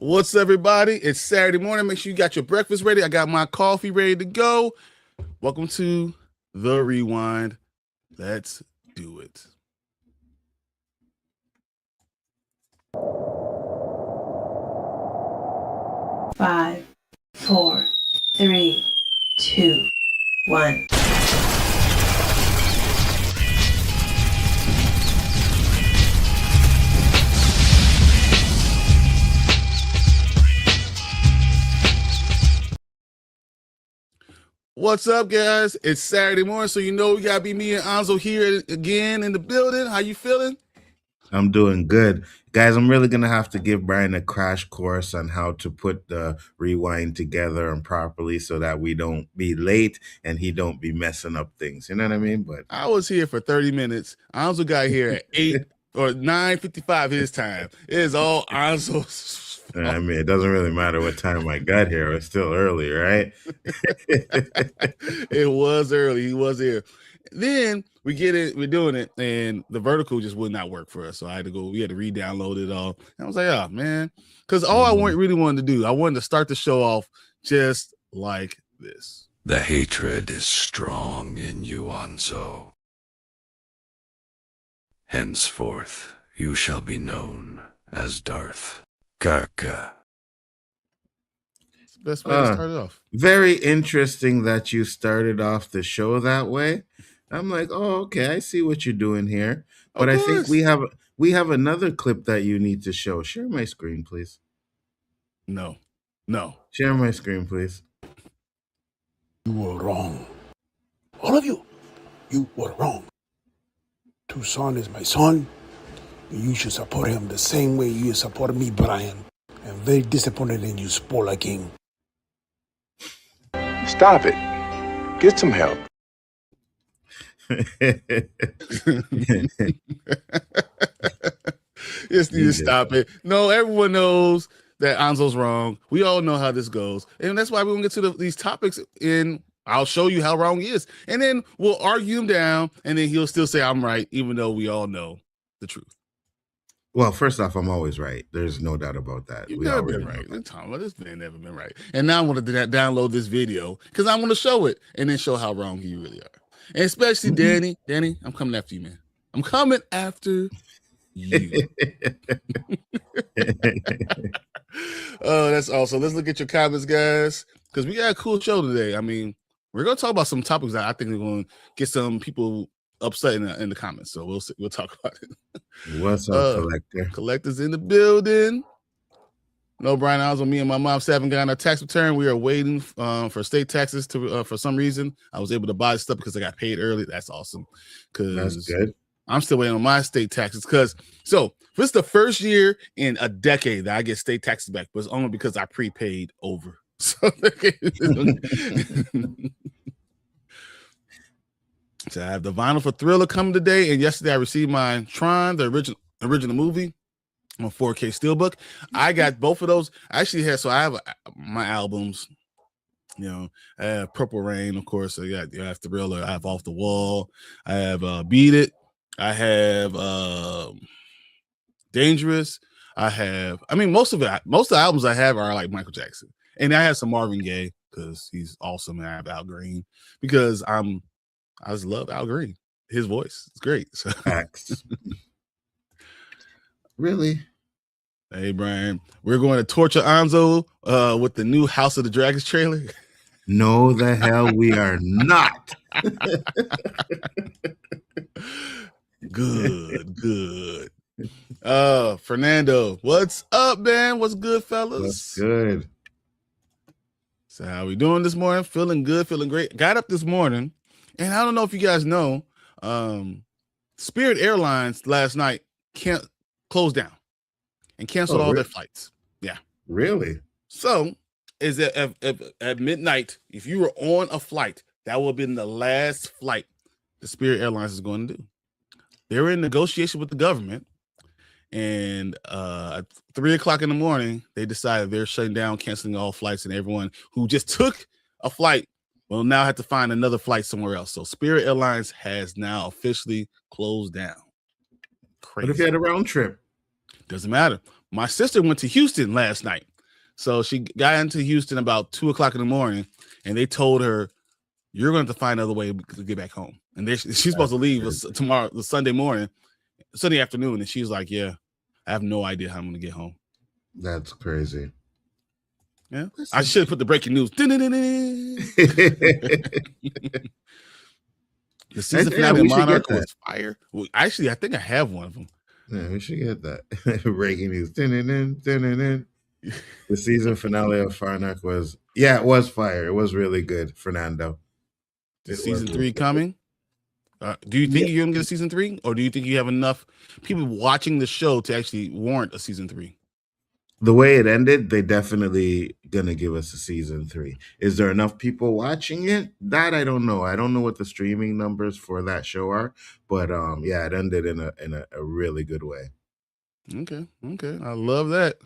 What's up, everybody? It's Saturday morning. Make sure you got your breakfast ready. I got my coffee ready to go. Welcome to The Rewind. Let's do it. Five, four, three, two, one. What's up, guys? It's Saturday morning, so you know we gotta be me and Nzo here again in the building. How you feeling? I'm doing good. Guys, I'm really going to have to give Bryon a crash course on how to put the rewind together and properly so that we don't be late and he don't be messing up things. You know what I mean? But I was here for 30 minutes. Nzo got here at 8 or 9:55 his time. It is all Nzo's I mean, it doesn't really matter what time I got here. It's still early, right? It was early. He was here. Then we get it, we're doing it, and the vertical just would not work for us. So I had to go, we had to re-download it all. And I was like, oh man. Because all I really wanted to do, I wanted to start the show off just like this. The hatred is strong in you, Nzo. Henceforth, you shall be known as Darth Garka. It's the best way to start it off. Very interesting that you started off the show that way. I'm like, oh, okay, I see what you're doing here. But I think we have another clip that you need to show. Share my screen, please. No. Share my screen, please. You were wrong. All of you, you were wrong. Tucson is my son. You should support him the same way you support me, Bryon. I'm very disappointed in you, Spoiler King. Stop it. Get some help. Just need to stop it. No, everyone knows that Nzo's wrong. We all know how this goes. And that's why we're going to get to these topics, and I'll show you how wrong he is. And then we'll argue him down, and then he'll still say I'm right, even though we all know the truth. Well, first off, I'm always right. There's no doubt about that. You've never been right. This man never been right. And now I want to download this video because I want to show it and then show how wrong you really are. And especially Danny. Danny, I'm coming after you, man. I'm coming after you. Oh, that's awesome. Let's look at your comments, guys, because we got a cool show today. I mean, we're going to talk about some topics that I think are going to get some people upset in the comments. So we'll talk about it. What's up, Collector? Collector's in the building. No, Bryon, I was with me and my mom haven't gotten our tax return. We are waiting for state taxes to for some reason. I was able to buy stuff because I got paid early. That's awesome. That's good. I'm still waiting on my state taxes this is the first year in a decade that I get state taxes back, but it's only because I prepaid over. So So I have the vinyl for Thriller coming today, and yesterday I received my Tron, the original movie, on 4K Steelbook. I got both of those. I actually have I have my albums. You know, I have Purple Rain, of course. I have Thriller. I have Off the Wall. I have Beat It. I have Dangerous. Most of the albums I have are like Michael Jackson, and I have some Marvin Gaye because he's awesome, and I have Al Green because I just love Al Green. His voice is great. So. Facts. Really? Hey, Bryon, we're going to torture Nzo with the new House of the Dragons trailer. No, the hell we are not. Good. Fernando, what's up, man? What's good, fellas? What's good? So how we doing this morning? Feeling good, feeling great. Got up this morning. And I don't know if you guys know, Spirit Airlines last night closed down and canceled all their flights. Yeah. Really? So is that at midnight, if you were on a flight, that would have been the last flight the Spirit Airlines is going to do. They were in negotiation with the government, and at 3:00 in the morning, they decided they're shutting down, canceling all flights, and everyone who just took a flight will now have to find another flight somewhere else. So Spirit Airlines has now officially closed down. Crazy. What if you had a round trip? Doesn't matter. My sister went to Houston last night. So she got into Houston about 2:00 in the morning, and they told her, "You're going to have to find another way to get back home." And she's supposed to leave tomorrow, the Sunday morning, Sunday afternoon, and she's like, "Yeah, I have no idea how I'm going to get home." That's crazy. Yeah, I should have put the breaking news. The season finale of Monarch was fire. Well, actually, I think I have one of them. Yeah, we should get that. Breaking news. The season finale of Monarch was, it was fire. It was really good, Fernando. Is season 3 coming? Do you think you're going to get a season 3? Or do you think you have enough people watching the show to actually warrant a season 3? The way it ended, they definitely gonna give us a season 3. Is there enough people watching it? That I don't know. I don't know what the streaming numbers for that show are, but it ended in a really good way. Okay, I love that.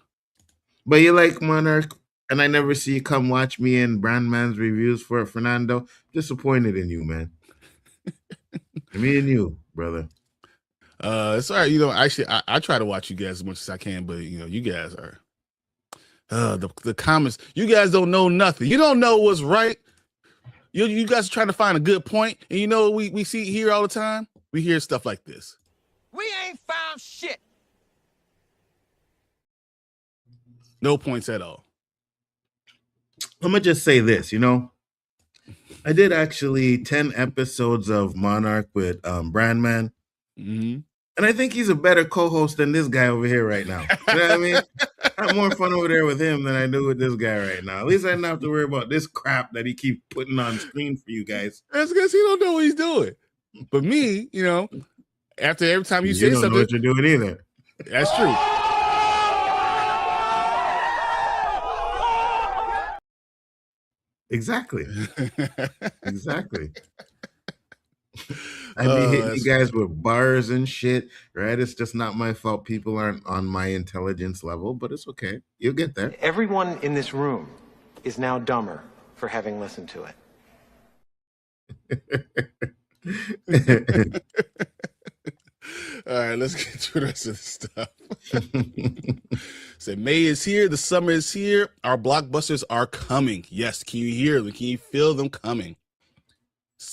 But you like Monarch, and I never see you come watch me and Brandman's reviews for it, Fernando. Disappointed in you, man. Me and you, brother. It's all right. Actually, I try to watch you guys as much as I can, but you guys are the comments. You guys don't know nothing. You don't know what's right. You guys are trying to find a good point, and we see here all the time. We hear stuff like this. We ain't found shit. No points at all. I'm gonna just say this. I did actually 10 episodes of Monarch with Brandman. Mm-hmm. And I think he's a better co-host than this guy over here right now. You know what I mean? I have more fun over there with him than I do with this guy right now. At least I don't have to worry about this crap that he keep putting on screen for you guys. That's because he don't know what he's doing. But me, after every time you say don't something, know what you're doing either. That's true. Exactly. I be hitting you guys with bars and shit, right? It's just not my fault. People aren't on my intelligence level, but it's okay. You'll get there. Everyone in this room is now dumber for having listened to it. All right, let's get to the rest of the stuff. So May is here. The summer is here. Our blockbusters are coming. Yes, can you hear them? Can you feel them coming?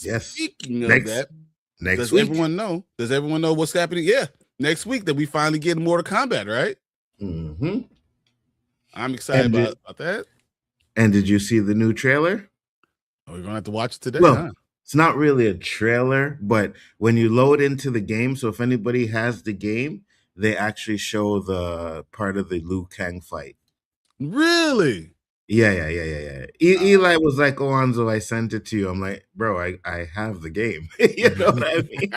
Yes. Speaking of that, next does week. everyone know? Does everyone know what's happening? Yeah, next week that we finally get Mortal Kombat, right? Mm-hmm. I'm excited about that. And did you see the new trailer? Oh, we're gonna have to watch it today. Well, it's not really a trailer, but when you load into the game, so if anybody has the game, they actually show the part of the Liu Kang fight. Really? Yeah. Eli was like, "Oh, Anzo, I sent it to you." I'm like, "Bro, I have the game." You know what I mean?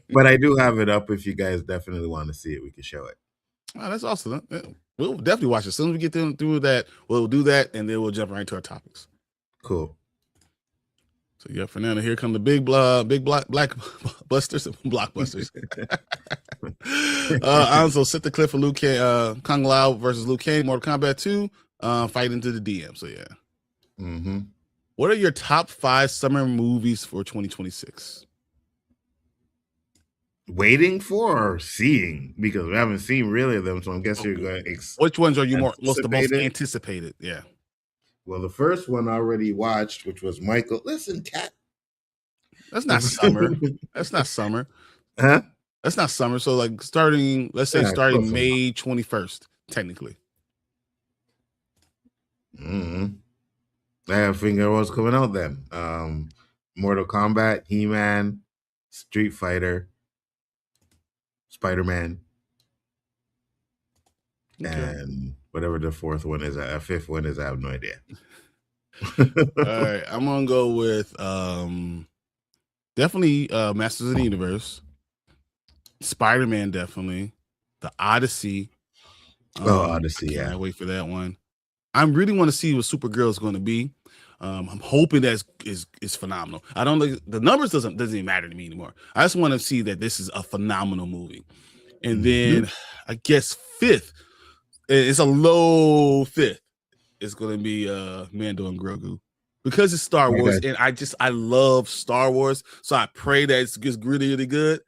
But I do have it up. If you guys definitely want to see it, we can show it. Oh, that's awesome. We'll definitely watch it. As soon as we get through that, we'll do that, and then we'll jump right into our topics. Cool. So yeah, Fernando, here come the big black blockbusters. Anzo set the clip for Liu Kang, Kung Lao versus Liu Kang, Mortal Kombat 2, fight into the DM. So yeah. Mm-hmm. What are your top 5 summer movies for 2026? Waiting for or seeing? Because we haven't seen really of them, so I guess you're going to which ones are you most anticipated? Yeah. Well, the first one I already watched, which was Michael. Listen, cat. That's not summer. That's not summer. Huh? That's not summer. So like starting May 21st, technically. Mm-hmm. I have figured what's coming out then. Mortal Kombat, He-Man, Street Fighter, Spider-Man, and whatever the fourth one is, a fifth one is, I have no idea. All right, I'm gonna go with definitely Masters of the Universe, Spider-Man, definitely, the Odyssey. Odyssey, I can't wait for that one. I really want to see what Supergirl is going to be. I'm hoping that is phenomenal. I don't know, the numbers doesn't even matter to me anymore. I just want to see that this is a phenomenal movie. And then I guess fifth, it's a low fifth. It's going to be Mando and Grogu because it's Star Wars, and I love Star Wars. So I pray that it's really, really good.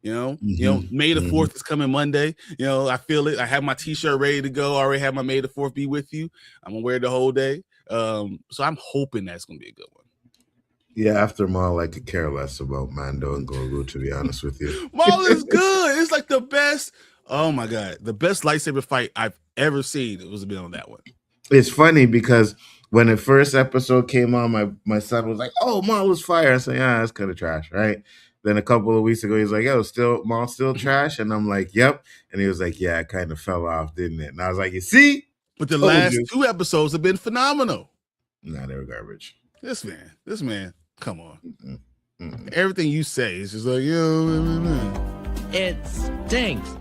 May the 4th is coming Monday. I feel it. I have my T-shirt ready to go. I already have my May the 4th be with you. I'm gonna wear it the whole day. So I'm hoping that's gonna be a good one. Yeah, after Maul, I could care less about Mando and Grogu, to be honest with you. Maul is good. It's like the best. Oh my god, the best lightsaber fight I've ever seen. It was been on that one. It's funny because when the first episode came on, my son was like, "Oh, Maul is fire." I said, "Yeah, that's kind of trash, right?" Then a couple of weeks ago, he's like, "Yo, Maul's still trash," and I'm like, "Yep." And he was like, "Yeah, it kind of fell off, didn't it?" And I was like, "You see?" But the last 2 episodes have been phenomenal. Nah, they were garbage. This man, come on. Everything you say is just like, yo, It stinks.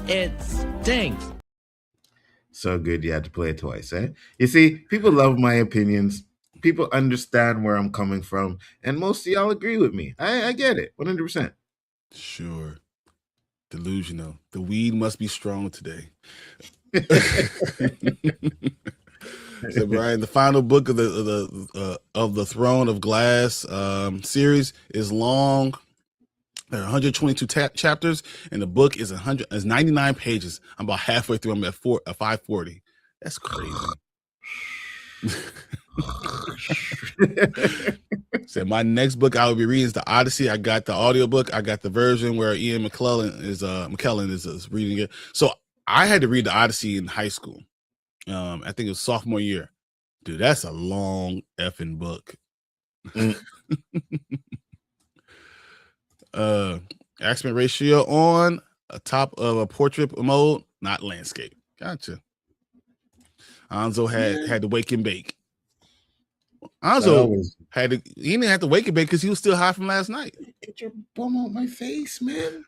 It stinks. So good you had to play it twice, eh? You see, people love my opinions. People understand where I'm coming from, and most of y'all agree with me. I get it, 100%. Sure. Delusional. The weed must be strong today. So, Bryon, the final book of the Throne of Glass series is long. There are 122 chapters, and the book is 99 pages. I'm about halfway through. I'm at 540. That's crazy. So my next book I will be reading is the Odyssey. I got the audiobook. I got the version where Ian McKellen is reading it. So I had to read the Odyssey in high school. I think it was sophomore year. Dude, that's a long effing book. Aspect ratio on top of a portrait mode, not landscape. Gotcha. Anzo had to wake and bake. Anzo he didn't have to wake and bake because he was still high from last night. Get your bum out my face, man.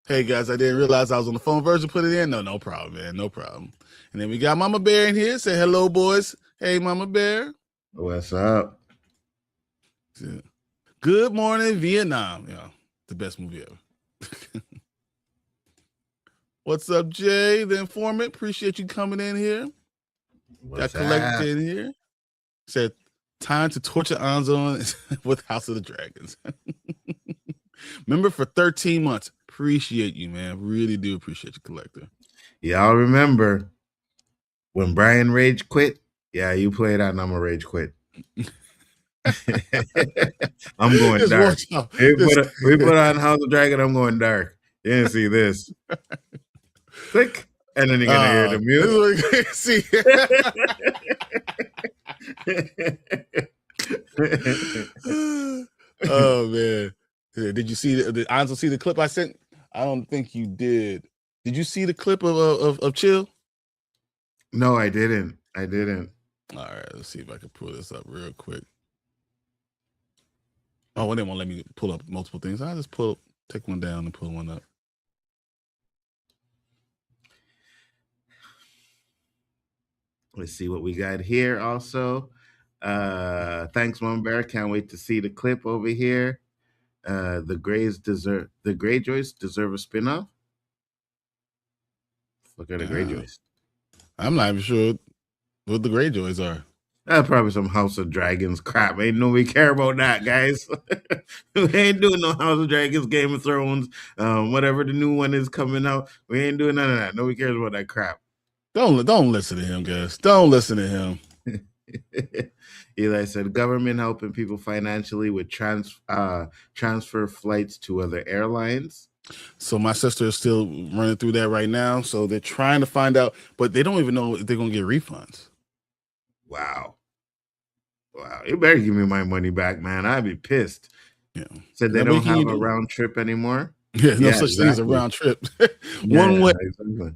Hey guys, I didn't realize I was on the phone version. Put it in. No problem, man. No problem. And then we got Mama Bear in here. Say hello, boys. Hey, Mama Bear. What's up? Good morning, Vietnam. The best movie ever. What's up, Jay, the informant? Appreciate you coming in here. Got Collector in here. Said, time to torture Anzo with House of the Dragons. Remember for 13 months. Appreciate you, man. Really do appreciate you, Collector. Y'all remember when Bryon rage quit? Yeah, you play that and I'm a rage quit. I'm going Just dark. watch We put on House of Dragon, I'm going dark. You didn't see this. Click. And then you're going to hear the music. See. Oh, man. Did you see did Anzo see the clip I sent? I don't think you did. Did you see the clip of Chill? No, I didn't. All right, let's see if I can pull this up real quick. Oh, well, they won't let me pull up multiple things. I'll just take one down and pull one up. Let's see what we got here also. Thanks, Mom Bear. Can't wait to see the clip over here. The Greyjoys deserve a spinoff. Look at the Greyjoys. I'm not even sure what the Greyjoys are. Probably some House of Dragons crap. Ain't nobody care about that, guys. We ain't doing no House of Dragons, Game of Thrones, whatever the new one is coming out. We ain't doing none of that. Nobody cares about that crap. Don't listen to him, guys. Don't listen to him. Eli said, government helping people financially with transfer flights to other airlines. So my sister is still running through that right now. So they're trying to find out, but they don't even know if they're going to get refunds. Wow. You better give me my money back, man. I'd be pissed. Yeah. Said they don't have a round trip anymore. Yeah, no such thing as a round trip. One way. Exactly.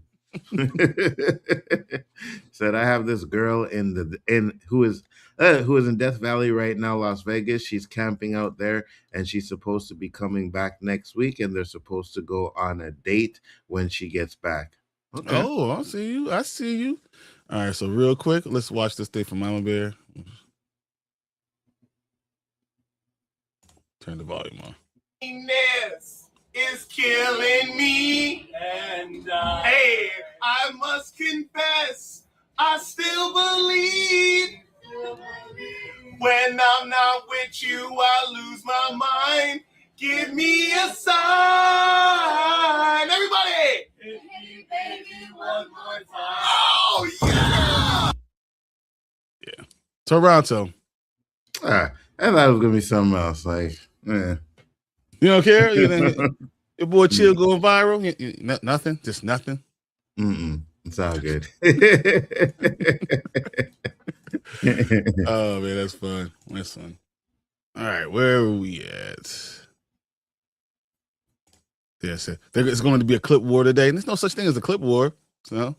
Said I have this girl who is in Death Valley right now, Las Vegas. She's camping out there, and she's supposed to be coming back next week, and they're supposed to go on a date when she gets back. Okay. Oh, I see you. All right, so real quick, let's watch this thing from Mama Bear. Turn the volume on. Is killing me, and hey, I must confess, I still believe When I'm not with you, I lose my mind. Give me a sign. Everybody! Hit me, baby, one more time. Oh, yeah! Yeah. Toronto. I thought it was gonna be something else. Like, You don't care? Your boy Chill going viral? Nothing? Just nothing? It's all good. Oh, man, that's fun. That's fun. All right, where are we at? Yes, it's going to be a clip war today. And there's no such thing as a clip war, because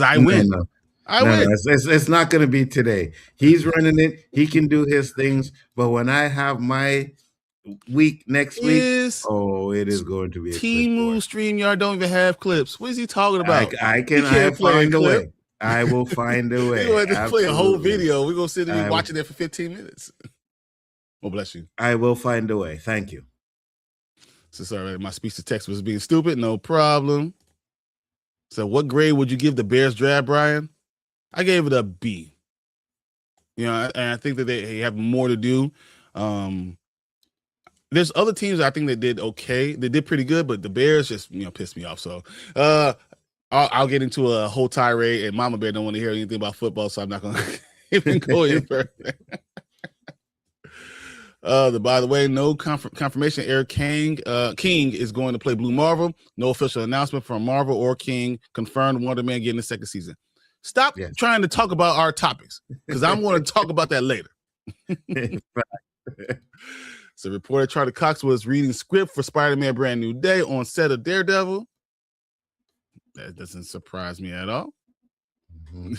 I win. No. I win. It's not going to be today. He's running it. He can do his things. But when I have my week next week, it is going to be a Temu StreamYard don't even have clips. What is he talking about? I find a way. I will find a way. We're going to play a whole video. We're going to sit and be watching it for 15 minutes. Oh, bless you. I will find a way. Thank you. So sorry, my speech to text was being stupid. No problem. So what grade would you give the Bears draft, Bryon? I gave it a B. And I think that they have more to do. There's other teams I think that did okay. They did pretty good, but the Bears just pissed me off. So I'll get into a whole tirade, and Mama Bear don't want to hear anything about football, so I'm not going to even go any further. By the way, no confirmation. Eric King is going to play Blue Marvel. No official announcement from Marvel or King. Confirmed Wonder Man getting the second season. Stop trying to talk about our topics, because I'm going to talk about that later. So reporter Charlie Cox was reading script for Spider-Man Brand New Day on set of Daredevil. That doesn't surprise me at all. Mm-hmm.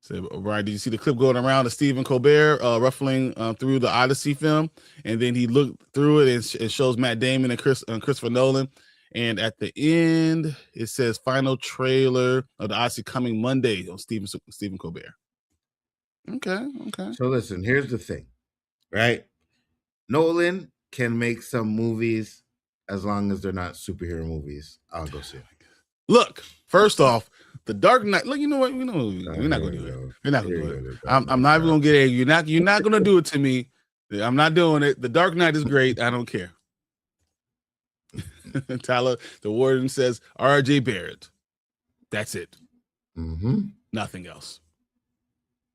So, Ryan, did you see the clip going around of Stephen Colbert ruffling through the Odyssey film? And then he looked through it and it shows Matt Damon and Christopher Nolan. And at the end, it says final trailer of the Odyssey coming Monday on Stephen Colbert. Okay. So listen, here's the thing, right? Nolan can make some movies as long as they're not superhero movies. I'll go see it. Look, first off, The Dark Knight. Look, you know what? We're not going to do it. We're not going to do it. I'm not even going to get angry. You're not going to do it to me. I'm not doing it. The Dark Knight is great. I don't care. Tyler, the warden says R.J. Barrett. That's it. Mm-hmm. Nothing else.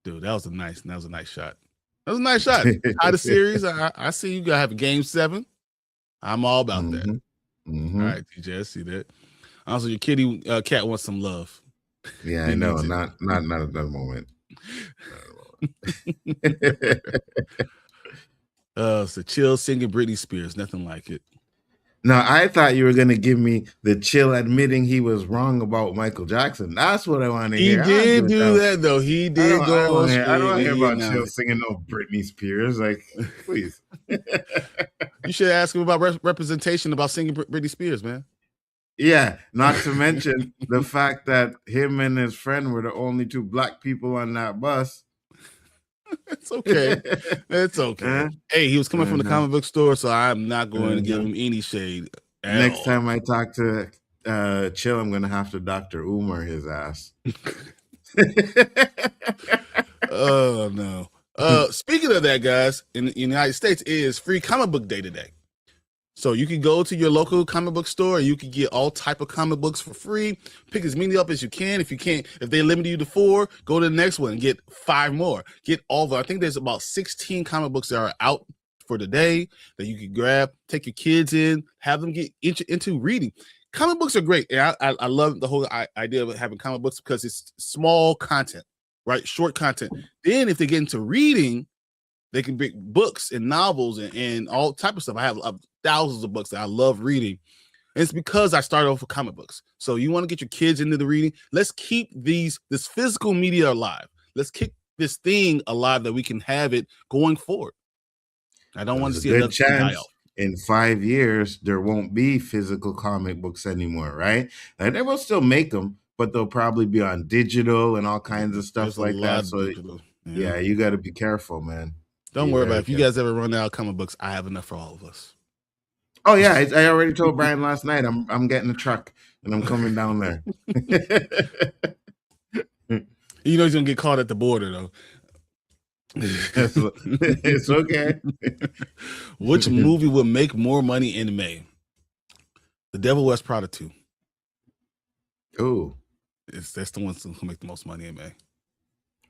Dude, that was a nice shot. That was a nice shot. Out of series, I see you gotta have a game 7. I'm all about that. Mm-hmm. All right, TJ, I see that. Also, your kitty cat wants some love. Yeah, I know. Not at that moment. So Chill singing Britney Spears, nothing like it. Now, I thought you were going to give me the Chill admitting he was wrong about Michael Jackson. That's what I want to hear. He did do that, though. He did go on. I don't want to hear about Chill singing no Britney Spears. Like, please. You should ask him about representation about singing Britney Spears, man. Yeah, not to mention the fact that him and his friend were the only 2 black people on that bus. It's okay. It's okay. Hey, he was coming from the comic book store, so I'm not going to give him any shade. Next time I talk to Chill, I'm going to have to Dr. Umar his ass. Oh, no. Speaking of that, guys, in the United States, it is Free Comic Book Day today. So you can go to your local comic book store and you can get all type of comic books for free. Pick as many up as you can. If they limit you to 4, go to the next one and get 5 more. Get all of them. I think there's about 16 comic books that are out for the day that you can grab, take your kids in, have them get into reading. Comic books are great. And I love the whole idea of having comic books because it's small content, right? Short content. Then if they get into reading, they can bring books and novels and all type of stuff. I have thousands of books that I love reading. And it's because I started off with comic books. So you want to get your kids into the reading. Let's keep this physical media alive. Let's keep this thing alive that we can have it going forward. I don't want to see another die off. In 5 years, there won't be physical comic books anymore, right? Like, they will still make them, but they'll probably be on digital and all kinds of stuff like that. So yeah, you got to be careful, man. Don't worry about it. If you guys ever run out of comic books, I have enough for all of us. Oh yeah, I already told Bryon last night I'm getting a truck and I'm coming down there. You know he's gonna get caught at the border though. It's okay. Which movie will make more money in May? The Devil Wears Prada 2. Ooh. That's the one who make the most money in May.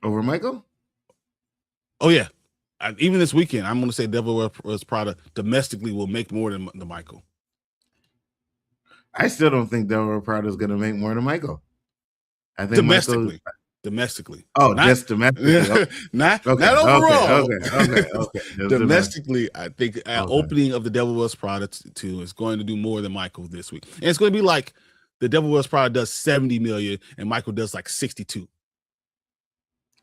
Over Michael? Oh, yeah. Even this weekend, I'm going to say Devil Wears Prada domestically will make more than the Michael. I still don't think Devil Wears Prada is going to make more than Michael. I think Domestically. Michael... Domestically. Oh, just domestically. Not overall. Okay. Domestically, I think opening of the Devil Wears Prada 2 is going to do more than Michael this week. And it's going to be like the Devil Wears Prada does 70 million and Michael does like 62.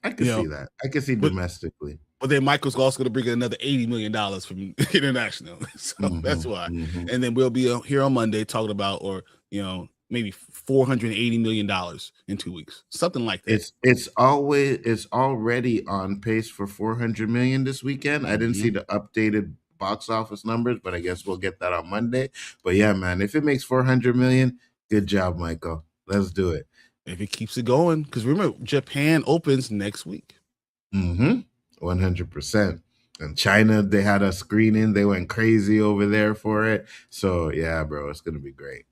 I can see that. I can see domestically. But then Michael's also going to bring in another $80 million from international. So that's why. And then we'll be here on Monday talking about, or, maybe $480 million in 2 weeks. Something like that. It's already on pace for 400 million this weekend. I didn't see the updated box office numbers, but I guess we'll get that on Monday. But yeah, man, if it makes 400 million, good job, Michael. Let's do it. If it keeps it going, because remember, Japan opens next week. 100%. And China, they had a screening. They went crazy over there for it. So yeah, bro, it's gonna be great.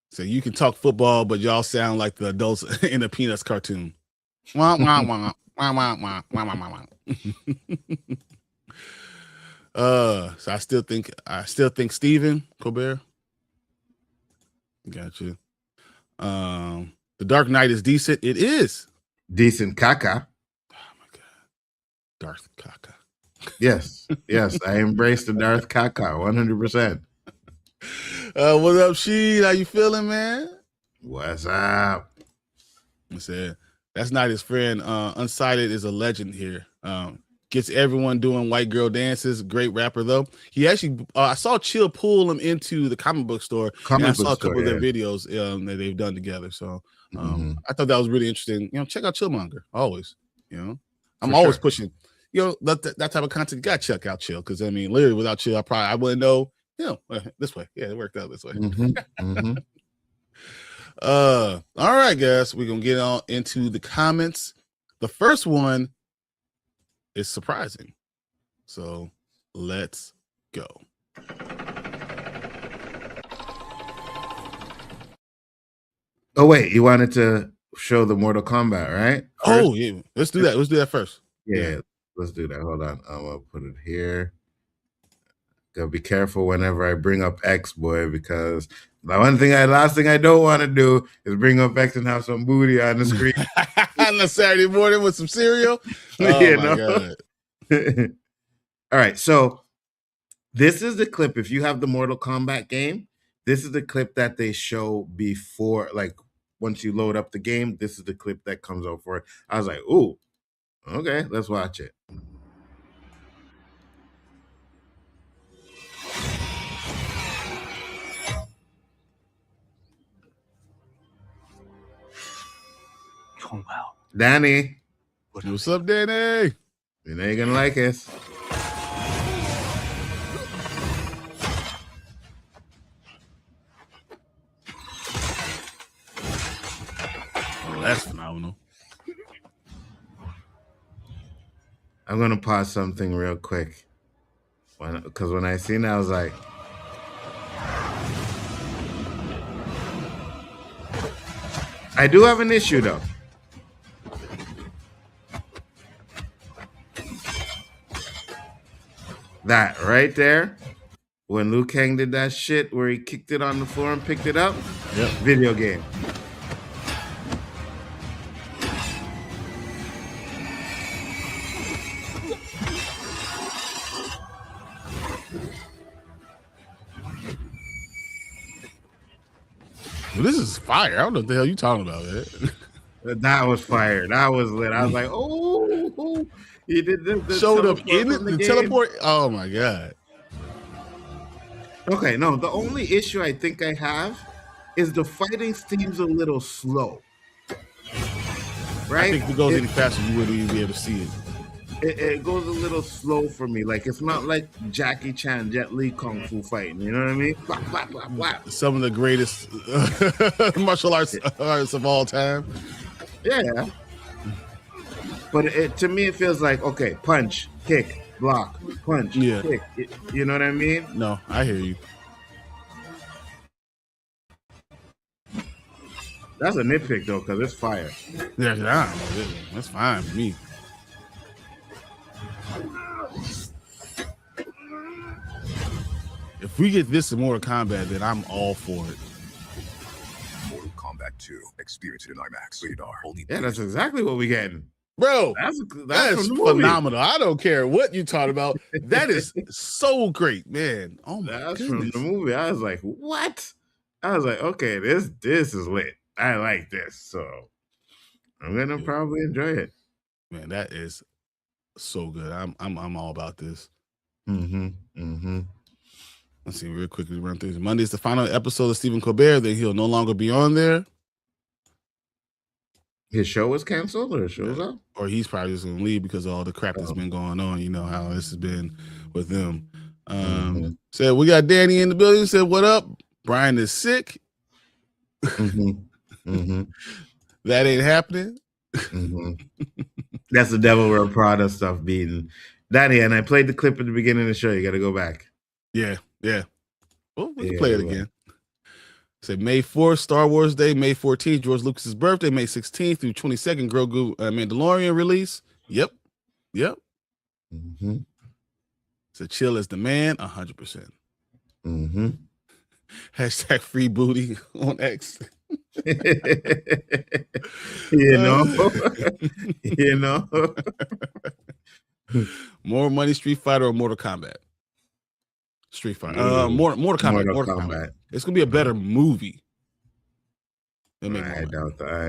So you can talk football, but y'all sound like the adults in the Peanuts cartoon. Wah, wah, wah, wah, wah, wah, wah, wah, wah. So I still think Stephen Colbert. Got you. The Dark Knight is decent. It is decent. Caca. Oh my God, Darth Caca. Yes, I embrace the Darth Caca 100%. What up, Sheed? How you feeling, man? What's up? I said that's not his friend. Unsighted is a legend here. Gets everyone doing white girl dances. Great rapper though. He actually, I saw Chill pull him into the comic book store. And I saw a couple of their videos that they've done together. So I thought that was really interesting. Check out Chillmonger always. I'm always pushing. That type of content. You got to check out Chill, because I mean, literally without Chill, I wouldn't know. This way. Yeah, it worked out this way. All right, guys. We're gonna get on into the comments. The first one is surprising. So let's go. Oh, wait, you wanted to show the Mortal Kombat, right? First? Oh, yeah. Let's do that. Let's do that first. Yeah, let's do that. Hold on. I'm gonna put it here. Gotta be careful whenever I bring up X, boy, because the last thing I don't want to do is bring up X and have some booty on the screen on a Saturday morning with some cereal. Oh my God. All right, so this is the clip. If you have the Mortal Kombat game, this is the clip that they show before, like once you load up the game. This is the clip that comes out for it. I was like, ooh, okay, let's watch it. Danny. What's up, Danny? You know you're gonna like us. Oh, that's phenomenal. I'm gonna pause something real quick, because when I seen it, I was like, I do have an issue though. That right there, when Liu Kang did that shit where he kicked it on the floor and picked it up, video game. Well, this is fire. I don't know what the hell you talking about, man. That was fire. That was lit. I was like, oh, he did this. Showed up in it, the teleport. Oh my God. Okay, no, the only issue I think I have is the fighting seems a little slow. Right? I think if it goes any faster, you wouldn't even be able to see it. It goes a little slow for me. Like, it's not like Jackie Chan, Jet Li Kung Fu fighting. You know what I mean? Blah, blah, blah, blah. Some of the greatest martial arts of all time. Yeah. But to me, it feels like, okay, punch, kick, block, punch, Yeah. kick. You know what I mean? No, I hear you. That's a nitpick though, because it's fire. Yeah, that's fine for me. If we get this in Mortal Kombat, then I'm all for it. Mortal Kombat 2. Experience it in IMAX. Rated R. Only. Yeah, that's exactly what we're getting. Bro, that's from the phenomenal. I don't care what you talk about. That is so great, man. Oh my That's goodness. from the movie. I was like, what? I was like, okay, this is lit. I like this. So I'm gonna probably enjoy it. Man, that is so good. I'm all about this. Let's see real quickly run through. Monday is the final episode of Stephen Colbert. Then he'll no longer be on there. His show was canceled, or his show's up, or he's probably just gonna leave because of all the crap that's been going on. You know how this has been with them. Said we got Danny in the building. Said what up? Bryon is sick. That ain't happening. That's the Devil Wear Prada stuff beating Danny. And I played the clip at the beginning of the show. You got to go back. Yeah. Well, we can play it again. Said May 4th, Star Wars Day. May 14th, George Lucas's birthday. May 16th through 22nd, Grogu Mandalorian release. Yep. Said chill as the man, 100%. Hashtag free booty on X. you know. More money, Street Fighter or Mortal Kombat? Street Fighter. Mortal Kombat. It's gonna be a better movie. I doubt that. I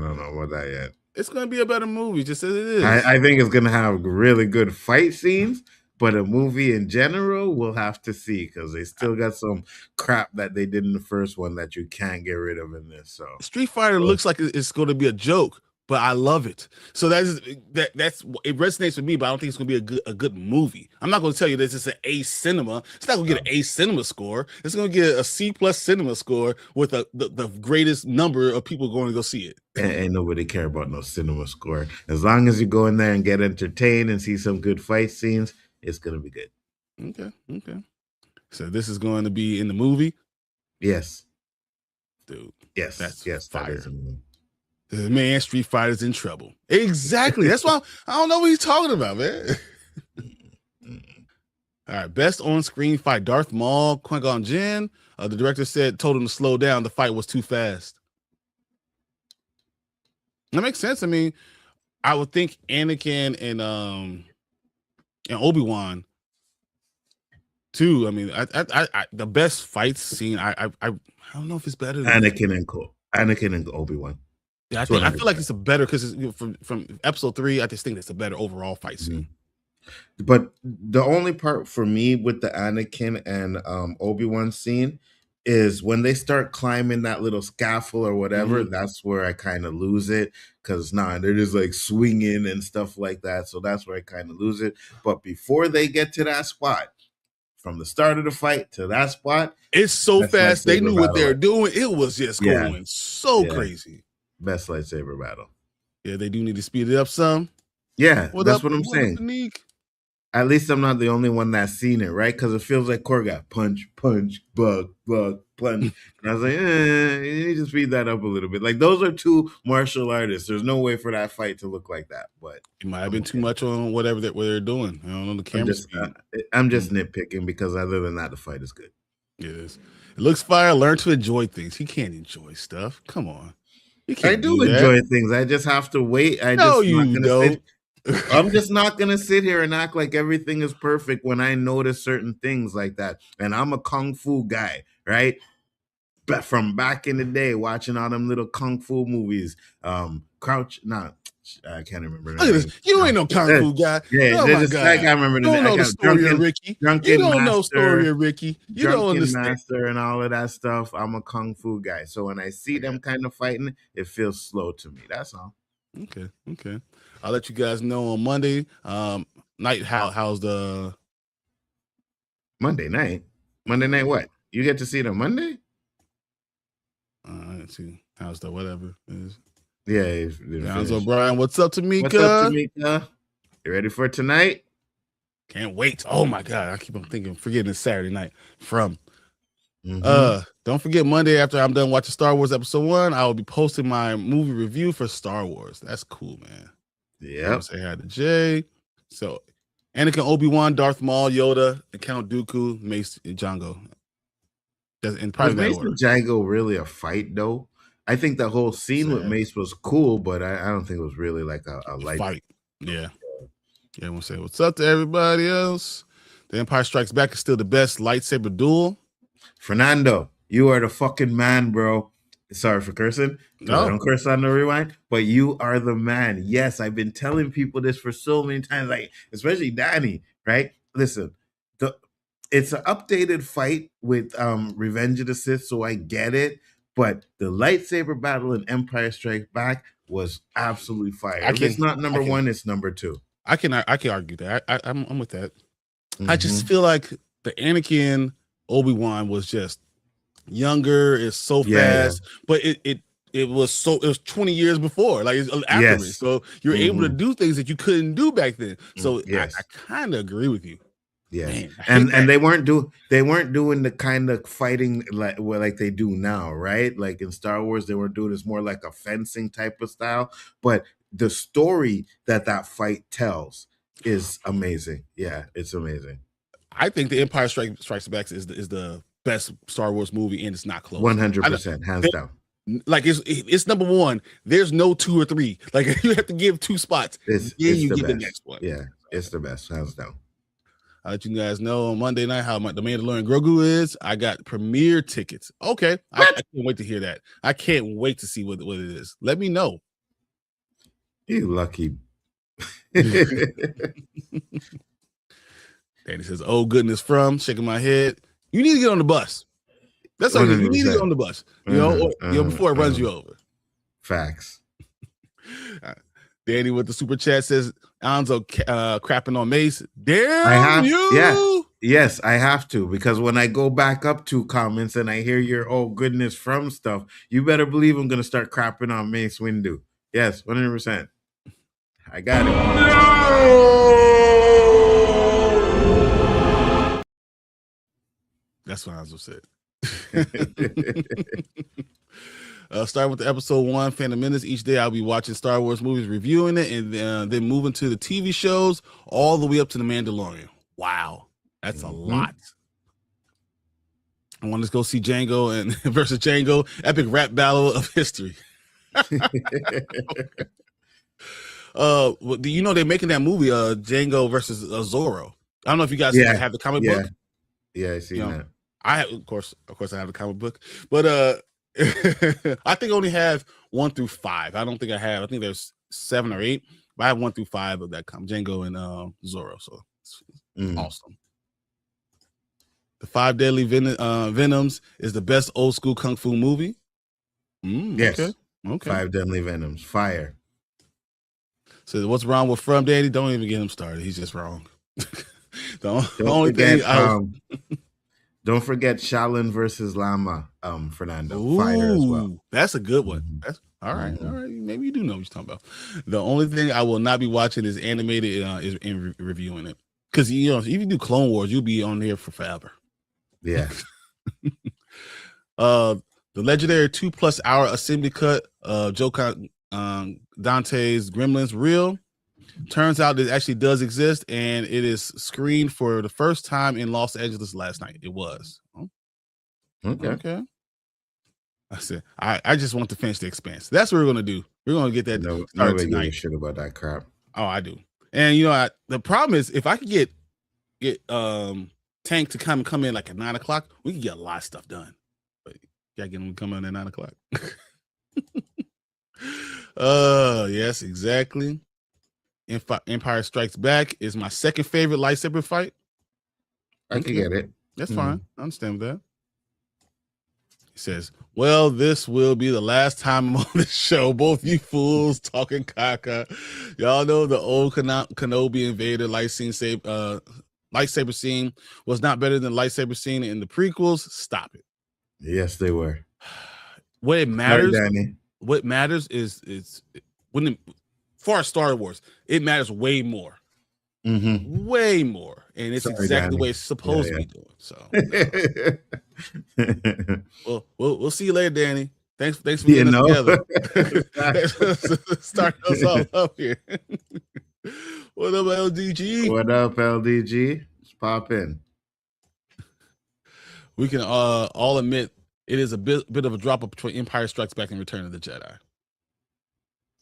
don't know about that yet. It's gonna be a better movie, just as it is. I think it's gonna have really good fight scenes, but a movie in general, we'll have to see because they still got some crap that they did in the first one that you can't get rid of in this. So Street Fighter looks like it's going to be a joke, but I love it. So that's it resonates with me, but I don't think it's going to be a good movie. I'm not going to tell you this is an A cinema. It's not going to get an A cinema score. It's going to get a C+ cinema score with the greatest number of people going to go see it. Ain't nobody care about no cinema score. As long as you go in there and get entertained and see some good fight scenes, it's going to be good. Okay. So this is going to be in the movie? Yes. Dude. Yes. That's fire. That is man, Street Fighter's in trouble. Exactly. That's why I don't know what he's talking about, man. All right. Best on-screen fight. Darth Maul, Qui-Gon Jinn. The director told him to slow down. The fight was too fast. That makes sense. I mean, I would think Anakin and Obi-Wan too. I mean, I the best fight scene. I don't know if it's better than Anakin and Obi-Wan. Yeah, I feel like it's a better because from episode 3. I just think it's a better overall fight scene. But the only part for me with the Anakin and Obi-Wan scene is when they start climbing that little scaffold or whatever. That's where I kind of lose it because they're just like swinging and stuff like that. So that's where I kind of lose it. But before they get to that spot, from the start of the fight to that spot, it's so fast. They knew what they were doing. It was just going so crazy. Best lightsaber battle. Yeah, they do need to speed it up some. Yeah, that's what I'm saying. Unique? At least I'm not the only one that's seen it, right? Because it feels like Core got punch, bug, punch. And I was like, you need to speed that up a little bit. Like, those are two martial artists. There's no way for that fight to look like that. But it might have been too much on what they're doing. I don't know the camera speed. I'm just nitpicking because other than that, the fight is good. It is. It looks fire. Learn to enjoy things. He can't enjoy stuff. Come on. I do enjoy things. I just have to wait. I'm just not going to sit here and act like everything is perfect when I notice certain things like that. And I'm a kung fu guy, right? But from back in the day, watching all them little kung fu movies, I can't remember. Look at this. You ain't no kung fu guy. Yeah, my God. I can't remember. You don't know the story of Ricky. You don't know story of Ricky. You don't understand. Master and all of that stuff. I'm a kung fu guy. So when I see them kind of fighting, it feels slow to me. That's all. Okay. I'll let you guys know on Monday night how's the Monday night. Monday night what? You get to see it on Monday? Let's see. How's the whatever is. Yeah, he's didn't Nzo finish. Bryon, what's up, Tamika? What's up, Tamika? You ready for tonight? Can't wait. Oh my God. I keep on thinking, forgetting it's Saturday night from. Don't forget Monday after I'm done watching Star Wars Episode 1, I will be posting my movie review for Star Wars. That's cool, man. Yeah. Say hi to Jay. So Anakin, Obi-Wan, Darth Maul, Yoda, and Count Dooku, Mace, and Jango. That's in probably that Mace order. and Jango really a fight though? I think the whole scene with Mace was cool, but I don't think it was really like a light fight. Yeah. Yeah, I want to say what's up to everybody else. The Empire Strikes Back is still the best lightsaber duel. Fernando, you are the fucking man, bro. Sorry for cursing. No. I don't curse on the rewind, but you are the man. Yes, I've been telling people this for so many times, like especially Danny, right? Listen, it's an updated fight with Revenge of the Sith, so I get it. But the lightsaber battle in Empire Strikes Back was absolutely fire. If it's not number one, it's number 2. I can argue that. I'm with that. I just feel like the Anakin Obi-Wan was just younger. It's so fast, but it was 20 years before, like after it. So you're able to do things that you couldn't do back then. So I kind of agree with you. Yeah, man, and they weren't doing the kind of fighting like they do now, right? Like in Star Wars, they were doing this more like a fencing type of style, but the story that fight tells is amazing. Yeah, it's amazing. I think the Empire Strikes Back is the best Star Wars movie, and it's not close. 100%, hands down. Like it's number 1. There's no 2 or 3. Like you have to give 2 spots. It's you the get best. The next one. Yeah, it's the best, hands down. I'll let you guys know on Monday night how the Mandalorian Grogu is. I got premiere tickets. Okay. I can't wait to hear that. I can't wait to see what it is. Let me know. You lucky. Danny says, oh, goodness, from shaking my head. You need to get on the bus. That's all. You need to get on the bus. Before it runs you over. Facts. Danny with the super chat says, Nzo crapping on Mace. Damn you. Yeah. Yes, I have to, because when I go back up to comments and I hear your oh goodness from stuff, you better believe I'm gonna start crapping on Mace Windu. Yes, 100%. I got it. That's what Nzo said. Starting with the episode 1, Phantom Menace. Each day I'll be watching Star Wars movies, reviewing it, and then moving to the TV shows all the way up to the Mandalorian. Wow, that's a lot. I want to go see Django and versus Django, epic rap battle of history. Do you know they're making that movie, Django versus Zorro? I don't know if you guys have the comic book. Yeah, I see that. I have, of course, I have the comic book, but I think I only have 1 through 5. I don't think I have. I think there's 7 or 8, but I have 1 through 5 of that Django and Zorro. So it's awesome. The 5 Deadly Venoms is the best old school kung fu movie. Yes. Okay. 5 Deadly Venoms. Fire. So what's wrong with From Daddy? Don't even get him started. He's just wrong. the only thing don't forget Shaolin versus Lama, Fernando. Ooh, Fire as well. That's a good one. That's all right. All right. Maybe you do know what you're talking about. The only thing I will not be watching is animated is in reviewing it. Because if you do Clone Wars, you'll be on here for forever. Yeah. The legendary 2+ hour assembly cut of Joe Dante's Gremlins Real. Turns out it actually does exist, and it is screened for the first time in Los Angeles last night. It was. Okay. I said, I just want to finish The Expanse. That's what we're gonna do. We're gonna get that started tonight. Give a shit about that crap. Oh, I do. And the problem is, if I could get Tank to come in like at 9 o'clock, we can get a lot of stuff done. But you gotta get him to come in at 9 o'clock. Yes, exactly. Empire Strikes Back is my second favorite lightsaber fight. I can get it. That's fine. I understand that. He says, well, this will be the last time I'm on this show. Both you fools talking caca. Y'all know the old Kenobi and Vader lightsaber scene was not better than lightsaber scene in the prequels. Stop it. Yes, they were. What it matters. Sorry, Danny. what matters is when far as Star Wars, it matters way more. Mm-hmm. Way more. And it's Sorry, exactly Danny. the way it's supposed to be doing. So well, we'll see you later, Danny. Thanks for getting us together. Starting us all up here. What up, LDG? What up, LDG? Let's pop in. We can all admit it is a bit of a drop up between Empire Strikes Back and Return of the Jedi.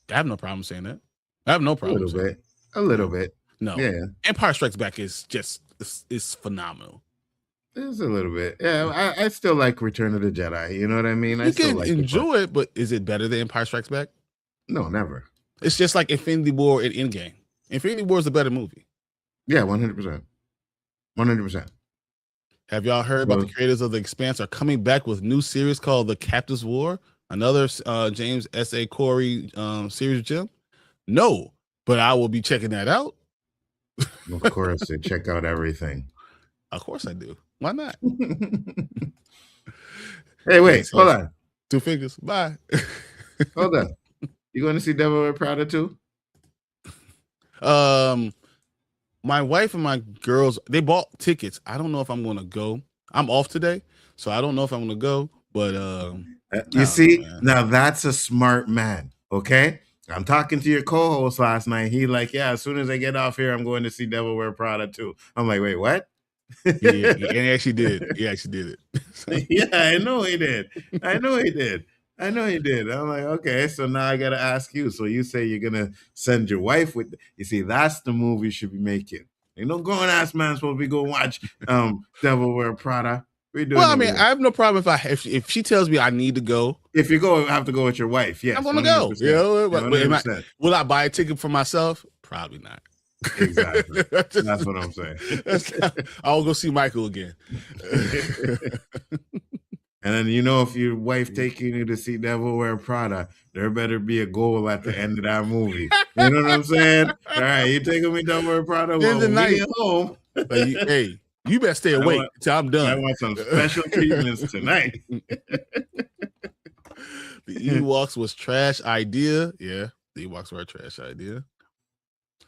I have no problem saying that. I have no problem. A little bit. No. Yeah. Empire Strikes Back is just it's phenomenal. It's a little bit. Yeah, I still like Return of the Jedi. You know what I mean? You can enjoy it, but is it better than Empire Strikes Back? No, never. It's just like Infinity War and Endgame. Infinity War is a better movie. Yeah, 100%. 100%. Have y'all heard about the creators of The Expanse are coming back with new series called The Captive's War? Another James S.A. Corey series, Jim? No, but I will be checking that out. Of course, they check out everything. Of course I do. Why not? Hey, wait, hold on. 2 fingers. Bye. Hold on. You going to see Devil Wears Prada too? My wife and my girls, they bought tickets. I don't know if I'm going to go. I'm off today, so I don't know if I'm going to go. But you see, now that's a smart man. Okay, I'm talking to your co-host last night. He like, yeah, as soon as I get off here, I'm going to see Devil Wears Prada too. I'm like, wait, what? Yeah, and he actually did. He actually did it. Yeah, I know he did. I know he did. I'm like, okay, so now I gotta ask you. So you say you're gonna send your wife with? You see, that's the movie you should be making. Ain't no grown ass man supposed to be going watch Devil Wears Prada. Well, I mean, I have no problem if she tells me I need to go. If you go, I have to go with your wife. Yes, I'm gonna go. You know, but will I buy a ticket for myself? Probably not. Exactly. That's what I'm saying. I'll go see Michael again. And then, you know, if your wife taking you to see Devil Wears Prada, there better be a goal at the end of that movie. You know what I'm saying? All right, you taking me Devil Wears Prada? Well, when we get home. Hey, you better stay awake till I'm done. I want some special treatments tonight. The Ewoks was trash idea. Yeah, the Ewoks were a trash idea.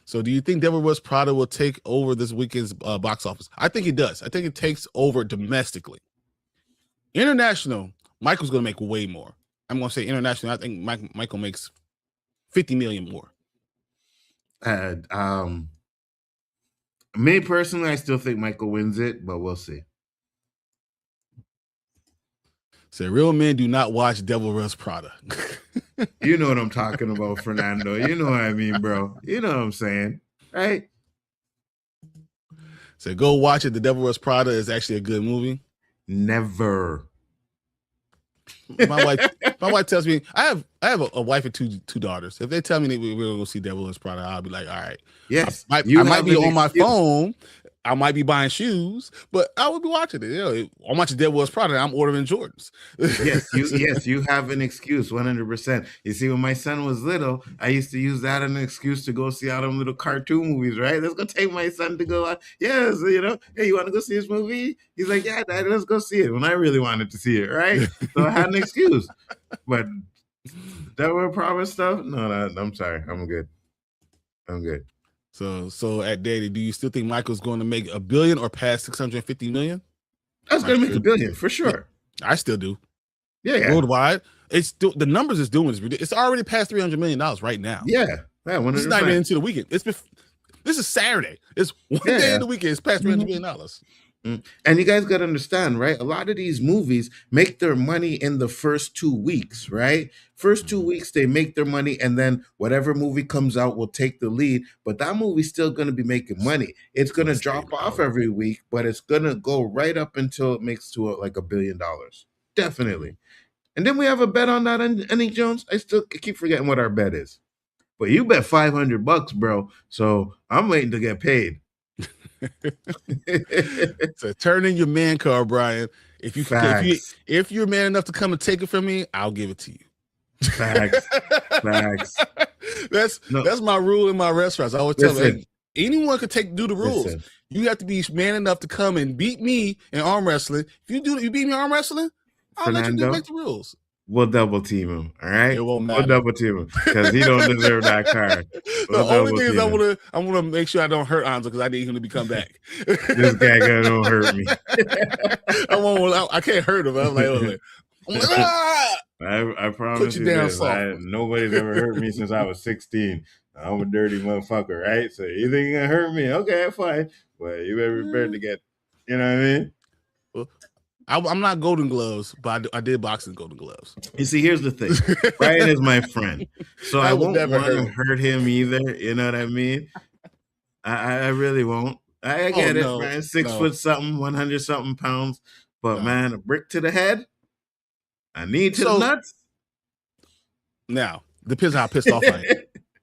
So do you think Devil Wears Prada will take over this weekend's box office? I think it does. I think it takes over domestically. International, Michael's going to make way more. I'm going to say international. I think Michael makes 50 million more. Me personally, I still think Michael wins it, but we'll see. So real men do not watch Devil Wears Prada. You know what I'm talking about, Fernando. You know what I mean, bro. You know what I'm saying, right? So go watch it. The Devil Wears Prada is actually a good movie. Never. My wife tells me I have a wife and two daughters. If they tell me that we're gonna go see Devil Wears Prada, I'll be like, all right. Yes, I might be on my phone. I might be buying shoes, but I will be watching it. You know, I'm watching Devil Wears Prada. I'm ordering Jordans. Yes, you have an excuse, 100%. You see, when my son was little, I used to use that as an excuse to go see all them little cartoon movies. Right? Let's go take my son to go. Yes, you know. Hey, you want to go see this movie? He's like, yeah, Dad, let's go see it. When I really wanted to see it, right? So I had an excuse. But Devil Wears Prada stuff? No, I'm sorry. I'm good. So at Daddy, do you still think Michael's going to make $1 billion or pass 650 million? That's going to make $1 billion for sure. I still do. Yeah. Worldwide, it's still the numbers it's doing is ridiculous. It's already past $300 million right now. Yeah. It's not even into the weekend. This is Saturday. It's one day in the weekend. It's past $300 million. And you guys got to understand, right? A lot of these movies make their money in the first 2 weeks, right? First 2 weeks, they make their money, and then whatever movie comes out will take the lead. But that movie's still going to be making money. It's going to drop off every week, but it's going to go right up until it makes to like $1 billion. Definitely. And then we have a bet on that, Annie Jones. I still keep forgetting what our bet is. But you bet $500, bro. So I'm waiting to get paid. So turn in your man card, Bryon. If you're man enough to come and take it from me, I'll give it to you. Facts. That's my rule in my restaurants. I always tell them, hey, anyone could do the rules. Listen. You have to be man enough to come and beat me in arm wrestling. If you beat me in arm wrestling, I'll let you make the rules. we'll double team him. All right, It won't we'll matter. double team him because he don't deserve that card. We'll The only double thing is team him. I wanna make sure I don't hurt Nzo because I need him to come back. This guy gonna hurt me. I can't hurt him. I'm like ah! I promise you down this. soft. Nobody's ever hurt me since I was 16. I'm a dirty motherfucker, right? So you think you're gonna hurt me? Okay, fine. But you better be prepared to get, you know what I mean? I'm not Golden Gloves, but I did boxing Golden Gloves. You see, here's the thing. Bryon is my friend, so I won't never want to hurt him either. You know what I mean? I really won't. I get it, man. 6 foot something, 100 something pounds. But man, a brick to the head, a knee to the nuts. Now, depends how pissed off I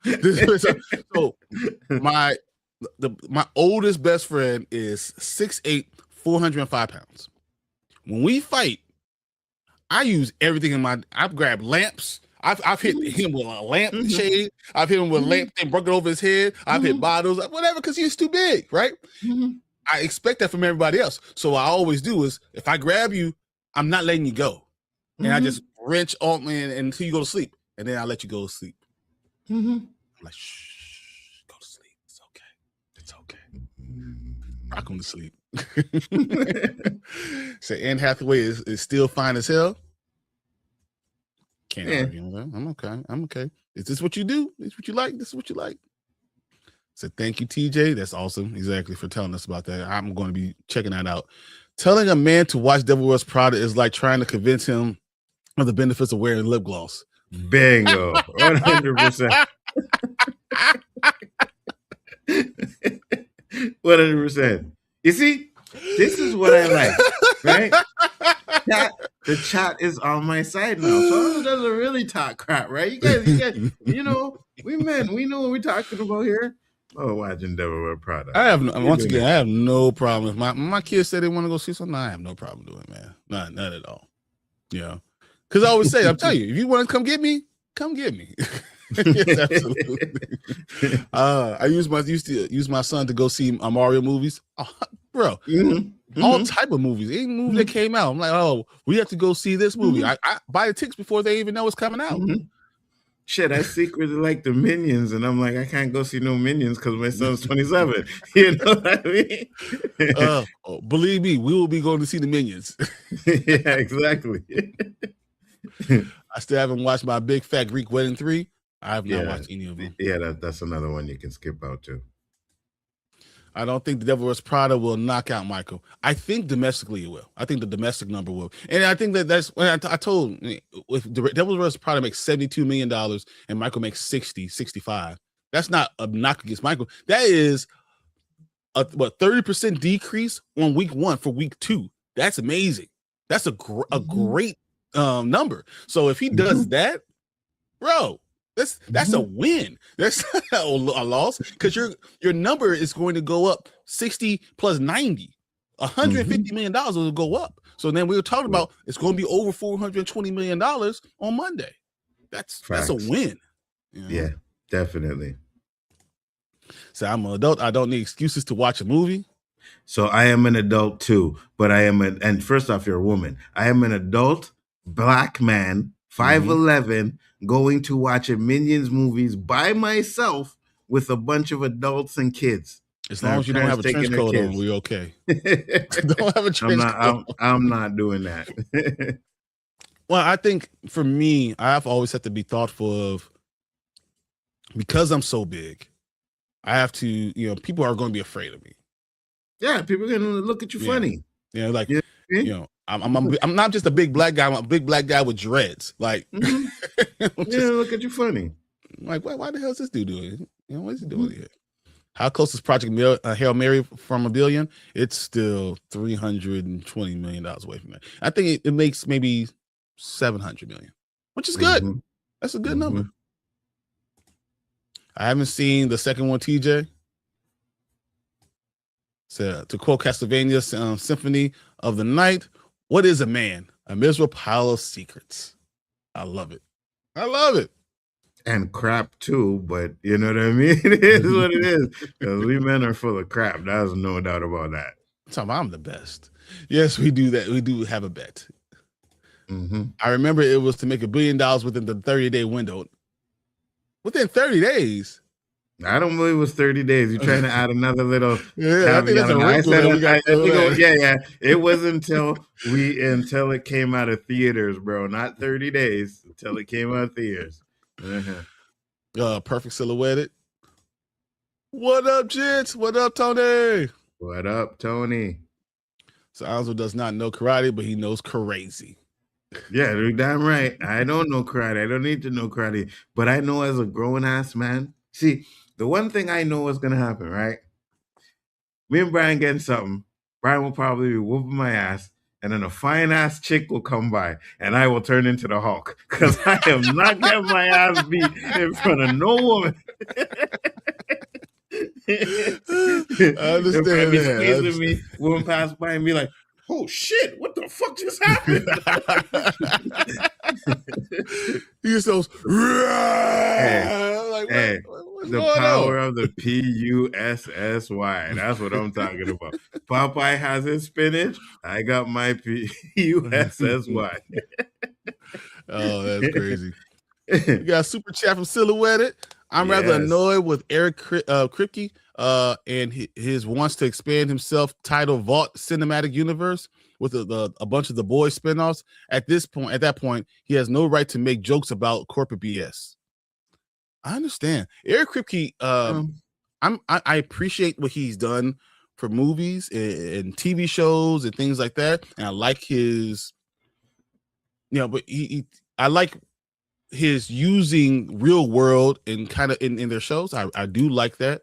am. So my oldest best friend is 6'8", 405 pounds. When we fight, I use everything in my. I've grabbed lamps. I've hit him with a lamp shade. I've hit him with a lamp and broke it over his head. I've hit bottles, whatever, because he's too big, right? I expect that from everybody else. So what I always do is, if I grab you, I'm not letting you go, and I just wrench on me until you go to sleep, and then I let you go to sleep. I'm like, shh, go to sleep. It's okay. It's okay. Rock him to sleep. So Anne Hathaway is still fine as hell. Can't argue with that. I'm okay. I'm okay. Is this what you do? Is this what you like? This is what you like. So thank you, TJ. That's awesome. Exactly, for telling us about that. I'm going to be checking that out. Telling a man to watch Devil Wears Prada is like trying to convince him of the benefits of wearing lip gloss. Bingo. 100%. 100%. You see, this is what I like, right? The chat is on my side now. So it doesn't really talk crap, right? You guys, you know, we men, we know what we're talking about here. Oh, watching Devil Wears Prada. I have no problem. If my kids say they want to go see something, I have no problem doing it, man. Not at all. Yeah. Because I always say, I'm telling you, if you want to come get me, come get me. Yes, absolutely. I used to use my son to go see Mario movies. Oh, bro, all type of movies. Any movie that came out, I'm like, oh, we have to go see this movie. I buy the tickets before they even know it's coming out. Shit, I secretly like the Minions, and I'm like, I can't go see no Minions because my son's 27. You know what I mean? Believe me, we will be going to see the Minions. Yeah, exactly. I still haven't watched my Big Fat Greek Wedding 3. I have not watched any of them. Yeah, that's another one you can skip out too. I don't think the Devil Wears Prada will knock out Michael. I think domestically it will. I think the domestic number will. And I think that's when I told, if the Devil Wears Prada makes $72 million and Michael makes 60, 65, that's not a knock against Michael. That is a 30% decrease on week 1 for week 2. That's amazing. That's a great number. So if he does that, bro, that's a win. That's not a loss, because your number is going to go up 60 plus 90. $150 million will go up. So then we were talking about it's going to be over $420 million on Monday. That's a win. You know? Yeah, definitely. So I'm an adult. I don't need excuses to watch a movie. So I am an adult too, but and first off, you're a woman. I am an adult black man, 5'11", going to watch a Minions movies by myself with a bunch of adults and kids. As long as you don't have a trench coat on, we're okay. Don't have a trench coat. I'm not doing that. Well, I think for me, I've always had to be thoughtful of, because I'm so big, I have to, people are going to be afraid of me. Yeah, people are going to look at you funny. Like, I'm not just a big black guy. I'm a big black guy with dreads. Like, look at you funny. Like, why the hell is this dude doing? What is he doing here? How close is Project Hail Mary from $1 billion? It's still $320 million away from that. I think it makes maybe $700 million, which is good. That's a good number. I haven't seen the second one, TJ. So, to quote Castlevania's Symphony of the Night, what is a man? A miserable pile of secrets. I love it. I love it. And crap too, but you know what I mean? It is what it is. Because we men are full of crap. There's no doubt about that. I'm the best. Yes, we do that. We do have a bet. I remember it was to make $1 billion within the 30-day window. Within 30 days. I don't believe it was 30 days. You're trying to add another little I think that's caveat. a I wrinkle said, that we got. It was until it came out of theaters, bro. Not 30 days until it came out of theaters. Perfect Silhouetted. What up, gents? What up, Tony? What up, Tony? So Alonzo does not know karate, but he knows crazy. Yeah, you're damn right. I don't know karate. I don't need to know karate, but I know as a grown ass man. See, the one thing I know is gonna happen, right? Me and Bryon getting something. Bryon will probably be whooping my ass, and then a fine ass chick will come by, and I will turn into the Hulk because I am not getting my ass beat in front of no woman. I understand Be that. squeezing me, woman pass by and be like, "Oh shit! What the fuck just happened?" He just goes, the power of the PUSSY. That's what I'm talking about. Popeye has his spinach. I got my PUSSY. Oh, that's crazy. We got a super chat from Silhouetted. I'm rather annoyed with Eric Kripke and his wants to expand himself title Vault Cinematic Universe with a bunch of The Boys spinoffs. At that point, he has no right to make jokes about corporate BS. I understand. Eric Kripke, I appreciate what he's done for movies and TV shows and things like that. And I like his, but I like his using real world and kind of in their shows. I do like that.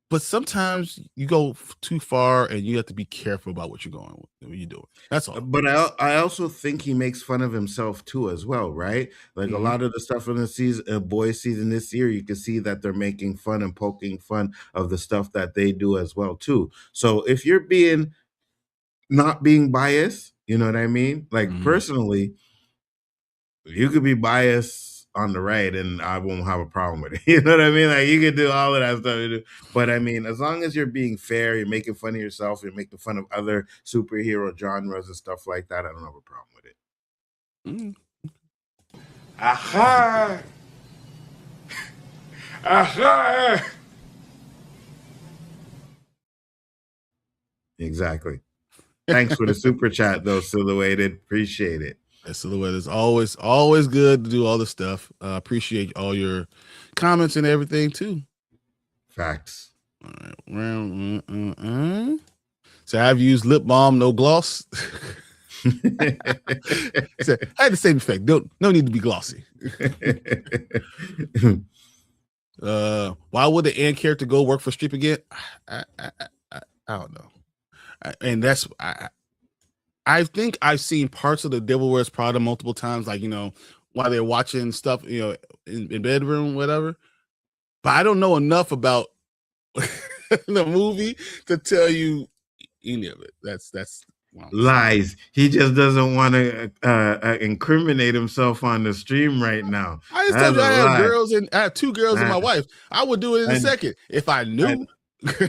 But sometimes you go too far and you have to be careful about what you're doing. That's all. But I also think he makes fun of himself too as well, right? Like a lot of the stuff in the season, Boys season this year, you can see that they're making fun and poking fun of the stuff that they do as well too. So if you're not being biased, you know what I mean? Like personally, you could be biased on the right and I won't have a problem with it. You know what I mean? Like you can do all of that stuff. But I mean, as long as you're being fair, you're making fun of yourself, you're making fun of other superhero genres and stuff like that, I don't have a problem with it. Aha! Aha! Exactly. Thanks for the super chat though, Silhouetted. Appreciate it. Silhouette is always good to do all the stuff. Appreciate all your comments and everything too. Facts. All right. So I've used lip balm, no gloss. I had the same effect. No need to be glossy. Why would the Ann character go work for Streep again? I don't know. And that's I think I've seen parts of The Devil Wears Prada multiple times, like, while they're watching stuff, in bedroom, whatever. But I don't know enough about the movie to tell you any of it. That's lies. He just doesn't want to incriminate himself on the stream right now. I just told you I have 2 girls and my wife. I would do it in a second if I knew.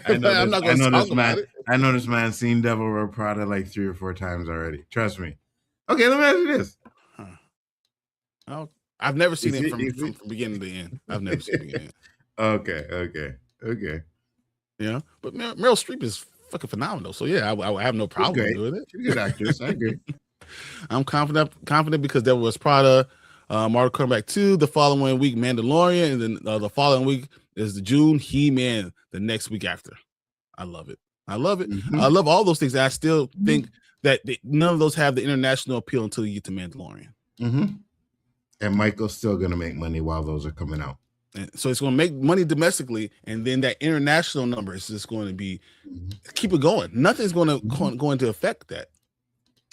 I'm not going to talk about it. I know this man seen Devil Wears Prada like 3 or 4 times already. Trust me. Okay, let me ask you this. I've never seen it from beginning to end. I've never seen it end. Okay. Yeah, but Meryl Streep is fucking phenomenal. So yeah, I have no problem doing it. She's a good actress. I agree. I'm confident because Devil Wears Prada, Mortal Kombat 2, the following week Mandalorian, and then the following week is the June He-Man. The next week after. I love it. I love all those things. I still think that none of those have the international appeal until you get to Mandalorian. And Michael's still going to make money while those are coming out. And so it's going to make money domestically, and then that international number is just going to be keep it going. Nothing's going to affect that.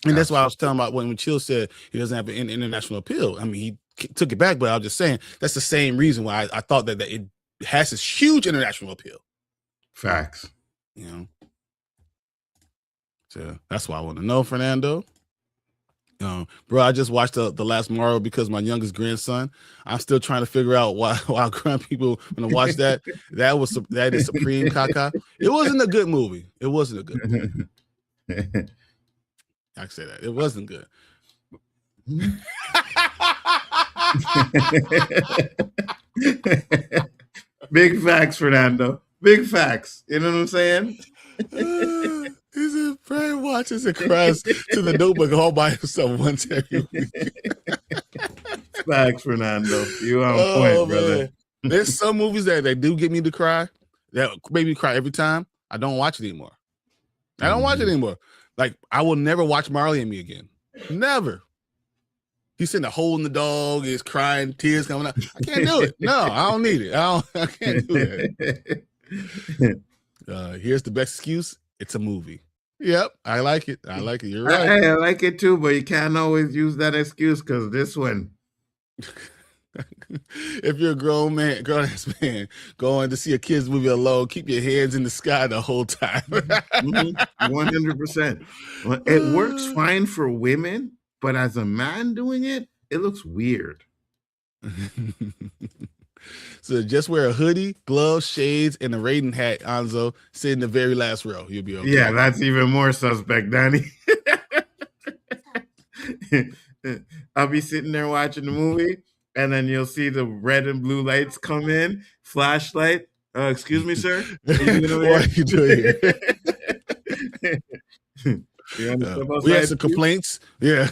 And that's why I was telling about when Chill said he doesn't have an international appeal. I mean, he took it back, but I was just saying that's the same reason why I thought that it has this huge international appeal. Facts. So that's why I want to know, Fernando. Bro, I just watched the last Mario because my youngest grandson. I'm still trying to figure out why grand people want to watch that. That is supreme caca. It wasn't a good movie. It wasn't a good movie. I can say that. It wasn't good. Big facts, Fernando. Big facts. You know what I'm saying? He said Brian watches and cries to the Notebook all by himself once every week. Facts, Fernando. You on point, brother. Man. There's some movies that they do get me to cry. That make me cry every time. I don't watch it anymore. I don't watch it anymore. Like, I will never watch Marley and Me again. Never. He's sitting there holding the dog, he's crying, tears coming out. I can't do it. No, I don't need it. I can't do it. Here's the best excuse. It's a movie. Yep, I like it. I like it. You're right. I like it too, but you can't always use that excuse because this one. If you're a grown ass man, going to see a kid's movie alone, keep your hands in the sky the whole time. 100%. It works fine for women, but as a man doing it, it looks weird. So just wear a hoodie, gloves, shades, and a Raiden hat, Nzo. Sit in the very last row. You'll be okay. Yeah, that's even more suspect, Danny. I'll be sitting there watching the movie, and then you'll see the red and blue lights come in, flashlight. Excuse me, sir. What are you doing here? We had some complaints. Yeah.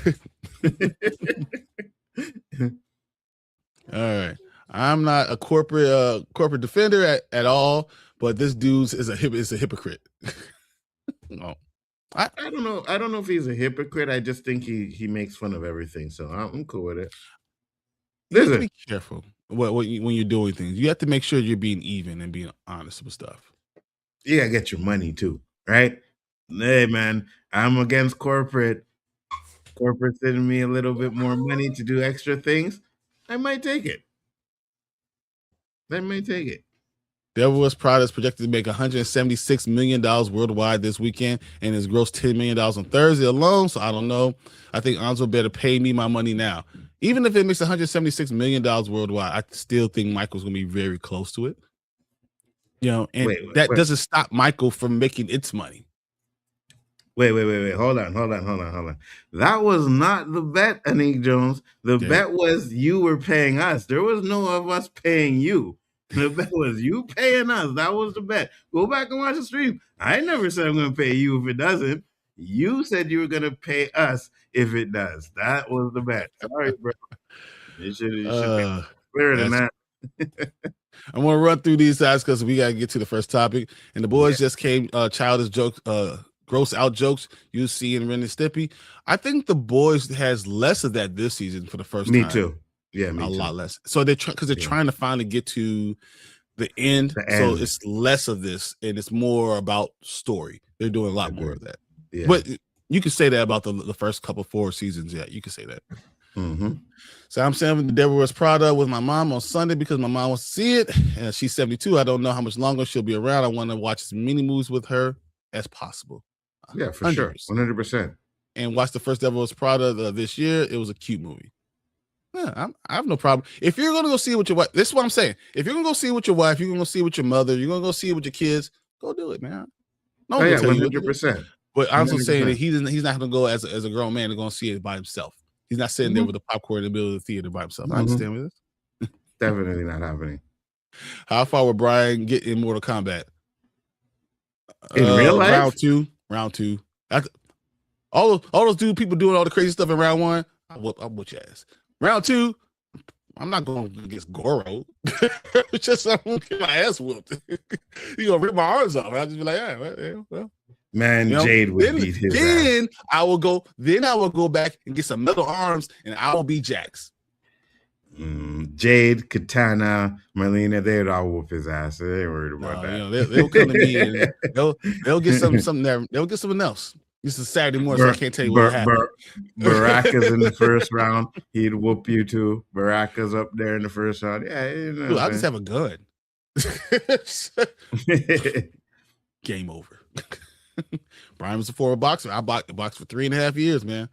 All right. I'm not a corporate defender at all, but this dude is a hypocrite. No. I don't know. I don't know if he's a hypocrite. I just think he makes fun of everything. So I'm cool with it. You have to be careful when you're doing things. You have to make sure you're being even and being honest with stuff. You gotta get your money too, right? Hey man, I'm against corporate. Corporate sending me a little bit more money to do extra things. I might take it. Devil Wears Prada is projected to make $176 million worldwide this weekend and has grossed $10 million on Thursday alone. So I don't know. I think Nzo better pay me my money now. Even if it makes $176 million worldwide, I still think Michael's going to be very close to it. You know, and that doesn't stop Michael from making its money. Wait. Hold on. That was not the bet, Anik Jones. The bet was you were paying us. There was no of us paying you. The bet was you paying us. That was the bet. Go back and watch the stream. I never said I'm going to pay you if it doesn't. You said you were going to pay us if it does. That was the bet. Sorry, bro. You should be clearer than that. I'm going to run through these guys because we got to get to the first topic. And the boys just came childish jokes, gross out jokes you see in Ren and Stimpy. I think the boys has less of that this season for the first time. Me too. Yeah, a lot less. So they're trying to finally get to the end. So it's less of this and it's more about story. They're doing a lot more of that. Yeah. But you can say that about the first couple 4 seasons. Yeah, you can say that. Mm-hmm. So I'm saying The Devil Wears Prada with my mom on Sunday because my mom wants to see it. And she's 72. I don't know how much longer she'll be around. I want to watch as many movies with her as possible. Yeah, for 100%. Sure. 100%. And watch the first Devil Wears Prada this year. It was a cute movie. Yeah, I have no problem. If you're going to go see it with your wife, this is what I'm saying. If you're going to go see it with your wife, you're going to go see it with your mother, you're going to go see it with your kids, go do it, man. No, 100%. But I'm also saying that he's not going to go as a grown man to go and see it by himself. He's not sitting there with a popcorn in the middle of the theater by himself. I understand with this. Definitely not happening. How far would Bryon get in Mortal Kombat? In real life? Round two. All those people doing all the crazy stuff in round 1, I'll whoop your ass. Round 2, I'm not going against Goro. It's just I'm going to get my ass whooped. You're going to rip my arms off. I'll just be like, well. Man, Jade would beat his ass. I will go back and get some metal arms and I will be Jax. Jade, Katana, Marlena, they'd all whoop his ass. They ain't worried about that. You know, they'll come to me and they'll get something there. They'll get something else. This is Saturday morning, so I can't tell you what happened. Baraka's in the first round. He'd whoop you too. Baraka's up there in the first round. Yeah, you know. Dude, I just have a gun. Game over. Bryon was a former boxer. I boxed for 3.5 years, man.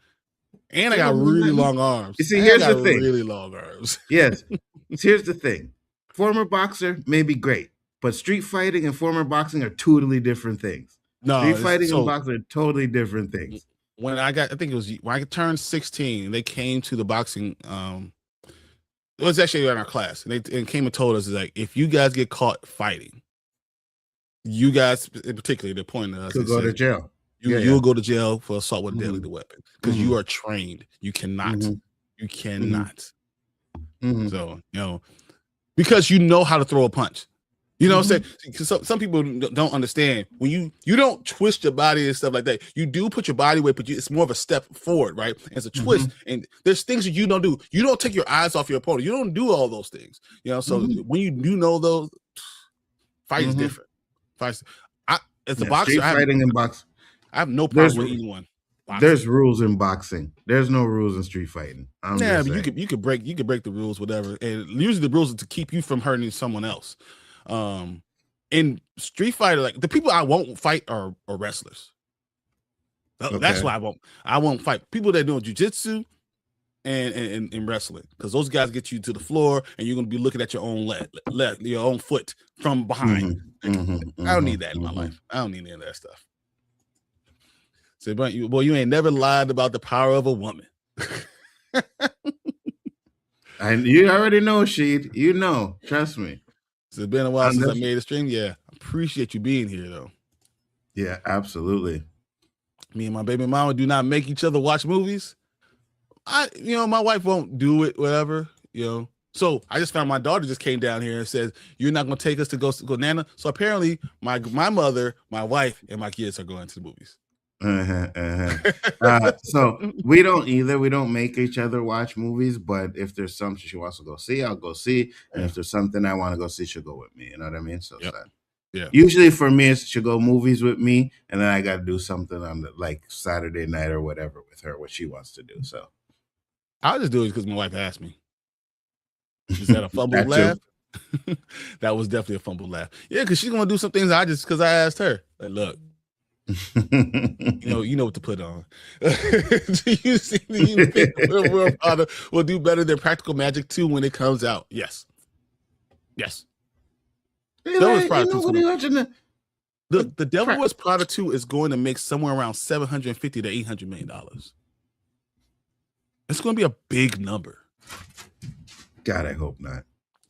And I got really long arms. You see, here's the thing. Really long arms. Yes. Here's the thing. Former boxer may be great, but street fighting and former boxing are totally different things. No, street fighting and boxing are totally different things. when I think it was when I turned 16, they came to the boxing. It was actually in our class, and they came and told us like, if you guys get caught fighting, you guys, in particular, they're pointing at us. Could go to jail. You'll go to jail for assault with a deadly weapon because Mm-hmm. you are trained. You cannot. Mm-hmm. You cannot. Mm-hmm. So because you know how to throw a punch. You know what I'm saying? Because some people don't understand when you don't twist your body and stuff like that. You do put your body weight, but it's more of a step forward, right? It's a twist, and there's things that you don't do. You don't take your eyes off your opponent. You don't do all those things. So when you do know those, fight is different. As a boxer, street fighting and boxing. I have no problem with anyone. There's rules in boxing. There's no rules in street fighting. But you could break the rules, whatever. And usually the rules are to keep you from hurting someone else. In street fighter, like the people I won't fight are wrestlers. That's why I won't fight people that are doing jujitsu and wrestling, because those guys get you to the floor and you're gonna be looking at your own your own foot from behind. I don't need that in my life. I don't need any of that stuff. So, but you ain't never lied about the power of a woman. And you already know, Sheed. You know, trust me. It's been a while since I made a stream. Yeah, appreciate you being here, though. Yeah, absolutely. Me and my baby mama do not make each other watch movies. My wife won't do it, whatever, So I just found my daughter just came down here and said, "You're not going to take us to go Nana." So apparently, my mother, my wife, and my kids are going to the movies. So we don't either. We don't make each other watch movies, but if there's something she wants to go see, I'll go see. And if there's something I want to go see, she'll go with me. You know what I mean? So yeah. Usually for me, it's she'll go movies with me, and then I got to do something on Saturday night or whatever with her, what she wants to do. So I'll just do it because my wife asked me. Is that a fumbled laugh? That was definitely a fumbled laugh. Yeah, because she's gonna do some things because I asked her. Like, look. You know what to put on. Do you think the World Potter will do better than Practical Magic 2 when it comes out? Yes. The Devil Wears Prada 2 is going to make somewhere around $750 to $800 million. It's going to be a big number. God, I hope not.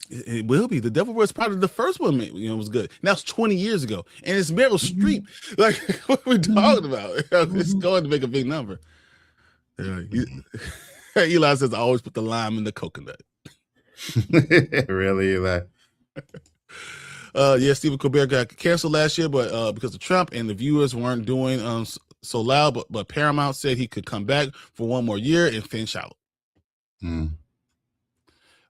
It will be. The Devil Wears Prada, the first one, was good. Now it's 20 years ago, and it's Meryl Streep. Like, what are we talking about? It's going to make a big number. Eli says, "I always put the lime in the coconut." Really, Eli? Stephen Colbert got canceled last year, but because of Trump and the viewers weren't doing so loud. But Paramount said he could come back for one more year and finish out.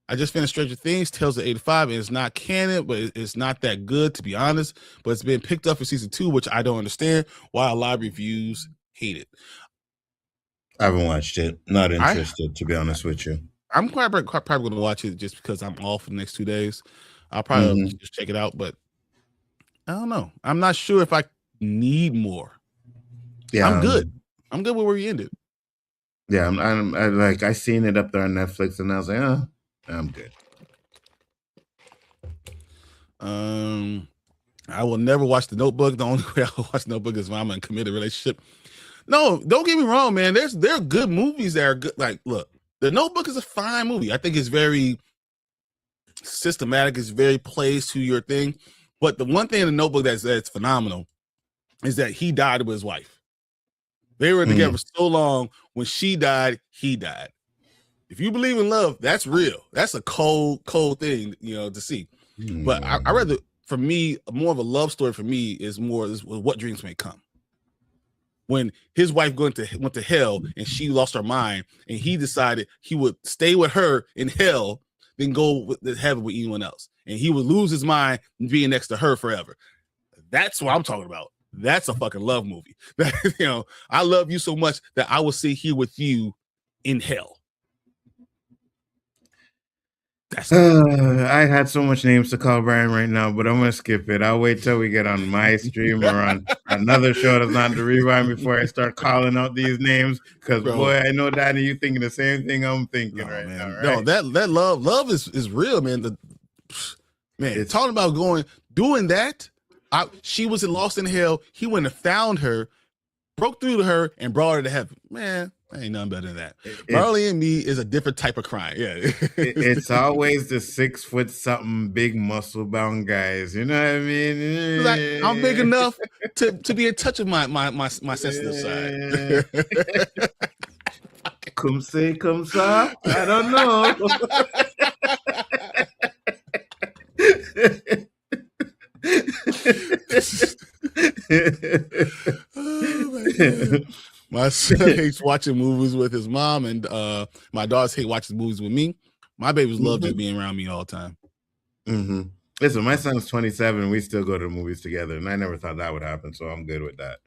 I just finished Stranger Things, Tales of 85, and it's not canon, but it's not that good, to be honest. But it's been picked up for season 2, which I don't understand why a lot of reviews hate it. I haven't watched it. Not interested, to be honest with you. I'm probably going to watch it just because I'm off for the next 2 days. I'll probably just check it out, but I don't know. I'm not sure if I need more. Yeah, I'm good. I'm good with where we ended. Yeah, I seen it up there on Netflix, and I was like, I'm good. I will never watch The Notebook. The only way I will watch The Notebook is when I'm in a committed relationship. No, don't get me wrong, man. There are good movies that are good. Like, look, The Notebook is a fine movie. I think it's very systematic. It's very plays to your thing. But the one thing in The Notebook that's phenomenal is that he died with his wife. They were together so long. When she died, he died. If you believe in love, that's real. That's a cold thing, to see. But I rather, for me, more of a love story for me is What Dreams May Come. When his wife went to hell and she lost her mind, and he decided he would stay with her in hell than go to heaven with anyone else, and he would lose his mind being next to her forever. That's what I'm talking about. That's a fucking love movie. I love you so much that I will sit here with you in hell. I had so much names to call Bryon right now, but I'm gonna skip it. I'll wait till we get on my stream or on another show that's not the Rewind before I start calling out these names. Because boy, I know Daddy, you thinking the same thing I'm thinking right now. Right? No, that love is real, man. It's talking about doing that. She was lost in hell. He went and found her, broke through to her and brought her to heaven. Man, ain't nothing better than that. It's, Marley and Me is a different type of crime. Yeah. it's always the 6 foot something big muscle bound guys. You know what I mean? Like, I'm big enough to be in touch with my sensitive side. Come say, come sa. I don't know. Oh, my son hates watching movies with his mom, and my daughters hate watching movies with me. My babies love just being around me all the time. Mm-hmm. Listen, my son's 27. We still go to the movies together, and I never thought that would happen, so I'm good with that.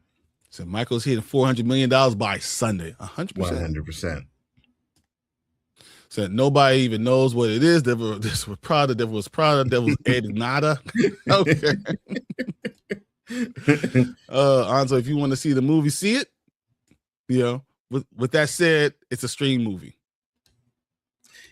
So Michael's hitting $400 million by Sunday. 100%. 100%. Said nobody even knows what it is. This was Prada. Devil was Prada. Devil was Ed Nada. Okay. Anzo, if you want to see the movie, see it. You know, with that said, it's a stream movie.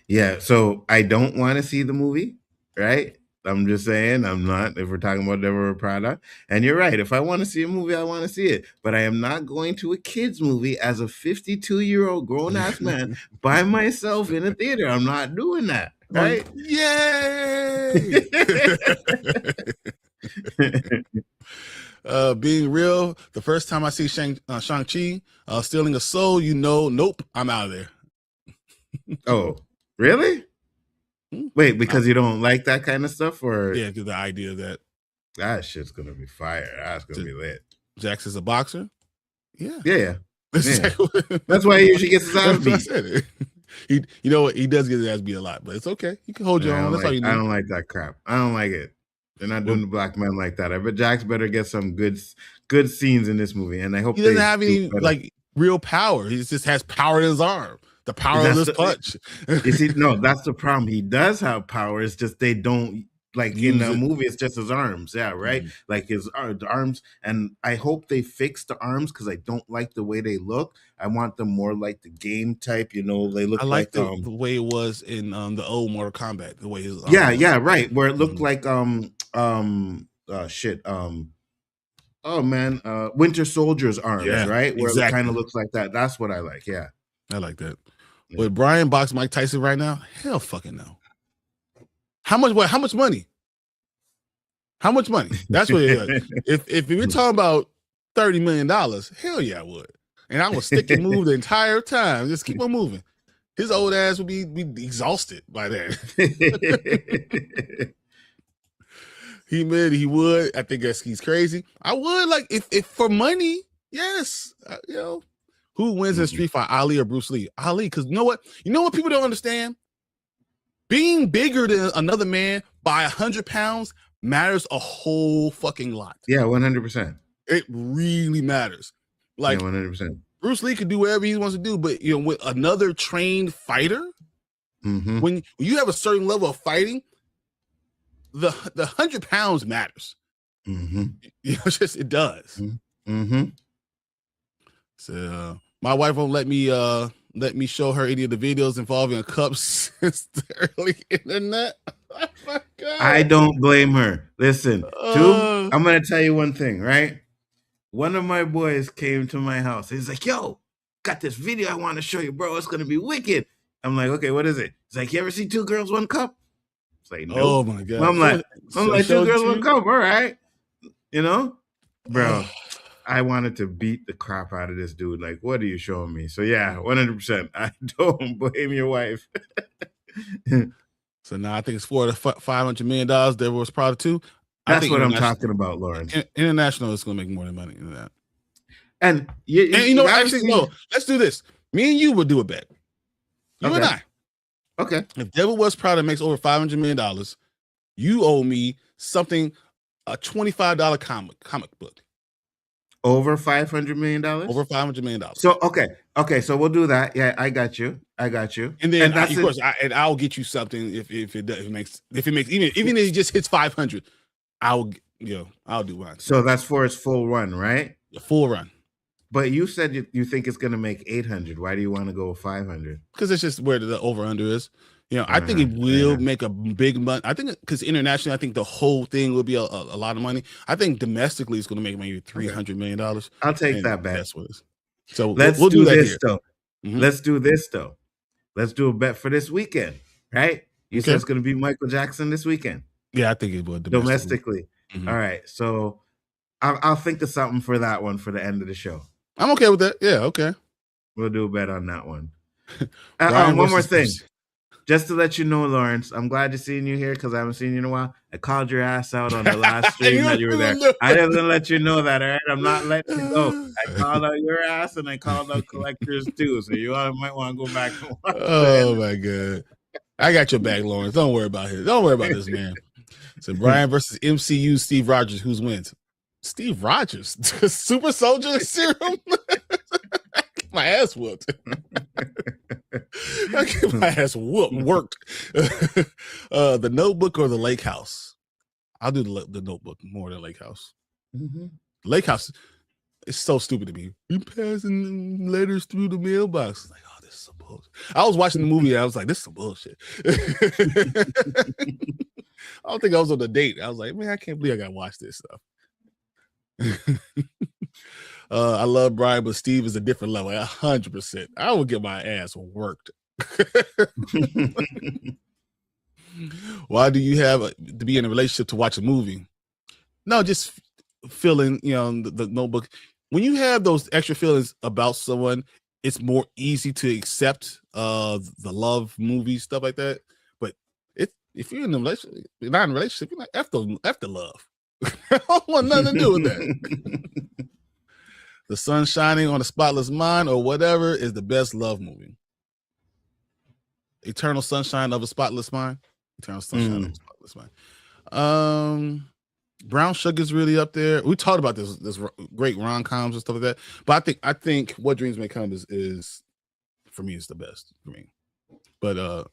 Yeah, so I don't want to see the movie, right? I'm just saying, I'm not, if we're talking about Devil Prada. And you're right, if I want to see a movie, I want to see it. But I am not going to a kid's movie as a 52-year-old grown-ass man by myself in a theater. I'm not doing that, right? Yay! Being real, the first time I see Shang-Chi stealing a soul, nope, I'm out of there. Oh, really? Wait, because you don't like that kind of stuff, or yeah, because the idea that shit's gonna be fire. That's gonna be lit. Jax is a boxer. Yeah. That's why he usually gets his ass beat. You know what? He does get his ass beat a lot, but it's okay. You can hold your own. That's all you need. I don't like that crap. I don't like it. They're not doing the black man like that. I bet Jax better get some good scenes in this movie, and I hope he doesn't have any like real power. He just has power in his arm. The power of this punch. You see, no, that's the problem. He does have power. It's just they don't like in the movie. It's just his arms. Yeah, right. Mm-hmm. Like his the arms, and I hope they fix the arms because I don't like the way they look. I want them more like the game type. You know, they look. I like the way it was in the old Mortal Kombat. The way his right. Where it looked like oh man, Winter Soldier's arms, right? Where it kind of looks like that. That's what I like. Yeah, I like that. Would Bryon box Mike Tyson right now? Hell fucking no. How much money? How much money? That's what it is. If we're talking about $30 million, hell yeah, I would. And I would stick and move the entire time. Just keep on moving. His old ass would be exhausted by that. He would. I think he's crazy. I would, like, if for money, yes. You know. Who wins in street fight, Ali or Bruce Lee? Ali, because you know what people don't understand? Being bigger than another man by 100 pounds matters a whole fucking lot. Yeah, 100%. It really matters. Like 100%. Bruce Lee can do whatever he wants to do, but with another trained fighter, when you have a certain level of fighting, the 100 pounds matters. It does. So my wife won't let me show her any of the videos involving cups since the early internet. Oh my God. I don't blame her. Listen, I'm gonna tell you one thing, right? One of my boys came to my house. He's like, "Yo, got this video I want to show you, bro. It's gonna be wicked." I'm like, "Okay, what is it?" He's like, "You ever see 2 girls, 1 cup?" It's like, "No." Oh my God. I'm like, 2 girls, 1 cup. All right, bro. I wanted to beat the crap out of this dude. Like, what are you showing me? So yeah, 100%. I don't blame your wife. So now I think it's $500 million. There was probably 2. That's what I'm talking about, Lauren. International is going to make more money than that. And no. Let's do this. Me and you would do a bet. You and I. Okay. If Devil Wears Prada makes over $500 million, you owe me something, a $25 comic book. Over $500 million? Over $500 million. So okay, so we'll do that. Yeah, I got you. And then of course, I'll get you something if it makes even if it just hits 500, I'll do one. So that's for its full run, right? The full run. But you said you think it's gonna make 800. Why do you want to go 500? Because it's just where the over under is. I think it will Yeah. make a big money. I think because internationally, I think the whole thing will be a lot of money. I think domestically, it's going to make maybe $300 million. I'll take that bet. That's what it is. So Let's we'll do that this here. though. Mhm. Let's do this though. Let's do a bet for this weekend, right? You said Okay. it's going to be Michael Jackson this weekend. Yeah, I think it will Domestically. Mhm. All right. So I'll think of something for that one for the end of the show. I'm okay with that. Yeah, okay. We'll do a bet on that one. Bryon One more versus thing. MC. Just to let you know, Lawrence, I'm glad to see you here because I haven't seen you in a while. I called your ass out on the last stream that you were there. I didn't let you know that, all right? I'm not letting you go. I called out your ass and I called out collectors too. So you might want to go back and watch Oh my God. I got your back, Lawrence. Don't worry about it. Don't worry about this, man. So Bryon versus MCU Steve Rogers. Who's wins? Steve Rogers. Super Soldier Serum. My ass whooped. I get my ass worked. The Notebook or the Lake House? I'll do the Notebook more than Lake House. Mm-hmm. Lake House is so stupid to me. You passing letters through the mailbox. Like, oh, this is some bullshit. I was watching the movie and I was like, this is some bullshit. I don't think I was on the date. I was like, man, I can't believe I got to watch this stuff. I love Bryon, but Steve is a different level. 100%. I would get my ass worked. Why do you have to be in a relationship to watch a movie? No, just feeling, the Notebook. When you have those extra feelings about someone, it's more easy to accept the love movie, stuff like that. But if you're in a relationship, you're not in a relationship, you're like, after love. I don't want nothing to do with that. The Sun Shining on a Spotless Mind or whatever is the best love movie. Eternal Sunshine of a Spotless Mind. Eternal Sunshine of a Spotless Mind. Brown Sugar's really up there. We talked about this great rom-coms and stuff like that. But I think What Dreams May Come is for me is the best for me. But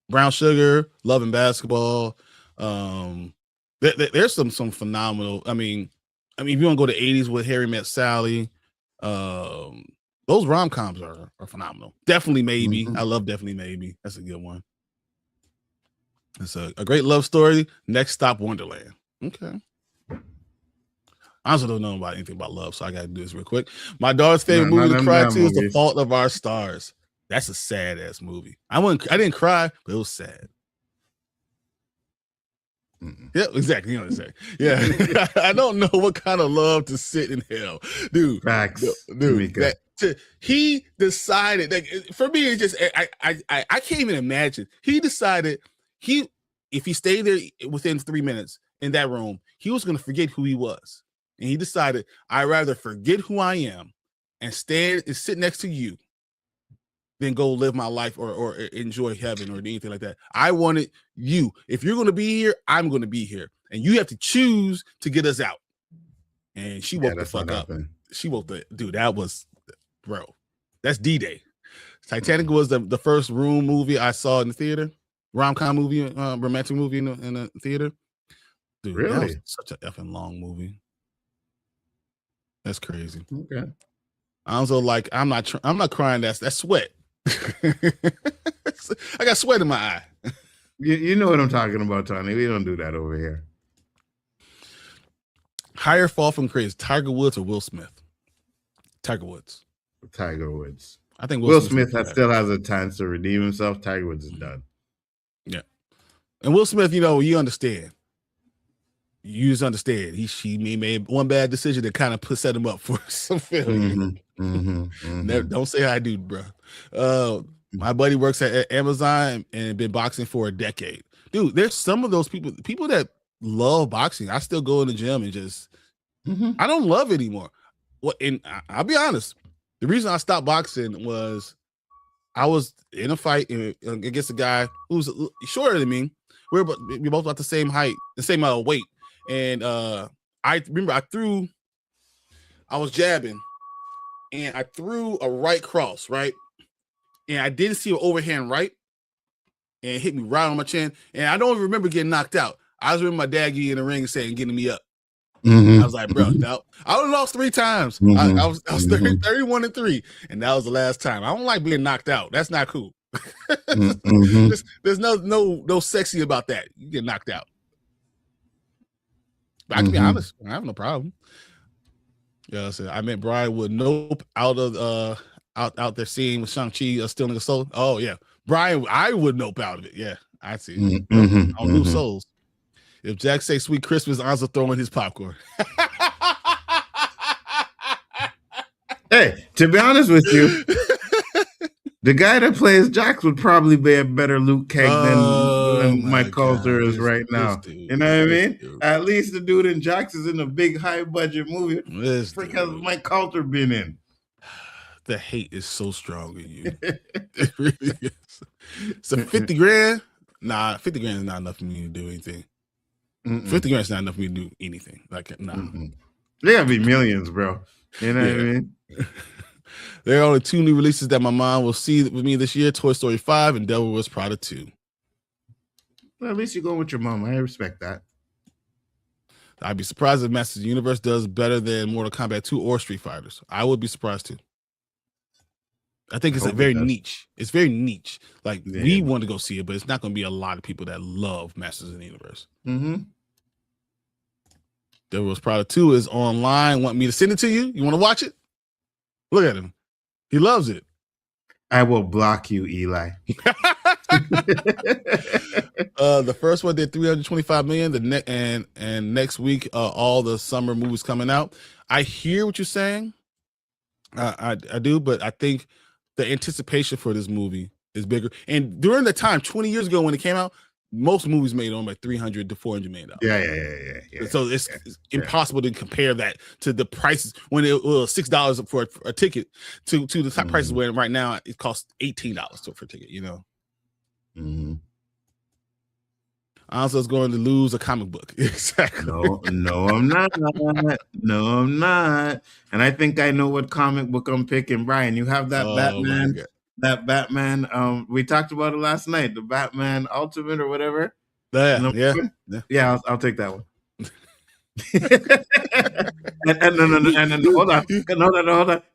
Brown Sugar, Love and Basketball. There's some phenomenal. I mean, if you want to go to 80s with Harry Met Sally, those rom-coms are phenomenal. Definitely Maybe. I love Definitely Maybe. That's a good one. It's a great love story. Next Stop Wonderland. Okay. I also don't know about anything about love, so I got to do this real quick. My daughter's favorite movie to cry to is The Fault of Our Stars. That's a sad ass movie. I didn't cry, but it was sad. Yeah, exactly. You know what I'm saying? Yeah. I don't know what kind of love to sit in hell. Dude. Facts. Dude. He decided that for me, it's just I can't even imagine. He decided if he stayed there within 3 minutes in that room, he was gonna forget who he was. And he decided, I'd rather forget who I am and stand and sit next to you than go live my life or enjoy heaven or anything like that. I wanted you. If you're going to be here, I'm going to be here. And you have to choose to get us out. And she woke the fuck up. She woke dude, that was, bro, that's D-Day. Titanic was the first room movie I saw in the theater. Rom-com movie, romantic movie in the theater. Dude, really? That was such an effing long movie. That's crazy. Okay. I also like, I'm not crying. That's sweat. I got sweat in my eye. You know what I'm talking about, Tony. We don't do that over here. Higher fall from grace, Tiger Woods or Will Smith? Tiger Woods. I think Will Smith still has a chance to redeem himself. Tiger Woods is done. Yeah. And Will Smith, you understand. You just understand. He made one bad decision that kind of set him up for some failure. Don't say I do, bro. My buddy works at Amazon and been boxing for a decade. Dude, there's some of those people that love boxing. I still go in the gym and just, I don't love it anymore. And I'll be honest. The reason I stopped boxing was I was in a fight against a guy who's shorter than me. We're both about the same height, the same weight. And I remember I was jabbing and I threw a right cross, right? And I didn't see an overhand right and it hit me right on my chin. And I don't remember getting knocked out. I just remember my dad getting in the ring and saying, getting me up. I was like, bro, I would lost 3 times. I was 31-3, and that was the last time. I don't like being knocked out. That's not cool. Mm-hmm. There's no sexy about that. You get knocked out. But I can be honest. I have no problem. Yeah, I meant Bryon would nope out of out there scene with Shang-Chi stealing a soul. Oh yeah, Bryon, I would nope out of it. Yeah, I see. I'll lose souls. If Jack say "Sweet Christmas," Nzo throwing his popcorn. Hey, to be honest with you, the guy that plays Jax would probably be a better Luke Cage than Mike Coulter is right now. You know what I mean? At least the dude in Jax is in a big high budget movie. What the frick has Mike Coulter been in? The hate is so strong in you. It really is. So 50 grand? Nah, 50 grand is not enough for me to do anything. 50 grand is not enough for me to do anything. Like, nah. They gotta be millions, bro. You know what I mean? There are only 2 new releases that my mom will see with me this year: Toy Story 5 and Devil Wears Prada 2. Well, at least you're going with your mom. I respect that. I'd be surprised if Masters of the Universe does better than Mortal Kombat 2 or Street Fighters. I would be surprised too. I think it's very niche. It's very niche. Like, we want to go see it, but it's not going to be a lot of people that love Masters of the Universe. Devil Wears Prada 2 is online. Want me to send it to you? You want to watch it? Look at him. He loves it. I will block you, Eli. The first one did 325 million. And next week, all the summer movies coming out. I hear what you're saying. I do, but I think the anticipation for this movie is bigger. And during the time, 20 years ago when it came out, most movies made on like $300 to $400 million. Yeah. So it's impossible to compare that to the prices when it was $6 for a ticket to the top prices where right now it costs $18 for a ticket. You know. Nzo's going to lose a comic book. Exactly. No, I'm not. No, I'm not. And I think I know what comic book I'm picking. Bryon, you have that Batman. That Batman. We talked about it last night. The Batman Ultimate or whatever. Yeah. I'll take that one. and hold on,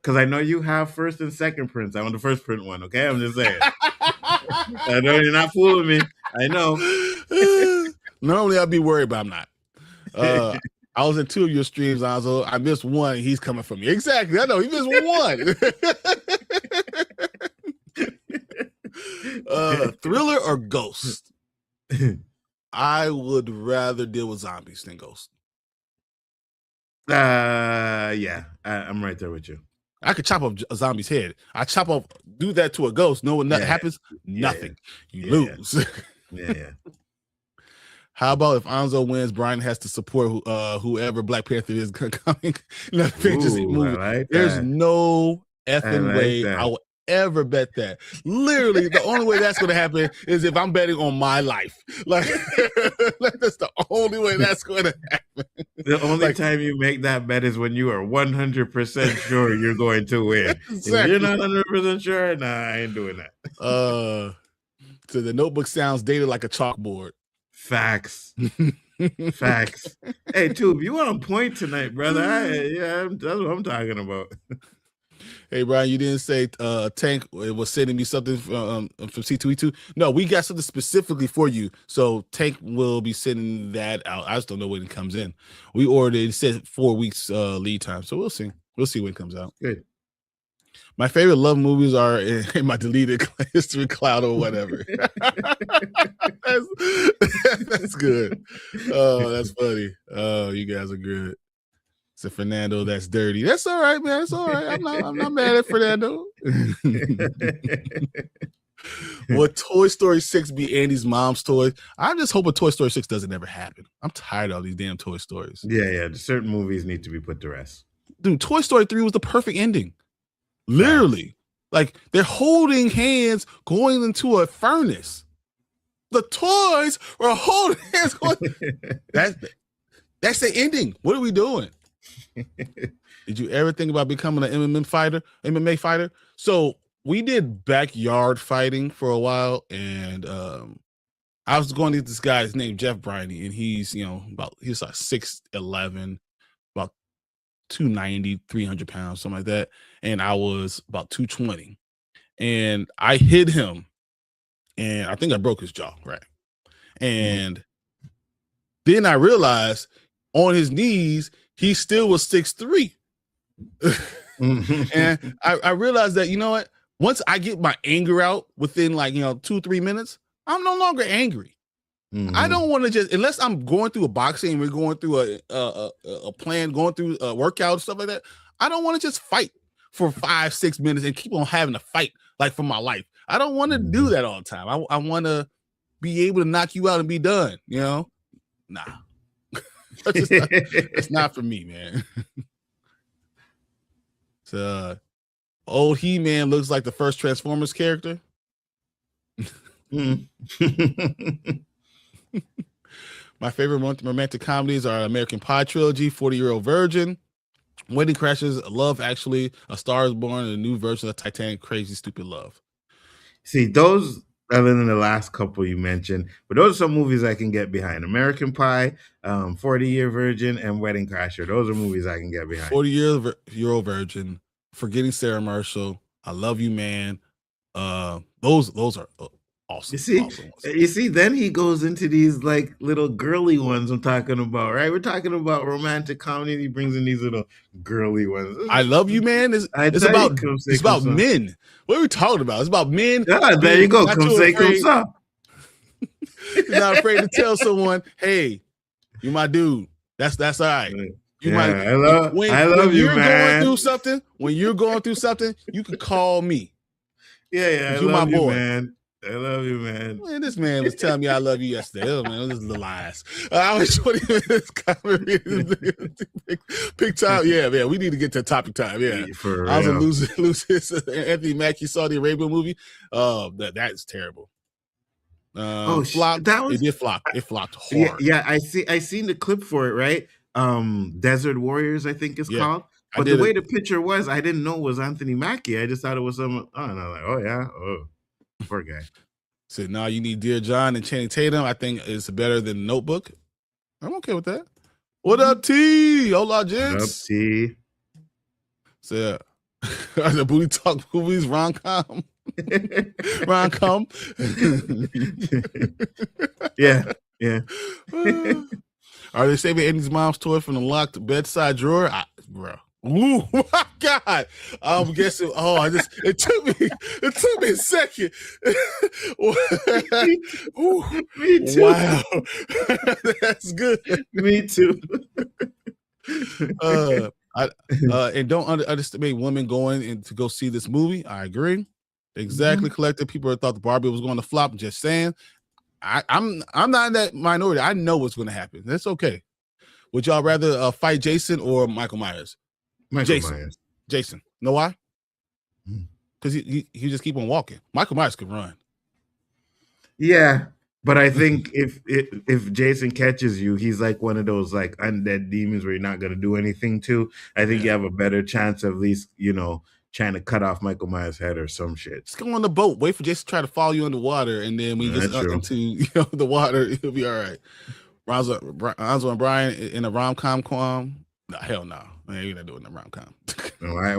because I know you have first and second prints. I want the first print one. Okay, I'm just saying. I know you're not fooling me. I know. Normally I'd be worried, but I'm not. I was in 2 of your streams, Nzo. I missed one. He's coming for me. Exactly. I know he missed one. Thriller or Ghost? I would rather deal with zombies than Ghost. Yeah, I'm right there with you. I could chop off a zombie's head. I do that to a ghost. Know what happens? Nothing. You lose. Yeah. How about if Nzo wins, Bryon has to support whoever Black Panther is coming? There's no effing way I will ever bet that. Literally, the only way that's going to happen is if I'm betting on my life. Like, that's the only way that's going to happen. The only time you make that bet is when you are 100% sure you're going to win. Exactly. If you're not 100% sure, nah, I ain't doing that. So the Notebook sounds dated like a chalkboard. Facts. Hey, Tube, you on point tonight, brother. That's what I'm talking about. Hey, Bryon, you didn't say Tank was sending me something from C2E2. No, we got something specifically for you. So Tank will be sending that out. I just don't know when it comes in. We ordered it. It said 4 weeks lead time. So we'll see. We'll see when it comes out. Good. My favorite love movies are in my deleted history cloud or whatever. That's good. Oh, that's funny. Oh, you guys are good. So Fernando, that's dirty. That's all right, man. It's all right. I'm not mad at Fernando. Would Toy Story 6 be Andy's mom's toy? I just hope a Toy Story 6 doesn't ever happen. I'm tired of all these damn Toy Stories. Yeah. Certain movies need to be put to rest. Dude, Toy Story 3 was the perfect ending. Literally. Like, they're holding hands going into a furnace. The toys were holding hands going. That's the ending. What are we doing? Did you ever think about becoming an MMA fighter? So we did backyard fighting for a while, and I was going to this guy. His name Jeff Briney, and he's he's like 6'11", about 290, 300 pounds, something like that. And I was about 220, and I hit him and I think I broke his jaw, right? And then I realized on his knees, he still was 6'3". And I realized that, you know what? Once I get my anger out within 2-3 minutes, I'm no longer angry. I don't want to just, unless I'm going through a boxing, we're going through a plan, going through a workout, stuff like that. I don't want to just fight for 5-6 minutes and keep on having to fight like for my life. I don't want to do that all the time. I want to be able to knock you out and be done. Nah, that's not for me, man. So, old He-Man looks like the first Transformers character. My favorite romantic comedies are American Pie trilogy, 40-Year-Old Virgin, Wedding Crashers, Love Actually, A Star Is Born, and a new version of Titanic, Crazy Stupid Love. See, those, other than the last couple you mentioned, but those are some movies I can get behind. American Pie, 40-Year Virgin, and Wedding Crasher. Those are movies I can get behind. 40-Year-Old Virgin, Forgetting Sarah Marshall, I Love You, Man. Those are awesome. You see, then he goes into these like little girly ones I'm talking about, right? We're talking about romantic comedy. And he brings in these little girly ones. I Love You, Man. It's about men. What are we talking about? It's about men. Yeah, there you go. Come say, come stop. You're not afraid to tell someone, hey, you my dude. That's all right. I love you, man. When you're going through something, you can call me. Yeah, you're my boy, man. I love you, man. Man, this man was telling me I love you yesterday. Oh, man, this is the lies. I was 20 minutes pick time. Yeah, man, we need to get to topic time. Yeah, for real. I was a lose Anthony Mackie Saudi Arabia movie. That's terrible. Flopped. It did flop. It flopped hard. Yeah, I seen the clip for it, right? Desert Warriors, I think it's called. But the way the picture was, I didn't know it was Anthony Mackie. I just thought it was someone. Oh, and I was like, oh yeah, poor guy. So now you need Dear John and Channing Tatum. I think it's better than Notebook. I'm okay with that. What up, T? Hola, gents. What up, T? So the booty talk movies, rom-com. Rom-com. Yeah. Are they saving Andy's mom's toy from the locked bedside drawer? Bro. Ooh, my God. I'm guessing. It took me a second. Ooh, me too. Wow. That's good. Me too. And don't underestimate women going in to go see this movie. I agree. Exactly. Collective people thought the Barbie was going to flop. Just saying. I'm not in that minority. I know what's going to happen. That's okay. Would y'all rather fight Jason or Michael Myers? Myers. Jason. Know why? Because he just keep on walking. Michael Myers can run. Yeah, but I think if Jason catches you, he's like one of those like undead demons where you're not gonna do anything to. I think you have a better chance of at least trying to cut off Michael Myers' head or some shit. Just go on the boat. Wait for Jason to try to follow you in the water, and then when you get into the water, it'll be all right. Nzo and Bryon in a rom-com. No, hell no. Man, you're not doing the rom-com.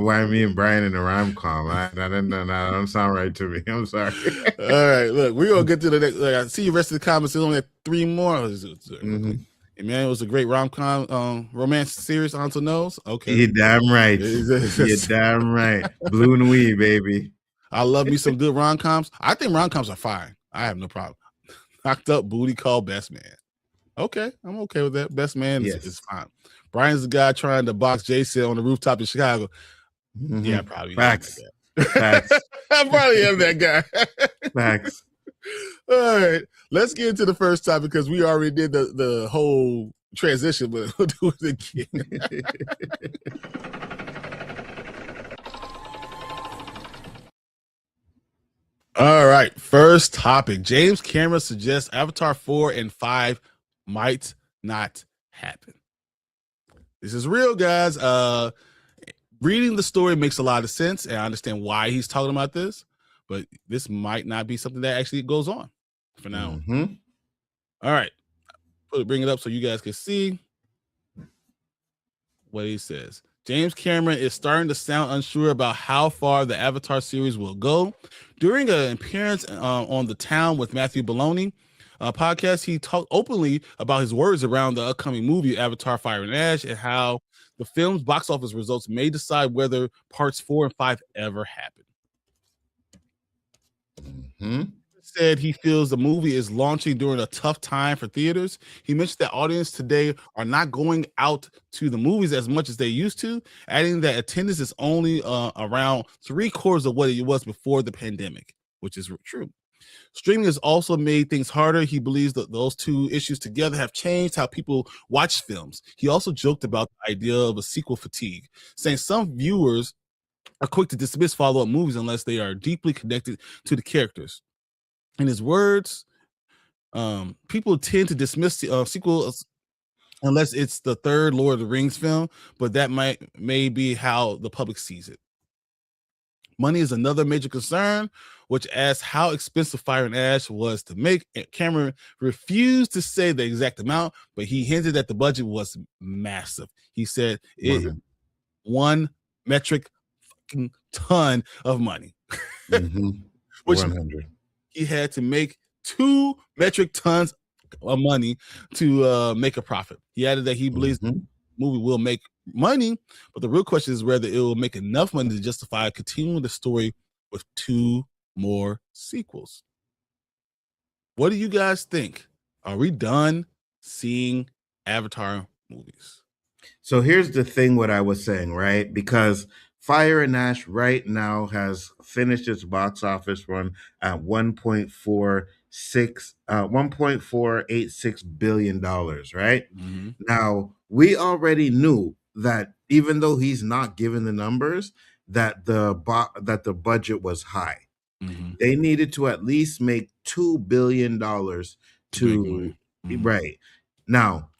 Why me and Bryon in a rom-com? That don't sound right to me. I'm sorry. All right, look, we're going to get to the next. I see the rest of the comments. There's only 3 more. And man, it was a great rom-com romance series. Anto knows. Okay. You're damn right. You're damn right. Blue and Wee, baby. I love me some good rom-coms. I think rom-coms are fine. I have no problem. Knocked Up, Booty Call, Best Man. Okay, I'm okay with that. Best Man is fine. Bryan's the guy trying to box Jason on the rooftop in Chicago. Yeah, probably. Facts. I probably am that guy. Facts. All right, let's get into the first topic because we already did the whole transition, but we'll do it again. All right, first topic. James Cameron suggests Avatar 4 and 5 might not happen. This is real, guys. Reading the story makes a lot of sense, and I understand why he's talking about this, but this might not be something that actually goes on for now. All right. Bring it up so you guys can see what he says. James Cameron is starting to sound unsure about how far the Avatar series will go. During an appearance on The Town with Matthew Bologna podcast, he talked openly about his worries around the upcoming movie Avatar Fire and Ash and how the film's box office results may decide whether parts 4 and 5 ever happen. Said he feels the movie is launching during a tough time for theaters. He mentioned that audience today are not going out to the movies as much as they used to, adding that attendance is only around 3/4 of what it was before the pandemic, which is true. Streaming has also made things harder. He believes that those two issues together have changed how people watch films. He also joked about the idea of a sequel fatigue, saying some viewers are quick to dismiss follow-up movies unless they are deeply connected to the characters. In his words, people tend to dismiss sequels unless it's the third Lord of the Rings film, but that may be how the public sees it. Money is another major concern, which asks how expensive Fire and Ash was to make. Cameron refused to say the exact amount, but he hinted that the budget was massive. He said it 1 metric ton of money, which 100. He had to make 2 metric tons of money to make a profit. He added that he believes the movie will make money, but the real question is whether it will make enough money to justify continuing the story with 2 more sequels. What do you guys think? Are we done seeing Avatar movies? So here's the thing, what I was saying, right? Because Fire and Ash right now has finished its box office run at $1.486 billion, right? Now, we already knew that even though he's not given the numbers, that the budget was high. They needed to at least make $2 billion to right. Now,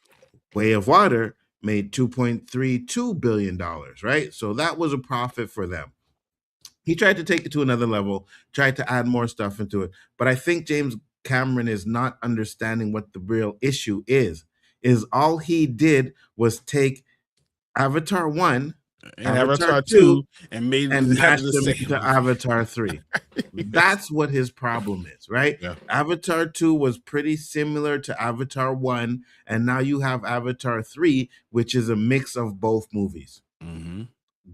Way of Water made $2.32 billion, right? So that was a profit for them. He tried to take it to another level, tried to add more stuff into it. But I think James Cameron is not understanding what the real issue is all he did was take Avatar 1 and Avatar 2 and made and mashed them into Avatar 3. That's what his problem is, right? Yeah. Avatar 2 was pretty similar to Avatar 1, and now you have Avatar 3, which is a mix of both movies.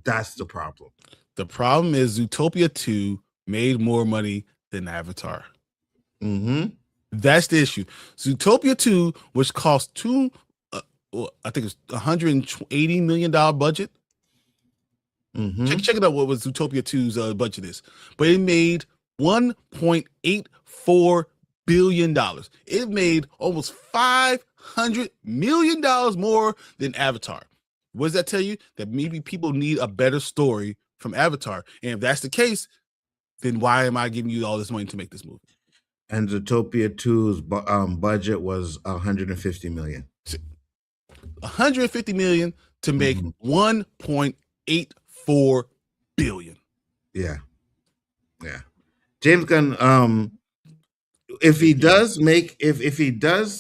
That's the problem. The problem is Zootopia 2 made more money than Avatar. That's the issue. Zootopia 2, which cost I think it's $180 million budget. Check it out what was Zootopia 2's budget is. But it made $1.84 billion. It made almost $500 million more than Avatar. What does that tell you? That maybe people need a better story from Avatar. And if that's the case, then why am I giving you all this money to make this movie? And Zootopia 2's budget was $150 million. $150 million to make $1.84 billion. Yeah. James Gunn, if he does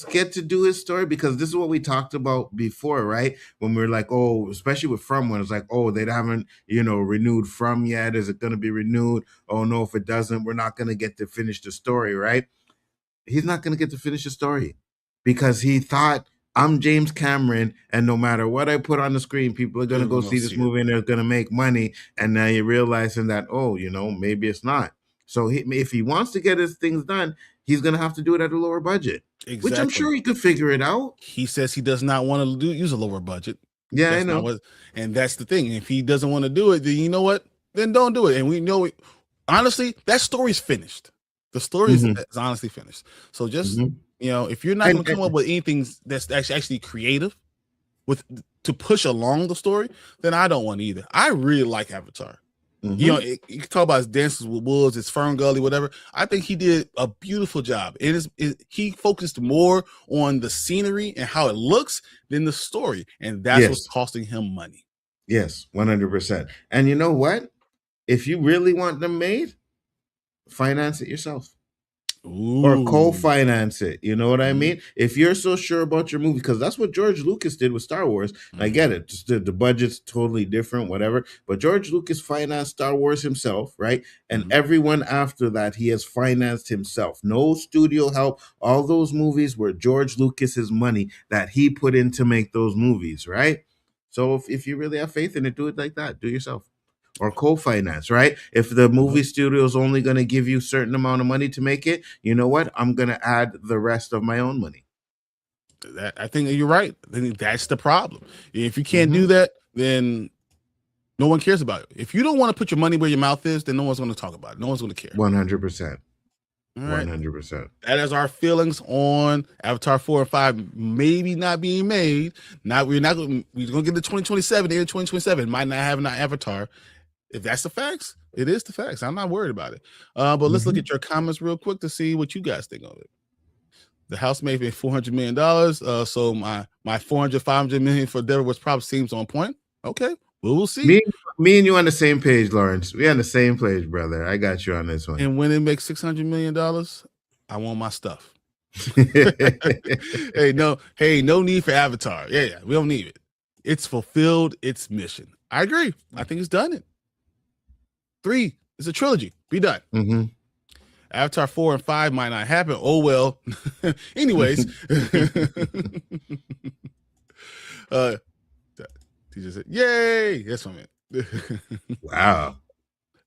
get to do his story, because this is what we talked about before, right? When we were like, oh, especially with From, when it's like, oh, they haven't, renewed From yet. Is it going to be renewed? Oh no, if it doesn't, we're not going to get to finish the story, right? He's not going to get to finish the story because he thought, I'm James Cameron, and no matter what I put on the screen, people are going to go see this movie and they're going to make money. And now you're realizing that, maybe it's not. So if he wants to get his things done, he's going to have to do it at a lower budget, which I'm sure he could figure it out. He says he does not want to use a lower budget. Yeah, that's I know. And that's the thing. If he doesn't want to do it, then you know what? Then don't do it. And we know it. Honestly, that story's finished. The story is honestly finished. So just, if you're not going to come up with anything that's actually creative to push along the story, then I don't want either. I really like Avatar. You can talk about his dances with wolves, his Fern Gully, whatever. I think he did a beautiful job. He focused more on the scenery and how it looks than the story. And that's what's costing him money. Yes, 100%. And you know what? If you really want them made, finance it yourself. or Ooh. co-finance it. You know what I mean? If you're so sure about your movie, because that's what George Lucas did with Star Wars. I get it. Just the budget's totally different, whatever. But George Lucas financed Star Wars himself, right? And everyone after that, he has financed himself. No studio help. All those movies were George Lucas's money that he put in to make those movies, right? So if you really have faith in it, do it like that. Do it yourself. Or co-finance, right? If the movie studio is only going to give you a certain amount of money to make it, you know what? I'm going to add the rest of my own money. I think you're right. I think that's the problem. If you can't do that, then no one cares about it. If you don't want to put your money where your mouth is, then no one's going to talk about it. No one's going to care. 100%. Right. 100%. That is our feelings on Avatar 4 and 5 maybe not being made. We're going to get to 2027, the end of 2027. Might not have an Avatar. If that's the facts, it is the facts. I'm not worried about it. But let's look at your comments real quick to see what you guys think of it. The house made me $400 million. So my 400, 500 million for Denver was probably seems on point. Okay, we'll see. Me and you on the same page, Lawrence. We on the same page, brother. I got you on this one. And when it makes $600 million, I want my stuff. hey, no need for Avatar. Yeah, we don't need it. It's fulfilled its mission. I agree. I think it's done it. 3 is a trilogy. Be done. Avatar 4 and 5 might not happen. Oh well. Anyways. Teacher said, "Yay!" That's what I meant. Wow.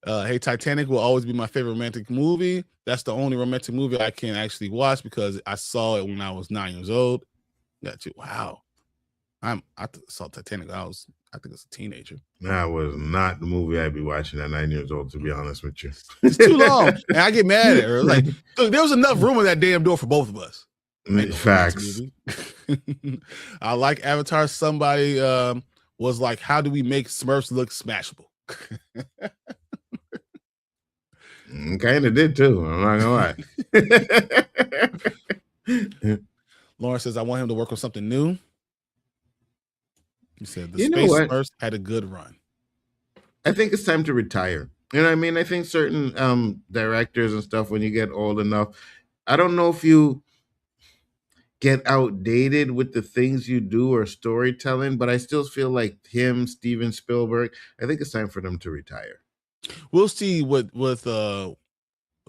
Hey, Titanic will always be my favorite romantic movie. That's the only romantic movie I can actually watch because I saw it when I was 9 years old. Got you. Wow. I saw Titanic. I think it's a teenager. That was not the movie I'd be watching at 9 years old, to be honest with you. It's too long. And I get mad at her. Like, look, there was enough room in that damn door for both of us. Facts. I like Avatar. Somebody was like, how do we make Smurfs look smashable? Kind of did too. I'm not gonna lie. Lauren says, I want him to work on something new. He said the You know Space what? Smurfs had a good run. I think it's time to retire. You know what I mean? I think certain directors and stuff, when you get old enough, I don't know if you get outdated with the things you do or storytelling, but I still feel like Steven Spielberg, I think it's time for them to retire. We'll see what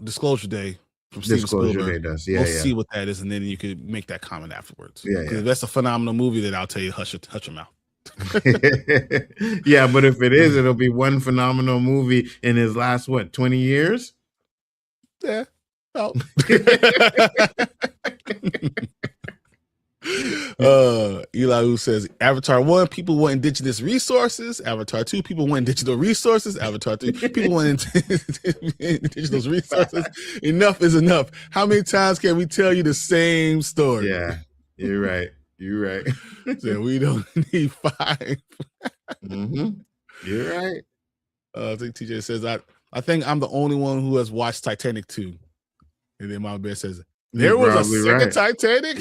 Disclosure Day from Steven Spielberg does. We'll see what that is, and then you could make that comment afterwards. Yeah. If that's a phenomenal movie, that I'll tell you, hush your mouth. Yeah, but if it is, it'll be one phenomenal movie in his last 20 years. Yeah. Oh. Eli who says Avatar 1, people want indigenous resources. Avatar 2, people want digital resources. Avatar 3, people want indigenous resources. Enough is enough. How many times can we tell you the same story? Yeah, you're right. So we don't need 5. You're right. I think TJ says I think I'm the only one who has watched Titanic 2. And then my bed says there was a second Titanic.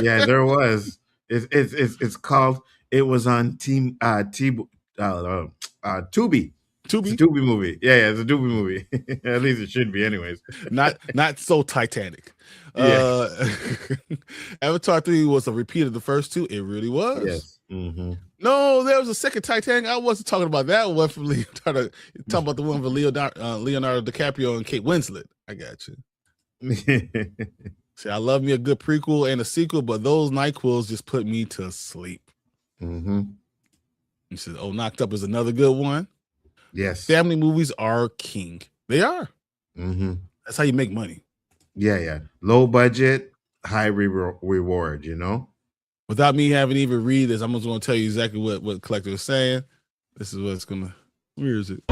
Yeah, there was. It's called. It was on Tubi. Tubi. It's a Tubi movie. Yeah, it's a Tubi movie. At least it should be, anyways. Not so Titanic. Avatar 3 was a repeat of the first 2. It really was. Yes. No, there was a second Titanic. I wasn't talking about that one from Leonardo. Talking about the one for Leonardo DiCaprio and Kate Winslet. I got you. See, I love me a good prequel and a sequel, but those NyQuils just put me to sleep. He says, "Oh, Knocked Up is another good one." Yes, family movies are king. They are. That's how you make money. Yeah. Low budget, high reward. You know. Without me having to even read this, I'm just going to tell you exactly what Collector is saying. This is what's going to. Where is it?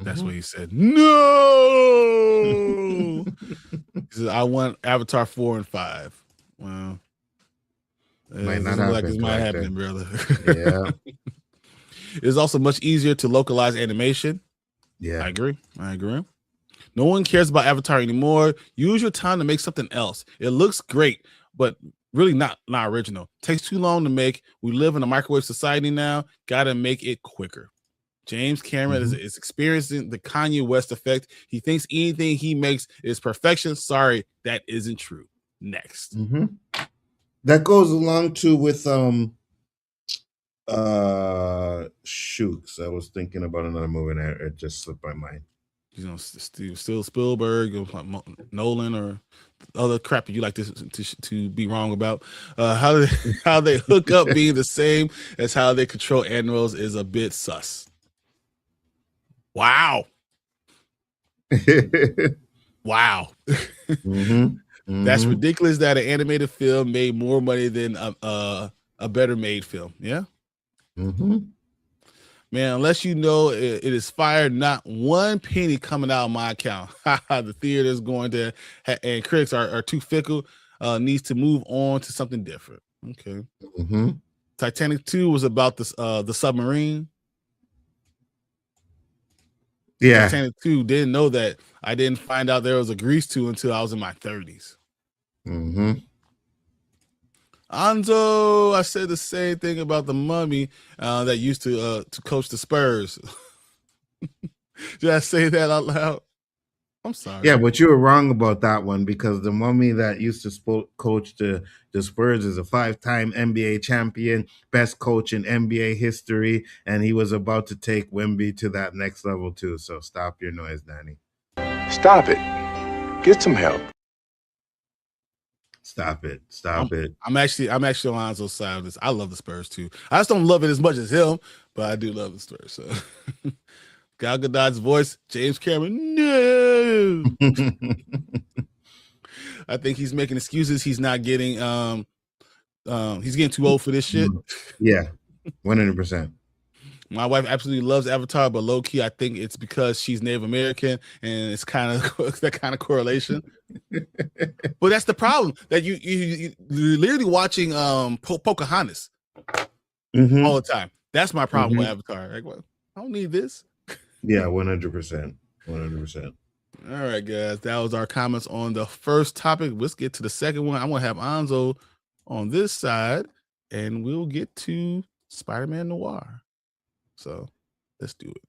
That's what he said. No. He said, I want Avatar 4 and 5. Well, might not happen, like this might happen, brother. Yeah. It's also much easier to localize animation. Yeah. I agree. No one cares about Avatar anymore. Use your time to make something else. It looks great, but really not original. Takes too long to make. We live in a microwave society now. Gotta make it quicker. James Cameron is experiencing the Kanye West effect. He thinks anything he makes is perfection. Sorry, that isn't true. Next. That goes along too with shoots. I was thinking about another movie and it just slipped my mind. You know, still Spielberg, Nolan, or other crap that you like to be wrong about. How they hook up being the same as how they control animals is a bit sus. Wow. Wow. That's ridiculous that an animated film made more money than a better made film. Yeah. Man, unless you know it is fired, not one penny coming out of my account. The theater is going to, and critics are too fickle, needs to move on to something different. Okay. Titanic 2 was about the submarine. Yeah. Titanic 2, didn't know that. I didn't find out there was a Grease 2 until I was in my 30s. Nzo, I said the same thing about the Mummy that used to coach the Spurs. Did I say that out loud? I'm sorry. Yeah, but you were wrong about that one because the Mummy that used to coach the Spurs is a 5-time NBA champion, best coach in NBA history, and he was about to take Wemby to that next level too. So stop your noise, Danny. Stop it. Get some help. Stop it. Stop it. I'm actually on Lonzo's side of this. I love the Spurs too. I just don't love it as much as him, but I do love the Spurs. So Gal Gadot's voice, James Cameron, no. I think he's making excuses. He's not getting he's getting too old for this shit. Yeah, 100%. My wife absolutely loves Avatar, but low key, I think it's because she's Native American, and it's kind of that kind of correlation. But that's the problem, that you're literally watching Pocahontas all the time. That's my problem with Avatar. Like, well, I don't need this. Yeah, 100%. 100%. All right, guys, that was our comments on the first topic. Let's get to the second one. I'm gonna have Nzo on this side, and we'll get to Spider-Man Noir. So let's do it.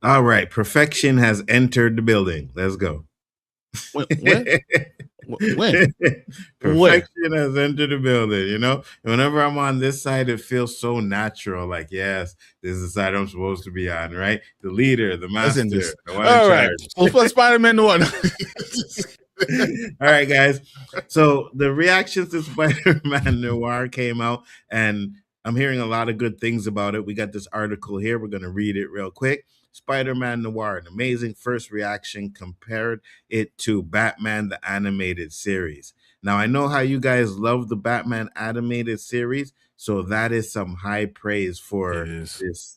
All right. Perfection has entered the building. Let's go. When? Perfection has entered the building, you know? Whenever I'm on this side, it feels so natural. Like, yes, this is the side I'm supposed to be on, right? The leader, the master, the one all in right. charge. Well, for Spider-Man Noir. All right, guys. So the reactions to Spider-Man Noir came out, and I'm hearing a lot of good things about it. We got this article here. We're going to read it real quick. Spider-Man Noir, an amazing first reaction, compared it to Batman the Animated Series. Now, I know how you guys love the Batman animated series, so that is some high praise for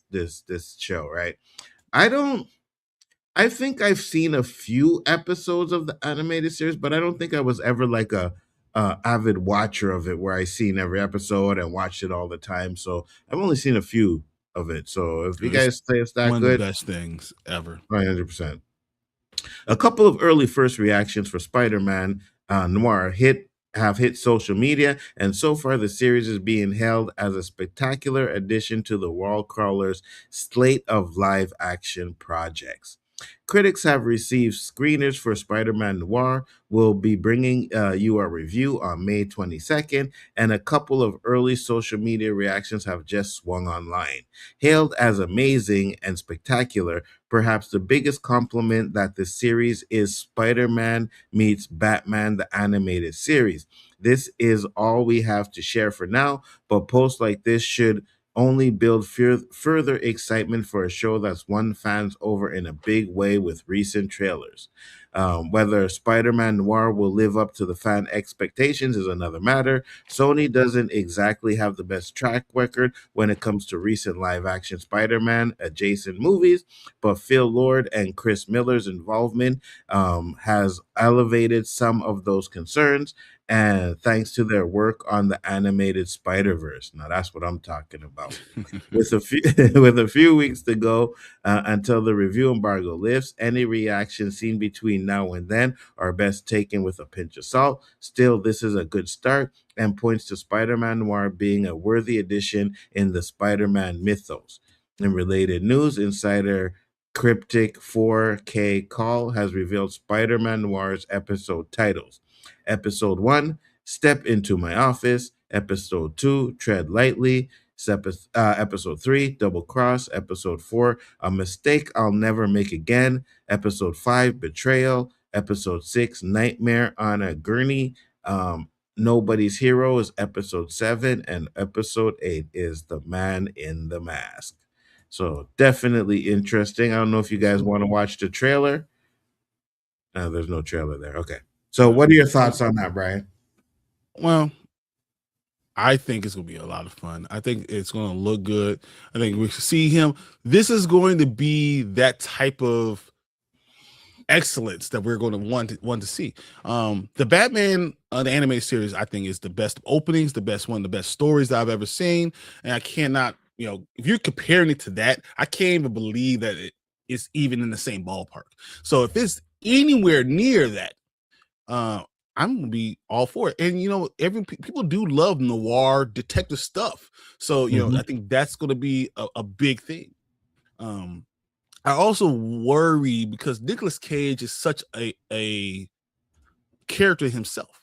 this show, right? I think I've seen a few episodes of the animated series, but I don't think I was ever like a avid watcher of it where I seen every episode and watched it all the time. So I've only seen a few of it. So if you guys say it's that one good, of the best things ever. 100%. A couple of early first reactions for Spider-Man Noir have hit social media, and so far the series is being hailed as a spectacular addition to the wall crawler's slate of live action projects. Critics have received screeners for Spider-Man Noir. We'll be bringing you a review on May 22nd, and a couple of early social media reactions have just swung online. Hailed as amazing and spectacular, perhaps the biggest compliment that the series is Spider-Man meets Batman the Animated Series. This is all we have to share for now, but posts like this should only build further excitement for a show that's won fans over in a big way with recent trailers. Whether Spider-Man Noir will live up to the fan expectations is another matter. Sony doesn't exactly have the best track record when it comes to recent live-action Spider-Man adjacent movies, but Phil Lord and Chris Miller's involvement has elevated some of those concerns, and thanks to their work on the animated Spider-Verse. Now that's what I'm talking about. with a few weeks to go until the review embargo lifts, any reaction seen between between now and then are best taken with a pinch of salt. Still, this is a good start and points to Spider-Man Noir being a worthy addition in the Spider-Man mythos. In related news, insider Cryptic 4K Call has revealed Spider-Man Noir's episode titles. Episode 1, Step Into My Office. Episode 2, Tread Lightly. Episode 3, Double Cross. Episode 4, A Mistake I'll Never Make Again. Episode 5, Betrayal. Episode 6, Nightmare on a Gurney. Nobody's Hero is episode 7, and episode 8 is The Man in the Mask. So definitely interesting. I don't know if you guys want to watch the trailer. No, there's no trailer there. Okay. So what are your thoughts on that, Bryon? Well, I think it's going to be a lot of fun. I think it's going to look good. I think we see him. This is going to be that type of excellence that we're going to want to see. The Batman, the animated series, I think is the best openings, the best one, the best stories that I've ever seen. And I cannot, if you're comparing it to that, I can't even believe that it is even in the same ballpark. So if it's anywhere near that, I'm gonna be all for it. And people do love noir detective stuff. So I think that's gonna be a big thing. I also worry because Nicolas Cage is such a character himself.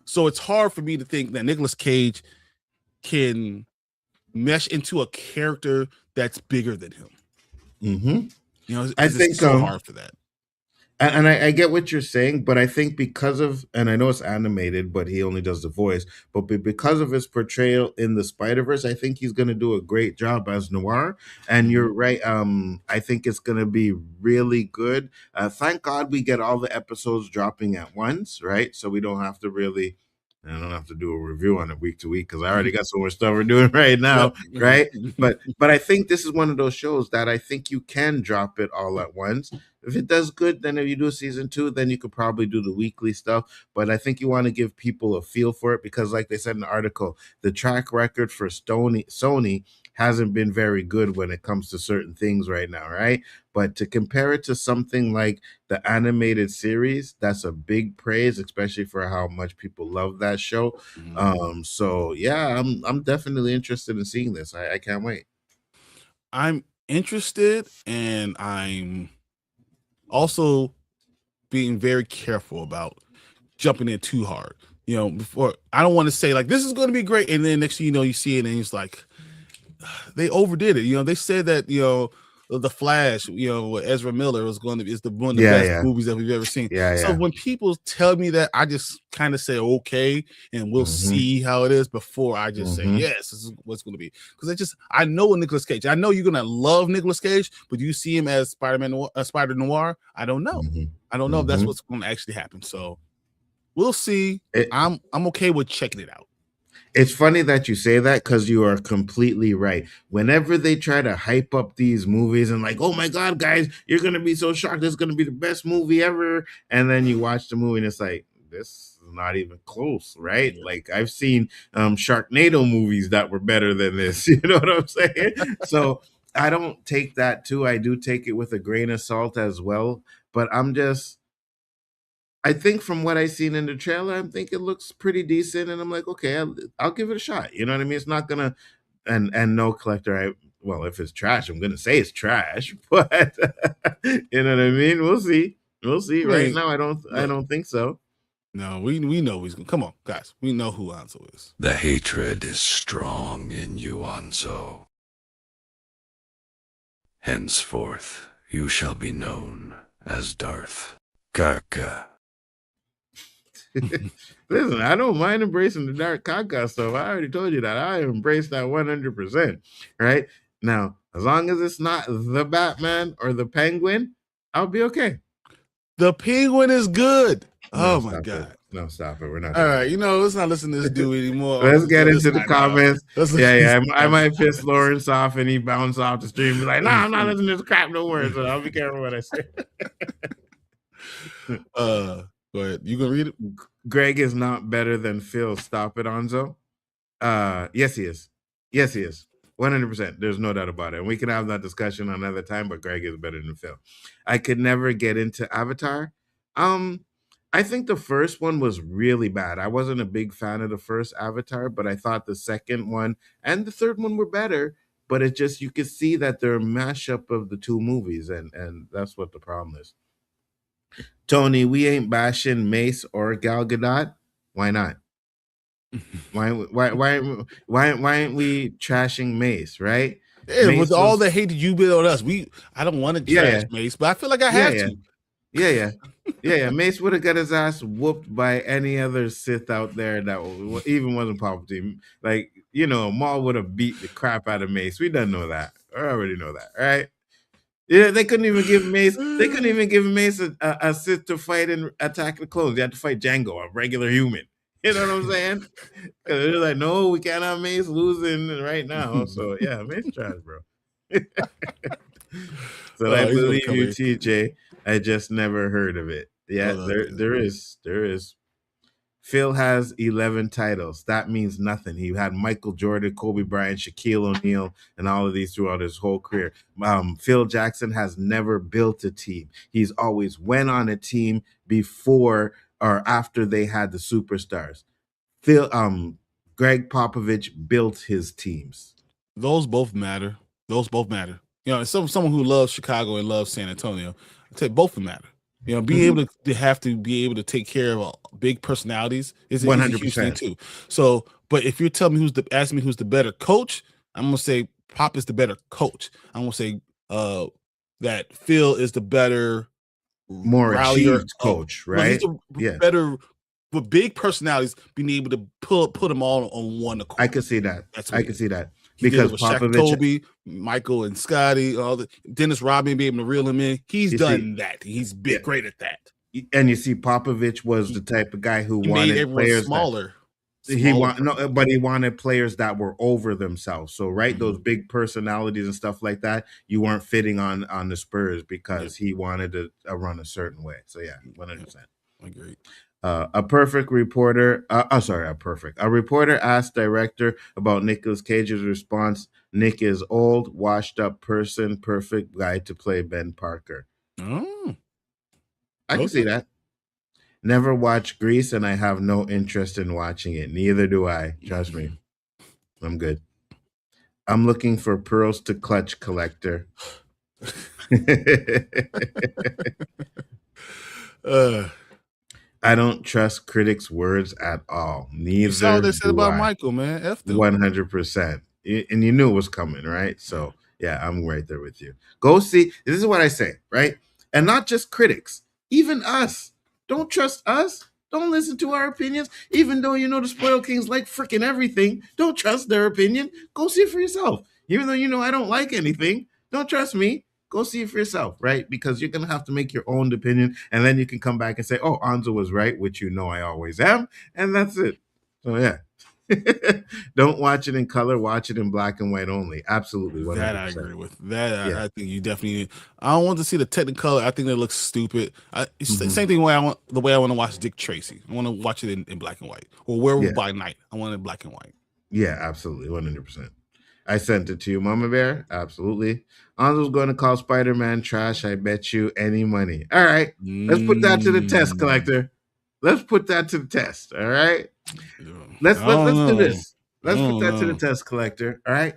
So it's hard for me to think that Nicolas Cage can mesh into a character that's bigger than him. I think it's so hard for that. And I get what you're saying, but I think because of, and I know it's animated, but he only does the voice, but because of his portrayal in the Spider-Verse, I think he's going to do a great job as Noir. And you're right. I think it's going to be really good. Thank God we get all the episodes dropping at once, right? So we don't have to really, I don't have to do a review on it week to week because I already got so much stuff we're doing right now, right? But I think this is one of those shows that I think you can drop it all at once. If it does good, then if you do season 2, then you could probably do the weekly stuff. But I think you want to give people a feel for it because, like they said in the article, the track record for Sony hasn't been very good when it comes to certain things right now, right? But to compare it to something like the animated series, that's a big praise, especially for how much people love that show. So yeah, I'm definitely interested in seeing this. I can't wait. I'm interested, and I'm also being very careful about jumping in too hard. Before I don't want to say like this is going to be great, and then next thing you see it, and it's like they overdid it. They said that the Flash, with Ezra Miller is one of the best movies that we've ever seen. So when people tell me that, I just kind of say okay, and we'll see how it is before I just say yes, this is what's going to be. Because I know Nicolas Cage. I know you're gonna love Nicolas Cage, but you see him as Spider-Noir. I don't know. I don't know if that's what's going to actually happen. So we'll see. I'm okay with checking it out. It's funny that you say that because you are completely right. Whenever they try to hype up these movies and like, oh my God, guys, you're going to be so shocked. This is going to be the best movie ever. And then you watch the movie and it's like, this is not even close, right? Like I've seen Sharknado movies that were better than this. You know what I'm saying? So I don't take that too. I do take it with a grain of salt as well. But I think from what I've seen in the trailer, I think it looks pretty decent, and I'm like, okay, I'll give it a shot. You know what I mean? It's not gonna, and no collector. Well, if it's trash, I'm gonna say it's trash, but you know what I mean? We'll see. Right now, I don't think so. No, we know he's gonna come on, guys. We know who Nzo is. The hatred is strong in you, Nzo. Henceforth, you shall be known as Darth Kaka. Listen, I don't mind embracing the dark Kaka stuff. I already told you that. I embrace that 100%. Right? Now, as long as it's not the Batman or the Penguin, I'll be okay. The Penguin is good. Oh my God. No, stop it. We're not. All right. Let's not listen to this dude anymore. Let's get into the comments. I might piss Lawrence off and he bounce off the stream and be like, I'm not listening to this crap no more. So I'll be careful what I say. Go ahead. You gonna read it? Greg is not better than Phil. Stop it, Nzo. Yes, he is. 100%. There's no doubt about it. And we can have that discussion another time, but Greg is better than Phil. I could never get into Avatar. I think the first one was really bad. I wasn't a big fan of the first Avatar, but I thought the second one and the third one were better. But it just, you could see that they're a mashup of the two movies, and that's what the problem is. Tony, we ain't bashing Mace or Gal Gadot. Why not? Why aren't we trashing Mace, right? Yeah, Mace with all was the hate that you built on us, I don't want to trash Mace, but I feel like I have to. Yeah. Mace would have got his ass whooped by any other Sith out there that even wasn't Palpatine. Like, Maul would have beat the crap out of Mace. We don't know that. I already know that, right? Yeah, they couldn't even give Mace. They couldn't even give Mace a Sith to fight and attack the clones. They had to fight Django, a regular human. You know what I'm saying? Because they're like, no, we can't have Mace losing right now. So yeah, Mace trash, bro. So I believe you, TJ. I just never heard of it. Yeah, there is. Phil has 11 titles. That means nothing. He had Michael Jordan, Kobe Bryant, Shaquille O'Neal, and all of these throughout his whole career. Phil Jackson has never built a team. He's always went on a team before or after they had the superstars. Greg Popovich built his teams. Those both matter. Someone who loves Chicago and loves San Antonio, I'd say both of them matter. Being able to be able to take care of big personalities is a huge thing too. So, but if you're telling me asking me who's the better coach, I'm gonna say Pop is the better coach. I'm gonna say that Phil is the better, more achieved coach, right? Better with big personalities, being able to put them all on one accord. I could see that. I could see that. Because Popovich, Kobe, Michael and Scotty, Dennis Rodman being able to reel him in, he's done that. He's been great at that. And you see, Popovich was the type of guy who wanted players smaller. He wanted players that were over themselves. So those big personalities and stuff like that, you weren't fitting on the Spurs because he wanted to run a certain way. So 100%. I agree. A reporter asked director about Nicolas Cage's response. Nick is old, washed up person, perfect guy to play Ben Parker. Oh, I can see that. Never watched Grease, and I have no interest in watching it. Neither do I. Trust me. I'm good. I'm looking for pearls to clutch, collector. I don't trust critics' words at all. Neither. You saw what they said about Michael, man. F them. 100%. And you knew it was coming, right? So yeah, I'm right there with you. Go see. This is what I say, right? And not just critics, even us. Don't trust us. Don't listen to our opinions. Even though the Spoiled Kings like freaking everything, don't trust their opinion. Go see it for yourself. Even though I don't like anything, don't trust me. Go see it for yourself, right? Because you're going to have to make your own opinion, and then you can come back and say, oh, Anzo was right, which I always am, and that's it. So, yeah. Don't watch it in color. Watch it in black and white only. Absolutely. 100%. That I agree with. That I think you definitely. I don't want to see the Technicolor. I think that looks stupid. It's the same thing the way I want to watch Dick Tracy. I want to watch it in black and white. Or Werewolf by Night. I want it in black and white. Yeah, absolutely. 100%. I sent it to you, Mama Bear. Absolutely. Anzo's going to call Spider-Man trash. I bet you any money. All right. Let's put that to the test, collector. Let's put that to the test. All right. Let's do this. Let's put that to the test, collector. All right.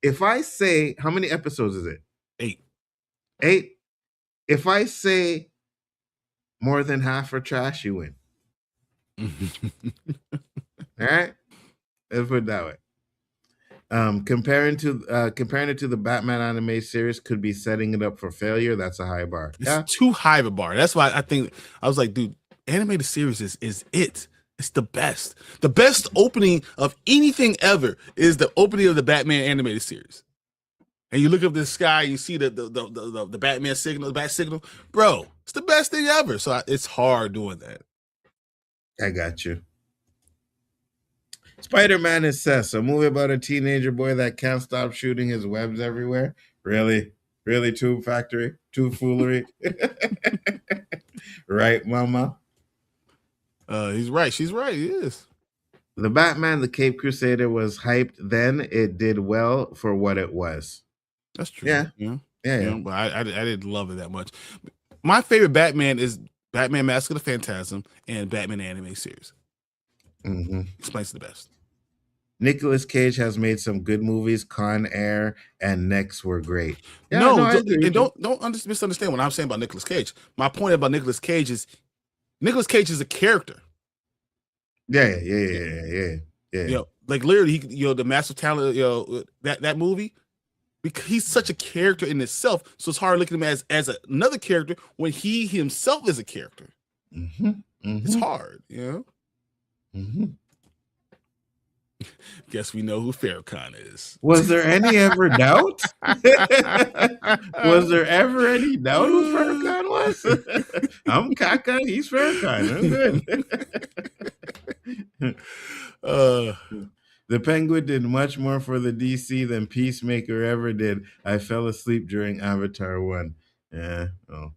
If I say, how many episodes is it? 8. If I say more than half are trash, you win. All right. Let's put it that way. Comparing it to the Batman anime series could be setting it up for failure. That's a high bar. It's too high of a bar. That's why I think I was like, dude, animated series is it. It's the best. The best opening of anything ever is the opening of the Batman animated series. And you look up the sky, you see the Batman signal, the bat signal, bro. It's the best thing ever. So it's hard doing that. I got you. Spider-Man is Cess, a movie about a teenager boy that can't stop shooting his webs everywhere. Really? Really, Tube Factory? Tube Foolery? Right, Mama? He's right. She's right. He is. The Batman, the Cape Crusader was hyped then. It did well for what it was. That's true. Yeah. Yeah. But I didn't love it that much. My favorite Batman is Batman Mask of the Phantasm and Batman anime series. Explains the best. Nicolas Cage has made some good movies. Con Air and Next were great. Yeah, no, I agree. and don't misunderstand what I'm saying about Nicolas Cage. My point about Nicolas Cage is a character. Yeah. Like literally, the massive talent, that movie, because he's such a character in itself. So it's hard looking at him as another character when he himself is a character. It's hard, Guess we know who Farrakhan is. Was there any ever doubt? Was there ever any doubt who Farrakhan was? I'm Kaka, he's Farrakhan. I'm good. The Penguin did much more for the DC than Peacemaker ever did. I fell asleep during Avatar 1. Yeah. Oh.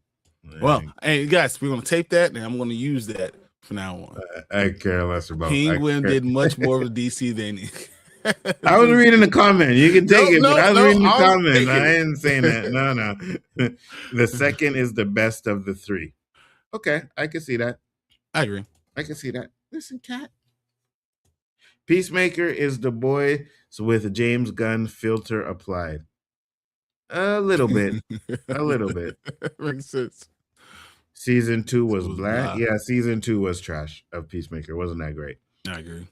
Well, hey guys, we're gonna tape that and I'm gonna use that from now on. I care less about Penguin did much more of the DC than I was reading the comment. You can take it, but I was reading the comment. I ain't saying that. No. The second is the best of the three. Okay, I can see that. I agree. I can see that. Listen, cat. Peacemaker is the boy with James Gunn filter applied. A little bit. Makes sense. Season 2 was bland. Yeah, season 2 was trash of Peacemaker. Wasn't that great? I agree.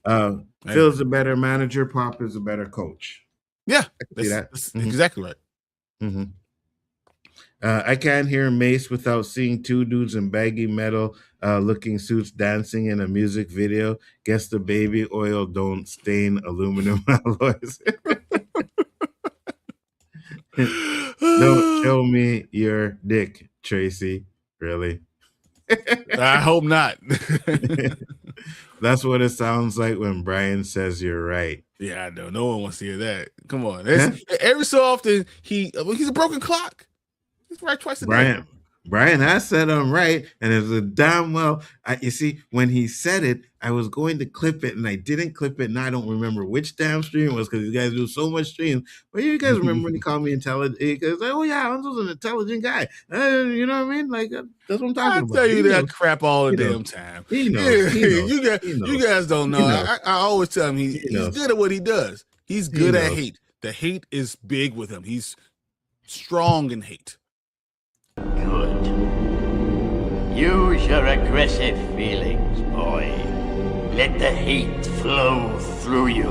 Phil's a better manager. Pop is a better coach. Yeah, that's exactly right. I can't hear Mace without seeing two dudes in baggy metal looking suits dancing in a music video. Guess the baby oil don't stain aluminum alloys. Don't show me your dick, Tracy. Really? I hope not. That's what it sounds like when Bryon says you're right. Yeah, I know. No one wants to hear that. Come on. Every so often, he's a broken clock. He's right twice a day. Bryon has said I'm right, and it's a damn well. You see, when he said it, I was going to clip it, and I didn't clip it, and I don't remember which damn stream it was because you guys do so much streams. But you guys remember when he called me intelligent? Because oh yeah, Nzo's an intelligent guy. You know what I mean? Like that's what I'm talking about. I tell you that crap all the damn time. He knows. You guys don't know. I always tell him he's good at what he does. He's good at hate. The hate is big with him. He's strong in hate. Good. Use your aggressive feelings, boy. Let the hate flow through you.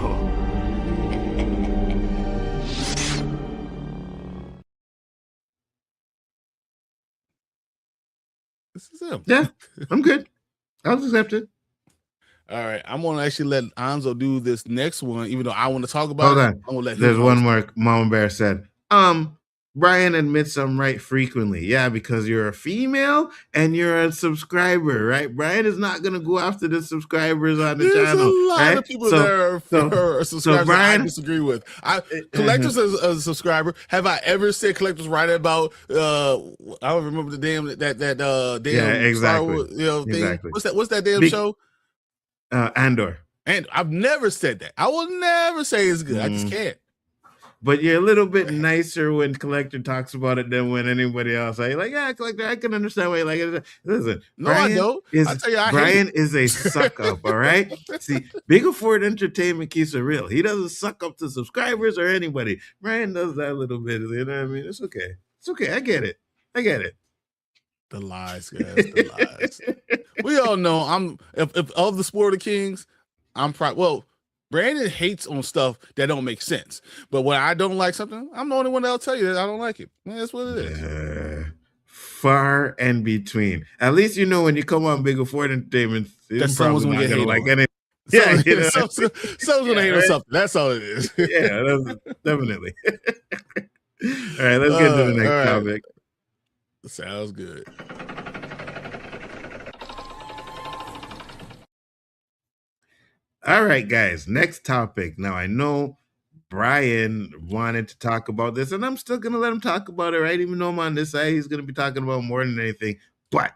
This is him. Yeah, I'm good. I'll accept it. All right, I'm gonna actually let Nzo do this next one, even though I want to talk about it. I'm gonna let him. There's one more. Mama Bear said, Bryon admits I'm right frequently. Yeah, because you're a female and you're a subscriber, right? Bryon is not going to go after the subscribers on the channel. There's a lot right? of people that are subscribers that I disagree with. Collectors as a subscriber. Have I ever said Collectors right about? I don't remember the damn damn exactly. Star Wars, thing. Exactly. What's that damn show? Andor. And I've never said that. I will never say it's good. I just can't. But you're a little bit nicer when Collector talks about it than when anybody else. You're like, yeah, Collector, I can understand why you like it. Listen, no, I don't. I tell you, Bryon is a suck up, all right? See, Biggaford Entertainment keeps it real. He doesn't suck up to subscribers or anybody. Bryon does that a little bit. You know what I mean? It's okay. It's okay. I get it. The lies, guys. The lies. We all know if of the Sport of the Kings, I'm probably Brandon hates on stuff that don't make sense. But when I don't like something, I'm the only one that'll tell you that I don't like it. That's what it is. Far and between. At least you know when you come on Biggaford Entertainment, that someone's gonna get like anything. Yeah, someone's gonna hate on something. That's all it is. Yeah, definitely. All right, let's get to the next topic. Sounds good. All right, guys, next topic. Now, I know Bryon wanted to talk about this, and I'm still going to let him talk about it, right? Even though I'm on this side, he's going to be talking about more than anything. But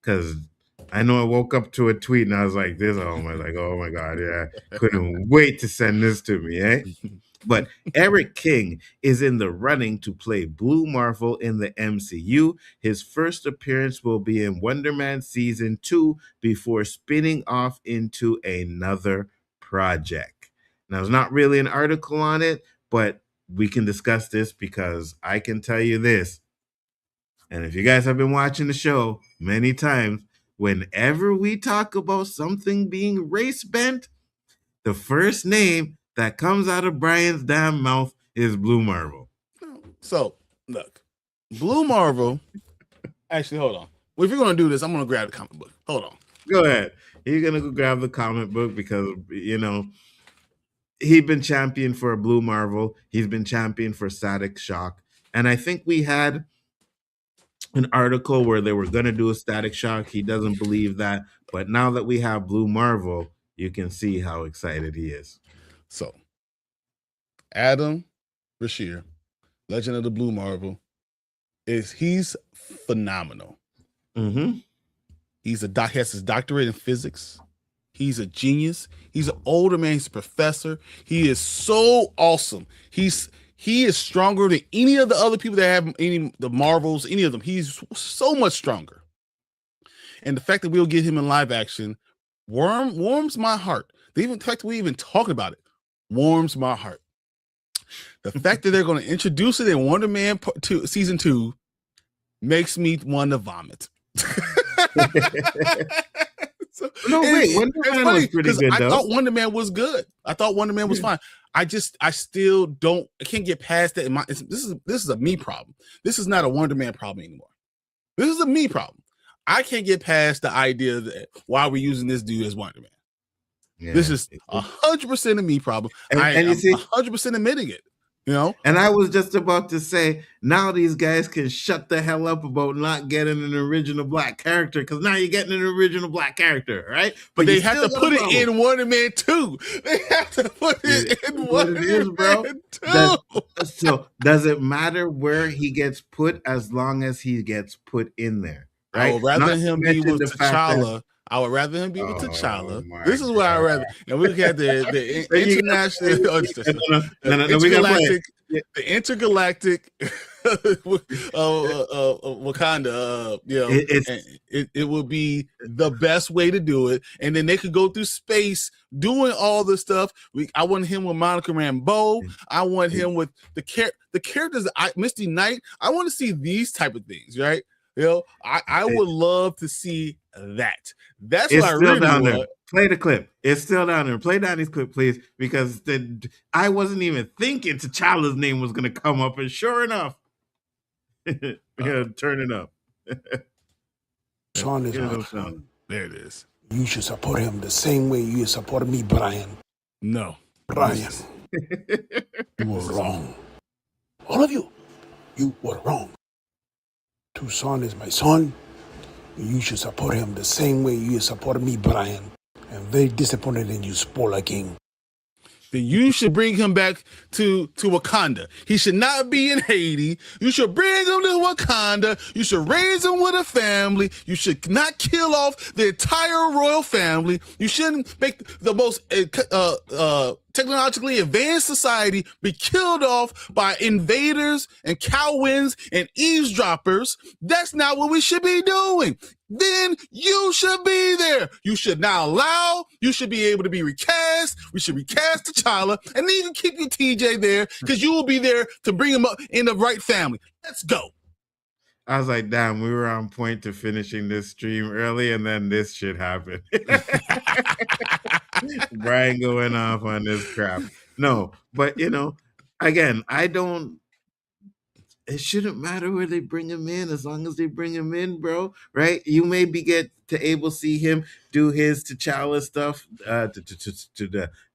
because I know I woke up to a tweet and I was like, this, oh my God, yeah. Couldn't wait to send this to me, eh? But Eric King is in the running to play Blue Marvel in the MCU. His first appearance will be in Wonder Man Season 2 before spinning off into another project. Now, there's not really an article on it, but we can discuss this because I can tell you this. And if you guys have been watching the show many times, whenever we talk about something being race bent, the first name that comes out of Bryan's damn mouth is Blue Marvel. So, look, Blue Marvel. Actually, hold on. Well, if you're going to do this, I'm going to grab the comic book. Hold on. Go ahead. You're going to go grab the comic book because, he's been champion for Blue Marvel. He's been champion for Static Shock. And I think we had an article where they were going to do a Static Shock. He doesn't believe that. But now that we have Blue Marvel, you can see how excited he is. So, Adam Brashear, Legend of the Blue Marvel, he's phenomenal. Mm-hmm. He has his doctorate in physics. He's a genius. He's an older man. He's a professor. He is so awesome. He is stronger than any of the other people that have the Marvels, any of them. He's so much stronger. And the fact that we'll get him in live action warms my heart. The fact that we even talk about it warms my heart. The fact that they're going to introduce it in Wonder Man Season 2 makes me want to vomit. Wonder Man was pretty good, I though. thought Wonder Man was good. I thought Wonder Man was fine. I still I can't get past that. This is a me problem. This is not a Wonder Man problem anymore. This is a me problem. I can't get past the idea that why we're using this dude as Wonder Man. Yeah, this is 100% a me problem. And you see, 100% admitting it. And I was just about to say, now these guys can shut the hell up about not getting an original black character because now you're getting an original black character, right? But they have to put it in Wonder Man 2. They have to put it in Wonder Man 2. So does it matter where he gets put as long as he gets put in there? Right? I would rather him be with T'Challa. I would rather him be with T'Challa. This is what I would rather. And we got the international, the intergalactic Wakanda. It would be the best way to do it. And then they could go through space doing all this stuff. I want him with Monica Rambeau. I want him with the characters. Misty Knight. I want to see these type of things, right? I would love to see that. That's what I really want. There. Play the clip. It's still down there. Play down this clip, please, because I wasn't even thinking T'Challa's name was going to come up, and sure enough, turn it up. Son is my son. There it is. You should support him the same way you support me, Bryan. No. Bryan, you were wrong. All of you, you were wrong. Tucson is my son. You should support him the same way you support me, Bryan. I'm very disappointed in you, Spoiler King. Then you should bring him back to Wakanda. He should not be in Haiti. You should bring him to Wakanda. You should raise him with a family. You should not kill off the entire royal family. You shouldn't make the most technologically advanced society be killed off by invaders and cowwinds and eavesdroppers. That's not what we should be doing. Then you should be there. You should not allow. You should be able to be recast. We should recast T'Challa, and then you can keep your TJ there because you will be there to bring him up in the right family. Let's go. I was like, damn, we were on point to finishing this stream early, and then this shit happened. Bryan going off on this crap. No, but again, it shouldn't matter where they bring him in as long as they bring him in, bro. Right? You may get to able to see him do his T'Challa stuff,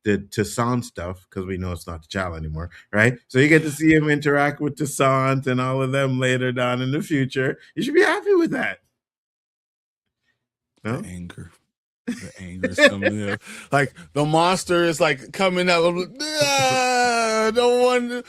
to sound stuff, because we know it's not T'Challa anymore, right? So you get to see him interact with T'Sant and all of them later down in the future. You should be happy with that. No? The anger is coming in. Like the monster is like coming out. I don't want to.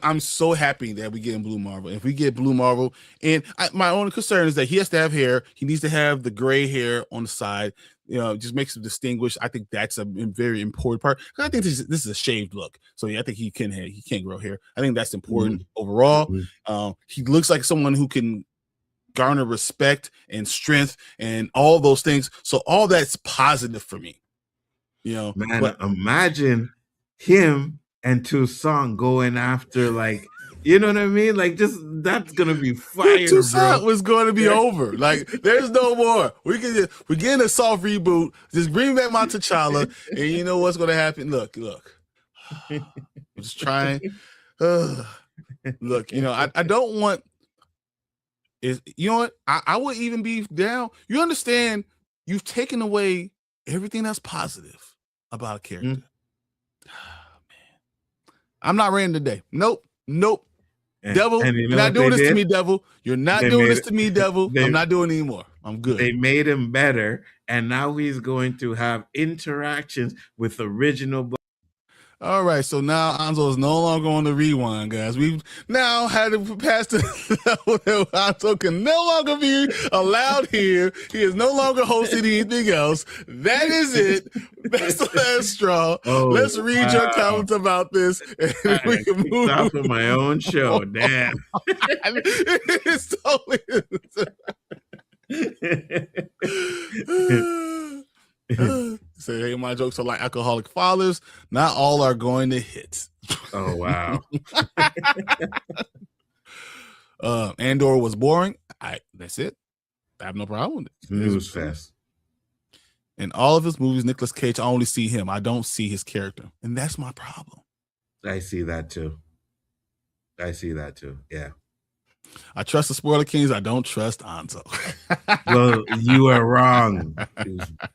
I'm so happy that we get Blue Marvel. If we get Blue Marvel, and my only concern is that he has to have hair. He needs to have the gray hair on the side. Just makes him distinguished. I think that's a very important part. I think this is a shaved look, so yeah, I think he can't grow hair. I think that's important overall. He looks like someone who can garner respect and strength and all those things. So all that's positive for me. Man, imagine him and Toussaint going after, like, you know what I mean? Like, just that's gonna be fire. Toussaint was going to be over. Like, there's no more. We're getting a soft reboot. Just bring back my T'Challa, and you know what's going to happen? Look. I'm just trying. Look, I don't want. What? I would even be down. You understand? You've taken away everything that's positive about a character. Man, I'm not ready today. Nope. Devil, you're not doing this to me, Devil. You're not doing this to me, Devil. I'm not doing it anymore. I'm good. They made him better, and now he's going to have interactions with original. All right, so now Nzo is no longer on the rewind, guys. We've now had to pass the Nzo can no longer be allowed here. He is no longer hosting anything else. That is it. That's the last straw. Let's read your comments about this, and we can move. Stop on my own show. Damn. It's totally. Say, hey, my jokes are like alcoholic fathers. Not all are going to hit. Oh, wow. Andor was boring. That's it. I have no problem with it. News fest. In all of his movies, Nicolas Cage, I only see him. I don't see his character. And that's my problem. I see that too. Yeah. I trust the Spoiler Kings. I don't trust Nzo. Well, you are wrong,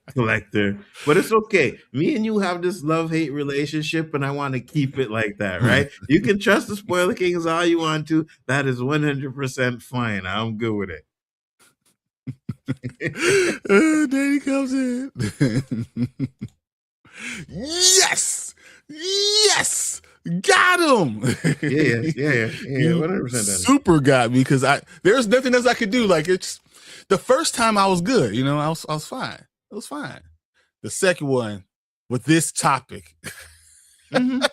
collector. But it's okay. Me and you have this love-hate relationship, and I want to keep it like that, right? You can trust the Spoiler Kings all you want to. That is 100% fine. I'm good with it. There he comes in. Yes! Got him. Yeah. 100%. Super got me because there's nothing else I could do. Like, it's the first time I was good. I was fine. It was fine. The second one with this topic. But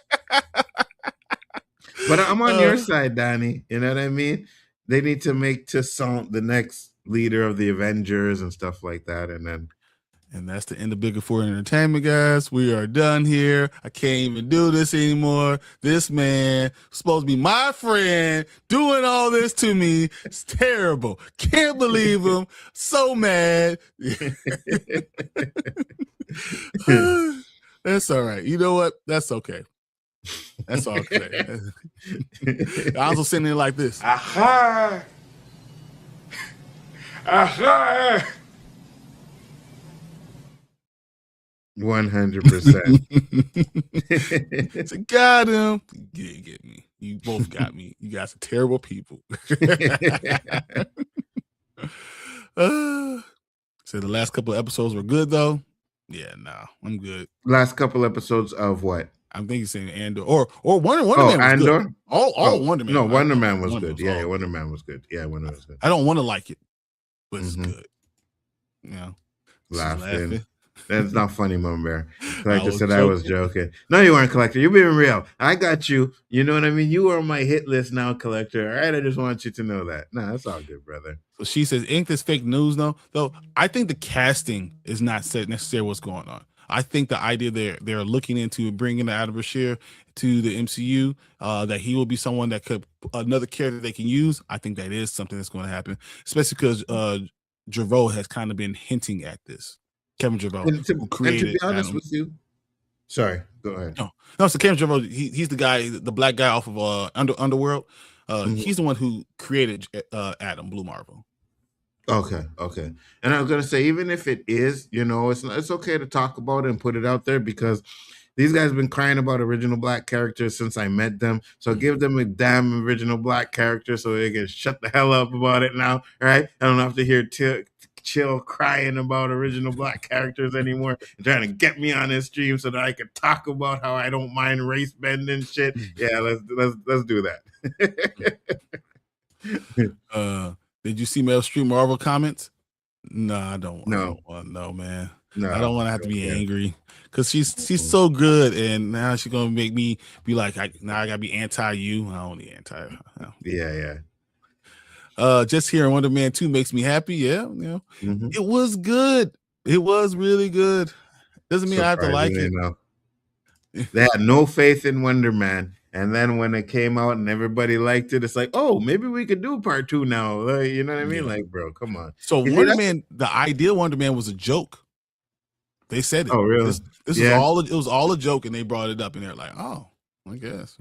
I'm on your side, Donnie. You know what I mean? They need to make Toussaint the next leader of the Avengers and stuff like that, And that's the end of Biggaford Entertainment, guys. We are done here. I can't even do this anymore. This man supposed to be my friend doing all this to me. It's terrible. Can't believe him. So mad. That's all right. You know what? That's okay. That's okay. I was sitting there like this. Aha! 100%. So got him. You get me. You both got me. You guys are terrible people. So the last couple of episodes were good though. Yeah, no, I'm good. Last couple episodes of what? I'm thinking saying Andor or Wonder Man was Andor? good. All Wonder Man. No, Wonder Man was good. Yeah, Wonder Man was good. Yeah, Wonder Man was good. I don't want to like it, but it's good. Laughing. That's not funny, Mom Bear. Collector said I was joking. No, you weren't, Collector. You're being real. I got you. You know what I mean? You are on my hit list now, Collector. All right, I just want you to know that. No, that's all good, brother. So she says, ain't this fake news, though? I think the casting is not necessarily what's going on. I think the idea they're looking into bringing Adam Bashir to the MCU, that he will be someone that could another character they can use. I think that is something that's going to happen, especially because Javot has kind of been hinting at this. Kevin Javot, who created. And to be honest with you, sorry, go ahead. No. So Kevin Javot, he's the guy, the black guy off of Underworld. He's the one who created Adam Blue Marvel. Okay. And I was gonna say, even if it is, it's okay to talk about it and put it out there because these guys have been crying about original black characters since I met them. So give them a damn original black character so they can shut the hell up about it now, right? I don't have to hear chill crying about original black characters anymore and trying to get me on his stream so that I could talk about how I don't mind race bending shit. Yeah, let's do that. Did you see Mel Street Marvel comments? No, I don't No. want to know, man. No, I don't want to have to be yeah. angry because she's so good, and now she's gonna make me be like, now I gotta be anti you. I don't need anti. No. Yeah. Just hearing Wonder Man 2 makes me happy. Yeah, It was good. It was really good. Doesn't mean I have to like it. No. They had no faith in Wonder Man. And then when it came out and everybody liked it, it's like, oh, maybe we could do part 2 now. You know what I mean? Yeah. Like, bro, come on. So Wonder Man, the ideal Wonder Man was a joke. They said it. Oh, really? This was all. It was all a joke, and they brought it up, and they're like, oh, I guess,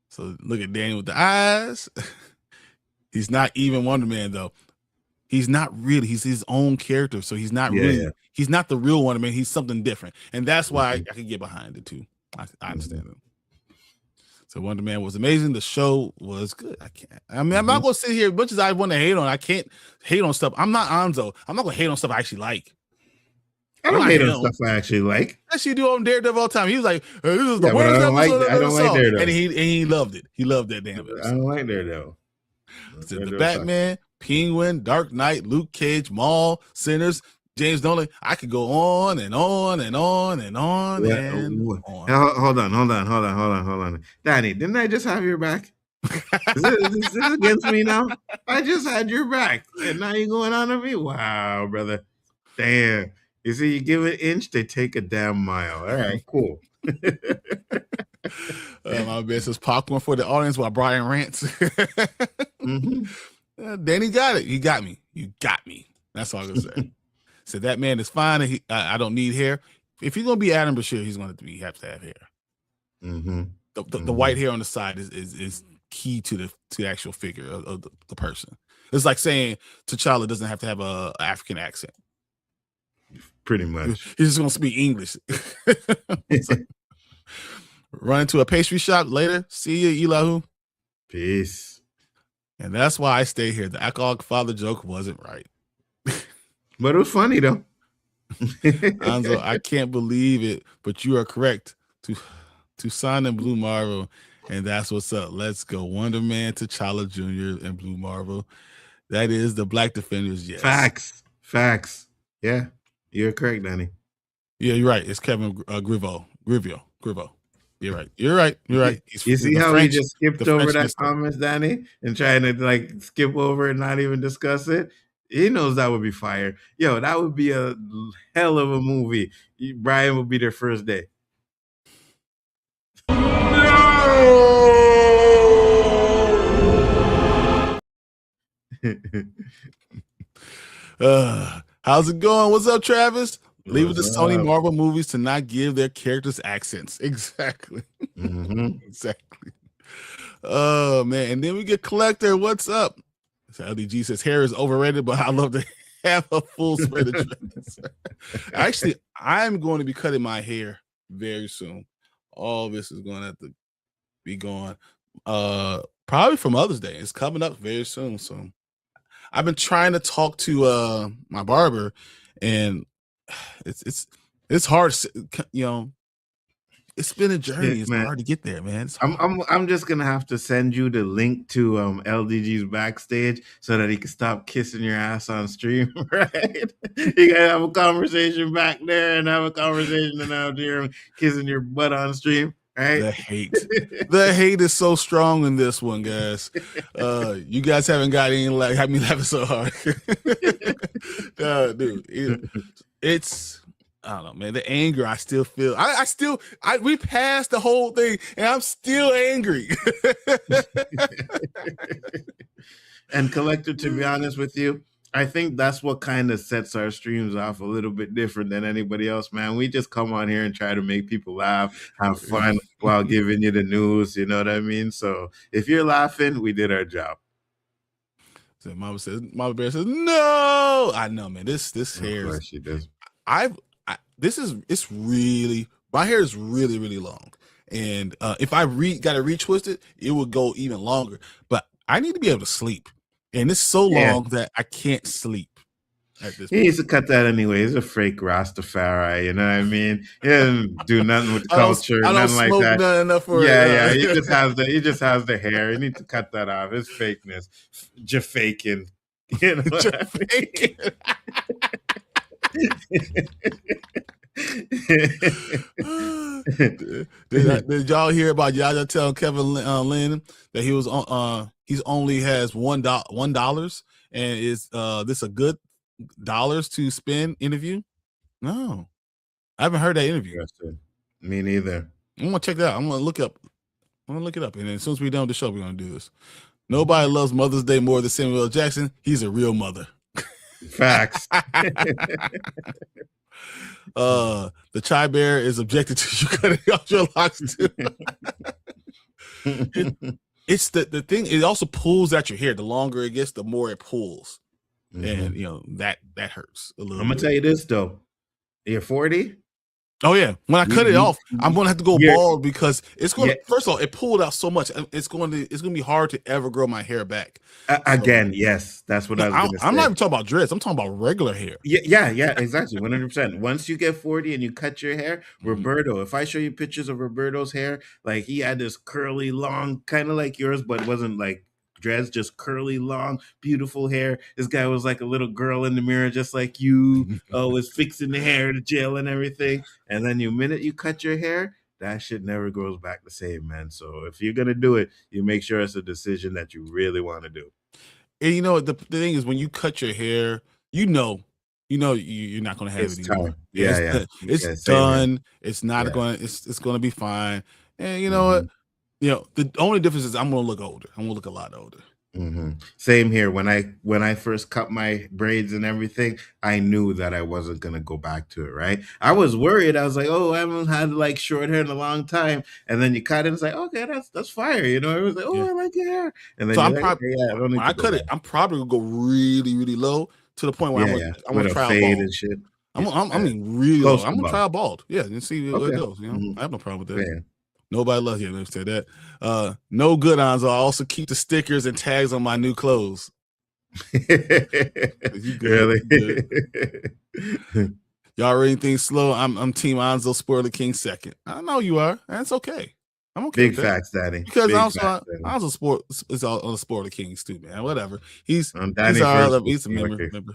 So look at Danny with the eyes. He's not even Wonder Man though. He's not really. He's his own character, so he's not really. Yeah. He's not the real Wonder Man. He's something different, and that's why I can get behind it too. I understand it. So Wonder Man was amazing. The show was good. I'm not gonna sit here as much as I want to hate on. I can't hate on stuff. I'm not Nzo. I'm not gonna hate on stuff I actually like. I don't hate on stuff I actually like. That's you do on Daredevil all the time. He was like, "This is the worst episode I don't like Daredevil," and he loved it. He loved that damn episode. I don't like Daredevil. The Batman, Penguin, Dark Knight, Luke Cage, Maul, Sinners, James Nolan. I could go on and on and on and on and on. Hold on. Danny, didn't I just have your back? Is this against me now? I just had your back, and now you're going on to me. Wow, brother. Damn. You see, you give an inch, they take a damn mile. All right, cool. My best is popcorn for the audience while Bryon rants. Danny got it. He got me. You got me. That's all I'm gonna say. So that man is fine. And I don't need hair. If he's gonna be Adam Bashir, he's gonna have to have hair. The white hair on the side is key to the actual figure of the person. It's like saying T'Challa doesn't have to have a African accent. Pretty much. He's just gonna speak English. Like, run into a pastry shop later. See you, Elihu. Peace. And that's why I stay here. The alcoholic father joke wasn't right. But it was funny though. Nzo, I can't believe it, but you are correct. Tucson and Blue Marvel, and that's what's up. Let's go. Wonder Man, T'Challa Jr. and Blue Marvel. That is the Black Defenders. Yes. Facts. Yeah. You're correct, Danny. Yeah, you're right. It's Kevin Grivio. You're right. You see how he just skipped over that comment, Danny, and trying to like skip over and not even discuss it? He knows that would be fire. Yo, that would be a hell of a movie. Bryon would be their first day. How's it going? What's up, Travis? Leave it to Sony Marvel movies to not give their characters accents. Exactly. Exactly. Oh, man. And then we get Collector. What's up? So LDG says hair is overrated, but I love to have a full spread of dreads. Actually, I'm going to be cutting my hair very soon. All this is going to have to be gone. Probably for Mother's Day. It's coming up very soon. So I've been trying to talk to my barber, and it's hard, it's been a journey. It's hard to get there, man. I'm just gonna have to send you the link to LDG's backstage so that he can stop kissing your ass on stream, right? You gotta have a conversation back there and have a conversation and out here kissing your butt on stream. Right? The hate is so strong in this one, guys. You guys haven't got any have me laughing so hard. Dude, it's I don't know, man. The anger I still feel. We passed the whole thing, and I'm still angry. And Collector, to be honest with you, I think that's what kind of sets our streams off a little bit different than anybody else, man. We just come on here and try to make people laugh, have fun while giving you the news. You know what I mean? So if you're laughing, we did our job. So Mama Bear says, no. I know, man. This hair. Of course she does. It's really, my hair is really, really long. And if I got to retwist it, it would go even longer. But I need to be able to sleep. and it's so Yeah. long that I can't sleep at this He point. needs to cut that anyway. He's a fake Rastafari, you know what I mean? He doesn't do nothing with culture, I don't nothing like smoke that. none enough for Yeah, it. yeah. He just has the hair. You need to cut that off. It's fakeness. Jafaking. You know what I mean? Did y'all hear about Yaya telling Kevin Lynn that he was on he's only has $1 and is this a good dollars to spend interview? No. I haven't heard that interview. Me neither. I'm gonna check that out. I'm gonna look it up, and then as soon as we're done with the show, we're gonna do this. Nobody loves Mother's Day more than Samuel L. Jackson. He's a real mother. Facts. The Chai Bear is objected to you cutting off your locks too. It's the thing. It also pulls at your hair. The longer it gets, the more it pulls, and that hurts a little. I'm gonna tell you this though. You're 40. Oh yeah, when I cut it off, I'm gonna have to go bald because it's going. First of all, it pulled out so much. It's going to be hard to ever grow my hair back. Again, yes, that's what I was going to say. I'm not even talking about dreads. I'm talking about regular hair. Yeah, exactly, 100%. Once you get 40 and you cut your hair, Roberto. If I show you pictures of Roberto's hair, like he had this curly, long, kind of like yours, but it wasn't like dreads, just curly, long, beautiful hair. This guy was like a little girl in the mirror, just like you, was fixing the hair to jail and everything. And then the minute you cut your hair, that shit never grows back the same, man. So if you're gonna do it, you make sure it's a decision that you really want to do. And you know the thing is, when you cut your hair, you're not gonna have it anymore. It's done. It's not going. It's going to be fine. And you know what? The only difference is I'm gonna look older. I'm gonna look a lot older. Same here. When I first cut my braids and everything, I knew that I wasn't gonna go back to it. Right? I was worried. I was like, "Oh, I haven't had like short hair in a long time." And then you cut it, it's like, "Okay, that's fire." You know, it was like, "Oh, I like your hair." And then so when I cut it, I'm probably gonna go really, really low to the point where I'm gonna try a bald. And shit. I mean, really low. I'm gonna try a bald. Yeah, and see where it goes. I have no problem with that. Yeah. Nobody loves you. Let me say that. No good, Nzo. I also keep the stickers and tags on my new clothes. Really? Y'all ready things slow? I'm Team Nzo, Spoiler King second. I know you are. That's okay. I'm okay. Big facts, Daddy. Because Nzo Sport is on the Spoiler Kings too, man. Whatever. He's a member.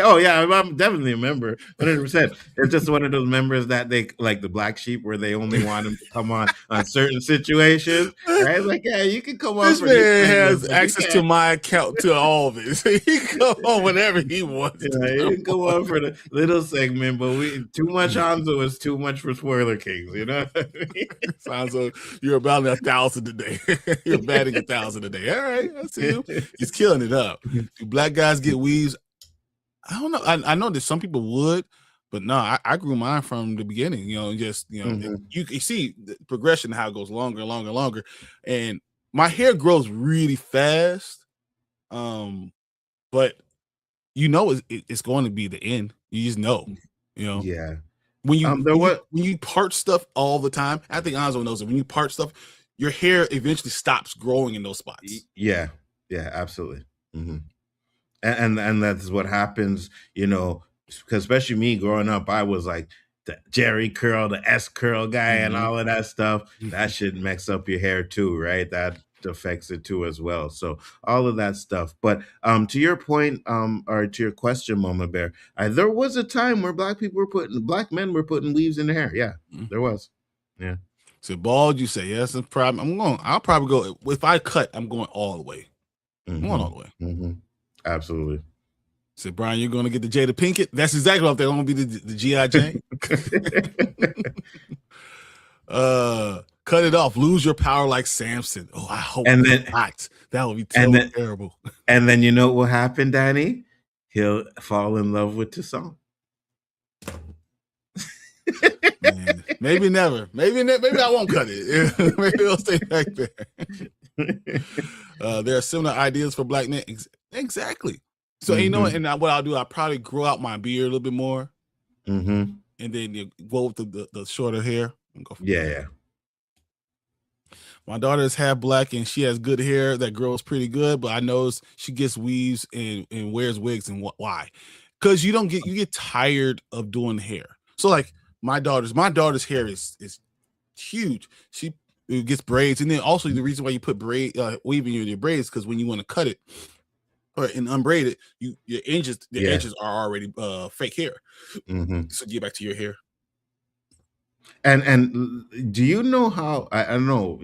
Oh yeah, I'm definitely a member, 100%. It's just one of those members that they like the black sheep, where they only want him to come on certain situations. Right? Like, yeah, you can come on. This man has access to my account to all of it. So he can come on whenever he wants. Yeah, he can come on for the little segment, but too much Nzo is too much for Spoiler Kings. You know, Nzo, you're about 1,000 a day. You're batting 1,000 a day. All right, I see him. He's killing it up. Do black guys get weaves? I don't know. I know that some people would, but no, I grew mine from the beginning. You see the progression, how it goes longer and longer and longer, and my hair grows really fast. But it's going to be the end. You just know. Yeah. When you part stuff all the time, I think Nzo knows it. When you part stuff, your hair eventually stops growing in those spots. Yeah, absolutely. And that's what happens, because especially me growing up, I was like the Jerry curl, the S curl guy, and all of that stuff. That should mess up your hair too, right? That affects it too as well. So all of that stuff. But to your point, or to your question, Mama Bear, there was a time where black men were putting weaves in their hair. Yeah, there was. Yeah. So bald, you say yes, it's problem. I'll probably go, if I cut, I'm going all the way. I'm going all the way. Absolutely. So Bryon, you're going to get the Jada Pinkett. That's exactly what they're going to be, the G.I. Jane. Cut it off. Lose your power like Samson. Oh, I hope not. That would be terrible. And then you know what will happen, Danny? He'll fall in love with Toussaint. Man, maybe never. Maybe I won't cut it. Maybe it'll stay back there. There are similar ideas for black men. Exactly. So you know what? And what I'll do, I'll probably grow out my beard a little bit more, and then you go with the shorter hair. And go from there. My daughter is half black and she has good hair that grows pretty good, but I notice she gets weaves and wears wigs. And why? Because you get tired of doing hair. So like my daughter's hair is huge. She gets braids, and then also the reason why you put weaving in your braids because when you want to cut it and unbraid it, your edges are already fake hair. So get back to your hair. And do you know how I don't know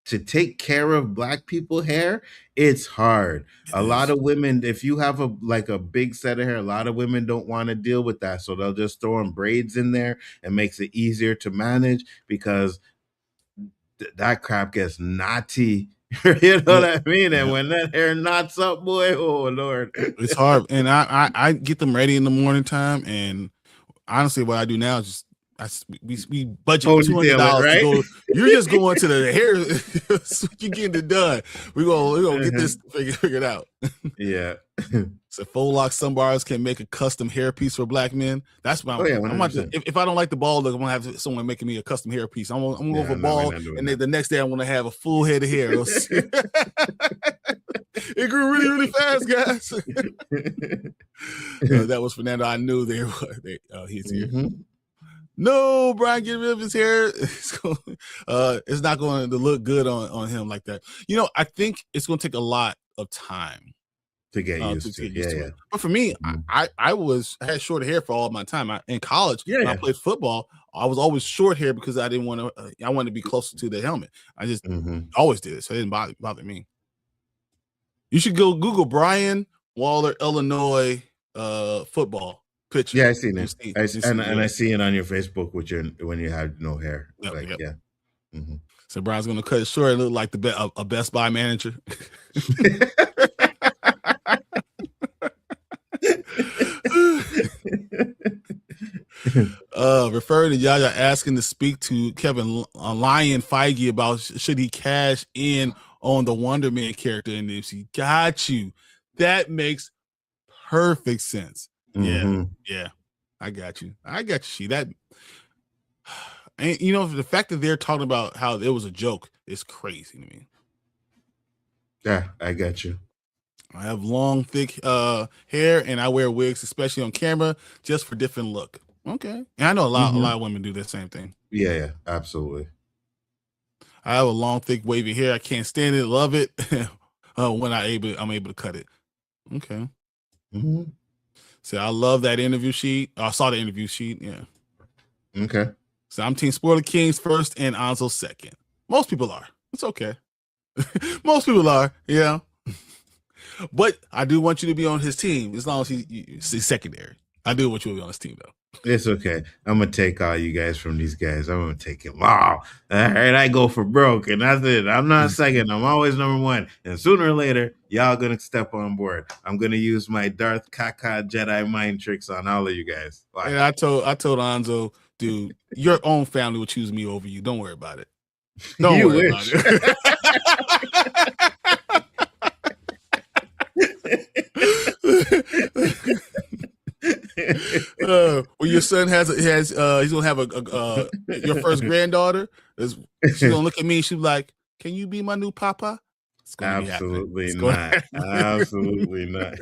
to take care of black people hair? It's hard. A lot of women, if you have a big set of hair, a lot of women don't want to deal with that, so they'll just throw in braids in there and makes it easier to manage because that crap gets knotty. You know what I mean? And when that hair knots up, boy, oh Lord, it's hard. And I get them ready in the morning time, and honestly, what I do now is just we budget $200 right? to go. You're just going to the hair. You're getting it done. We're gonna get this figured out. Yeah. So Faux Lock Sunbars can make a custom hairpiece for black men. That's what I'm about to, if I don't like the bald look, I'm gonna have someone making me a custom hairpiece. I'm gonna go for bald, and then the next day I'm gonna have a full head of hair. It grew really, really fast, guys. That was Fernando. I knew he's here. No, Bryon, get rid of his hair. It's not going to look good on him like that. I think it's going to take a lot of time to get used to it. But for me, I had short hair for all my time. In college, when I played football, I was always short hair because I didn't want to. I wanted to be closer to the helmet. I just always did it, so it didn't bother me. You should go Google Bryon Waller, Illinois football picture. Yeah, I seen it. I see it on your Facebook when you have no hair. So Bryon's gonna cut it short and look like a Best Buy manager. Referring to Yaya asking to speak to Kevin Lion Feige about should he cash in on the Wonder Man character in this. He got you. That makes perfect sense. Yeah. I got you. See that. And the fact that they're talking about how it was a joke is crazy to me. Yeah, I got you. I have long, thick hair, and I wear wigs, especially on camera, just for different look. Okay, and I know a lot of women do the same thing. Yeah, absolutely. I have a long, thick, wavy hair. I can't stand it. Love it. When I'm able to cut it. Okay. So I love that interview sheet. I saw the interview sheet. Yeah. Okay. So I'm Team Spoiler Kings first and Nzo second. Most people are. It's okay. Most people are. Yeah. But I do want you to be on his team as long as he's secondary. I do want you to be on his team, though. It's okay. I'm going to take all you guys from these guys. I'm going to take them all. All right, I go for broke, and that's it. I'm not second. I'm always number one. And sooner or later, y'all going to step on board. I'm going to use my Darth Kaka Jedi mind tricks on all of you guys. Watch. And I told Nzo, dude, your own family will choose me over you. Don't worry about it. Don't worry about it. When your son he's gonna have your first granddaughter, she's gonna look at me and she'll be like, "Can you be my new papa?" Absolutely not. Absolutely not.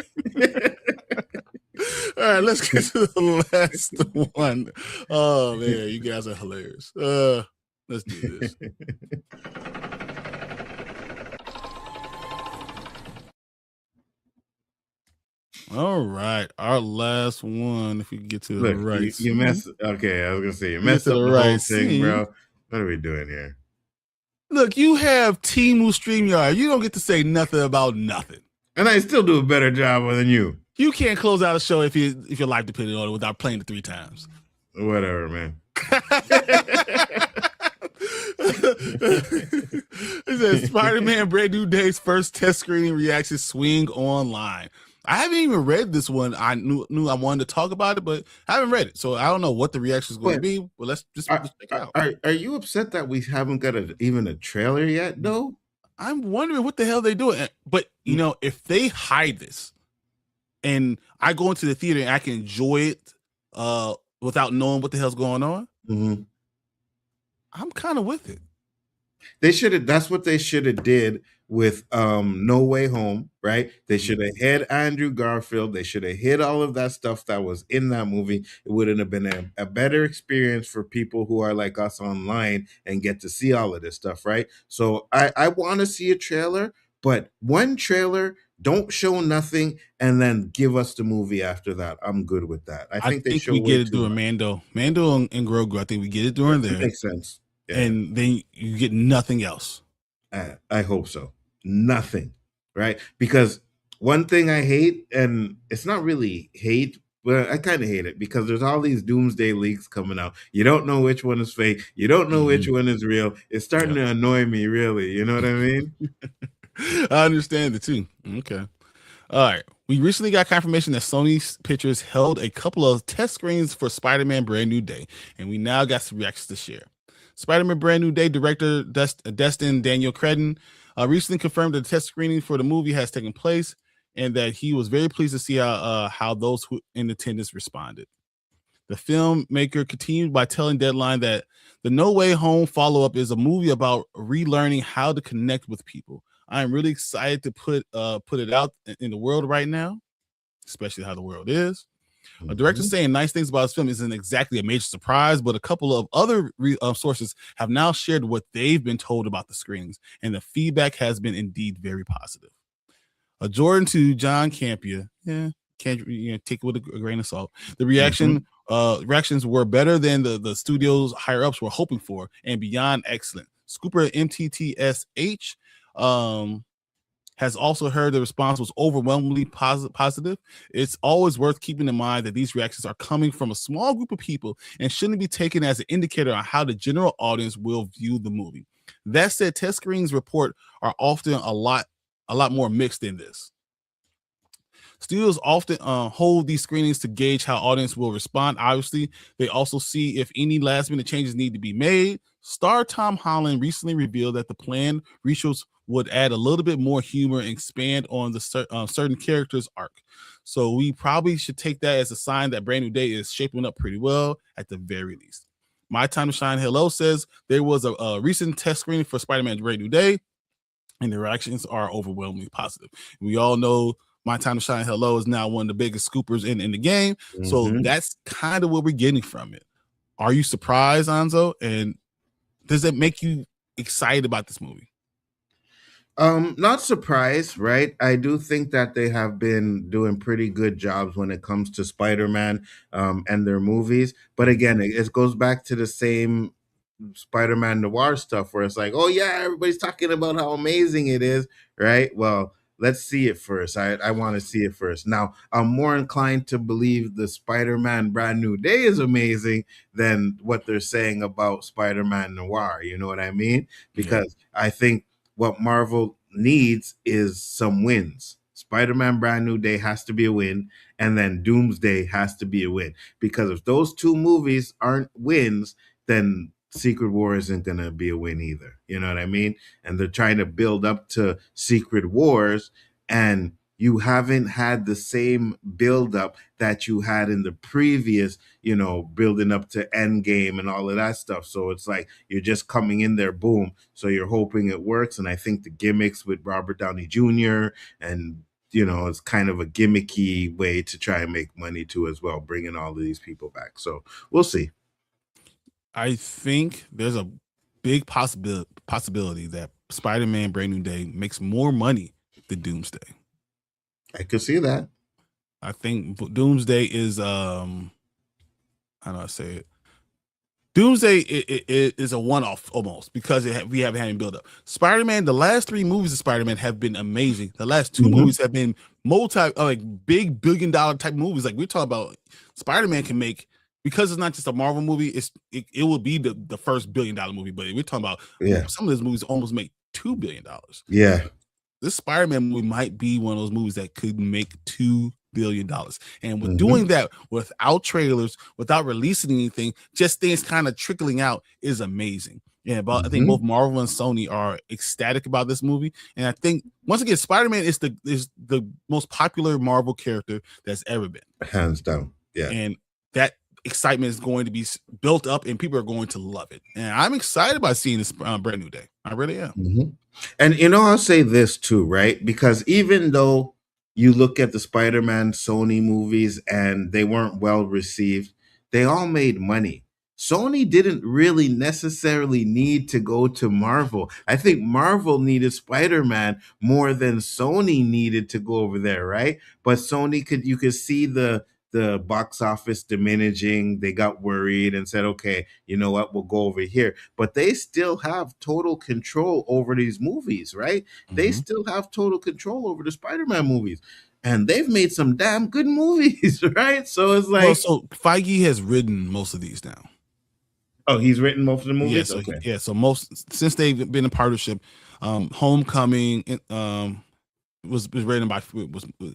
All right, let's get to the last one. Oh man, you guys are hilarious. Let's do this. All right, our last one. If we can get to the right, you messed. Okay, I was gonna say you messed up the right thing, bro. What are we doing here? Look, you have Temu StreamYard. You don't get to say nothing about nothing, and I still do a better job than you. You can't close out a show if your life depended on it without playing it 3 times. Whatever, man. It says Spider-Man Brand New Day's first test screening reaction swing online. I haven't even read this one. I knew I wanted to talk about it, but I haven't read it, so I don't know what the reaction is going to be. But let's check it out. Are you upset that we haven't got even a trailer yet, though? I'm wondering what the hell they're doing. But if they hide this, and I go into the theater and I can enjoy it without knowing what the hell's going on, I'm kind of with it. They should have. That's what they should have did with No Way Home, right? They should have hit Andrew Garfield. They should have hit all of that stuff that was in that movie. It wouldn't have been a better experience for people who are like us online and get to see all of this stuff, right? So I want to see a trailer, but one trailer, don't show nothing, and then give us the movie after that. I'm good with that. I I think they think show we way get it too during much. Mando and Grogu. I think we get it during That there, makes sense. Yeah. and then you get nothing else. I hope so. Nothing, right? Because one thing I hate, and it's not really hate, but I kind of hate it because there's all these doomsday leaks coming out. You don't know which one is fake. You don't know which one is real. It's starting to annoy me, really. You know what I mean? I understand it too. Okay. All right. We recently got confirmation that Sony Pictures held a couple of test screenings for Spider-Man Brand New Day, and we now got some reactions to share. Spider-Man Brand New Day director Destin Daniel Cretton recently confirmed that the test screening for the movie has taken place and that he was very pleased to see how those who in attendance responded. The filmmaker continued by telling Deadline that the No Way Home follow-up is a movie about relearning how to connect with people. I am really excited to put it out in the world right now, especially how the world is. A director saying nice things about his film isn't exactly a major surprise, but a couple of other sources have now shared what they've been told about the screenings, and the feedback has been indeed very positive. Jordan to John Campia, can't take it with a grain of salt. The reactions were better than the studio's higher ups were hoping for, and beyond excellent. Scooper MTTSH has also heard the response was overwhelmingly positive. It's always worth keeping in mind that these reactions are coming from a small group of people and shouldn't be taken as an indicator on how the general audience will view the movie. That said, test screenings report are often a lot more mixed than this. Studios often hold these screenings to gauge how audience will respond. Obviously, they also see if any last-minute changes need to be made. Star Tom Holland recently revealed that the planned reshoots would add a little bit more humor and expand on the certain characters' arc. So we probably should take that as a sign that Brand New Day is shaping up pretty well at the very least. My Time to Shine Hello says there was a recent test screening for Spider-Man Brand New Day, and the reactions are overwhelmingly positive. We all know My Time to Shine Hello is now one of the biggest scoopers in the game. So that's kind of what we're getting from it. Are you surprised, Nzo? And does it make you excited about this movie? Not surprised, right? I do think that they have been doing pretty good jobs when it comes to Spider-Man and their movies. But again, it goes back to the same Spider-Man noir stuff where it's like, oh yeah, everybody's talking about how amazing it is, right? Well, let's see it first. I want to see it first. Now, I'm more inclined to believe the Spider-Man Brand New Day is amazing than what they're saying about Spider-Man Noir. You know what I mean? Because I think what Marvel needs is some wins. Spider-Man Brand New Day has to be a win, and then Doomsday has to be a win. Because if those two movies aren't wins, then Secret War isn't going to be a win either. You know what I mean? And they're trying to build up to Secret Wars, and you haven't had the same build up that you had in the previous, building up to Endgame and all of that stuff. So it's like you're just coming in there, boom. So you're hoping it works. And I think the gimmicks with Robert Downey Jr. and it's kind of a gimmicky way to try and make money too as well, bringing all of these people back. So we'll see. I think there's a big possibility that Spider-Man Brand New Day makes more money than Doomsday. I could see that. I think Doomsday is how do I say it? Doomsday is a one-off almost because we haven't had any build up. Spider-Man, the last 3 movies of Spider-Man have been amazing. The last 2 movies have been big billion-dollar type movies. Like we're talking about, Spider-Man can make, because it's not just a Marvel movie, it will be the first billion-dollar movie. But we're talking about some of those movies almost make $2 billion. Yeah. This Spider-Man movie might be one of those movies that could make $2 billion. And with doing that without trailers, without releasing anything, just things kind of trickling out is amazing. Yeah, but I think both Marvel and Sony are ecstatic about this movie. And I think once again, Spider-Man is the most popular Marvel character that's ever been. Hands down. Yeah. And that excitement is going to be built up and people are going to love it. And I'm excited about seeing this Brand New Day. I really am. Mm-hmm. And I'll say this too, right? Because even though you look at the Spider-Man Sony movies and they weren't well received, they all made money. Sony didn't really necessarily need to go to Marvel. I think Marvel needed Spider-Man more than Sony needed to go over there, right? But Sony you could see the box office diminishing. They got worried and said, okay, you know what, we'll go over here. But they still have total control over these movies, right? They still have total control over the Spider-Man movies. And they've made some damn good movies, right? So it's like, so Feige has written most of these now. Oh, he's written most of the movies? Yeah, so Okay. so most since they've been in partnership, Homecoming was written by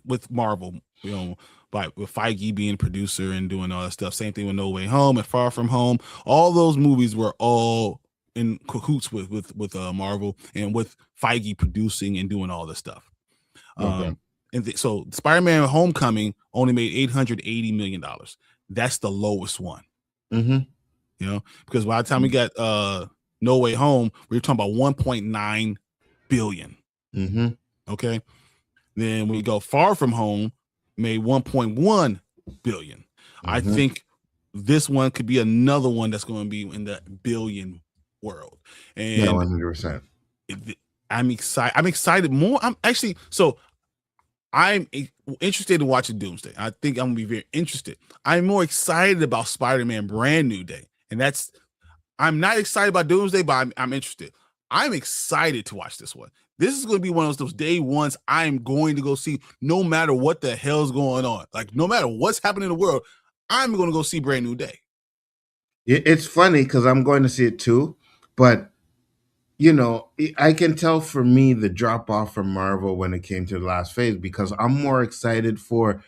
with Marvel, with Feige being producer and doing all that stuff. Same thing with No Way Home and Far From Home. All those movies were all in cahoots with Marvel and with Feige producing and doing all this stuff. Okay. So Spider-Man Homecoming only made $880 million. That's the lowest one. Mm-hmm. Because by the time we got No Way Home, we were talking about 1.9 billion. Mm-hmm. Okay. Then we go Far From Home, made 1.1 billion. Mm-hmm. I think this one could be another one that's going to be in the billion world. And yeah, 100%. I'm excited. I'm excited more. I'm interested in watching Doomsday. I think I'm going to be very interested. I'm more excited about Spider-Man Brand New Day. And I'm not excited about Doomsday, but I'm interested. I'm excited to watch this one. This is going to be one of those day ones I'm going to go see no matter what the hell's going on. Like, no matter what's happening in the world, I'm going to go see Brand New Day. It's funny because I'm going to see it too. But, I can tell for me the drop off from Marvel when it came to the last phase because I'm more excited for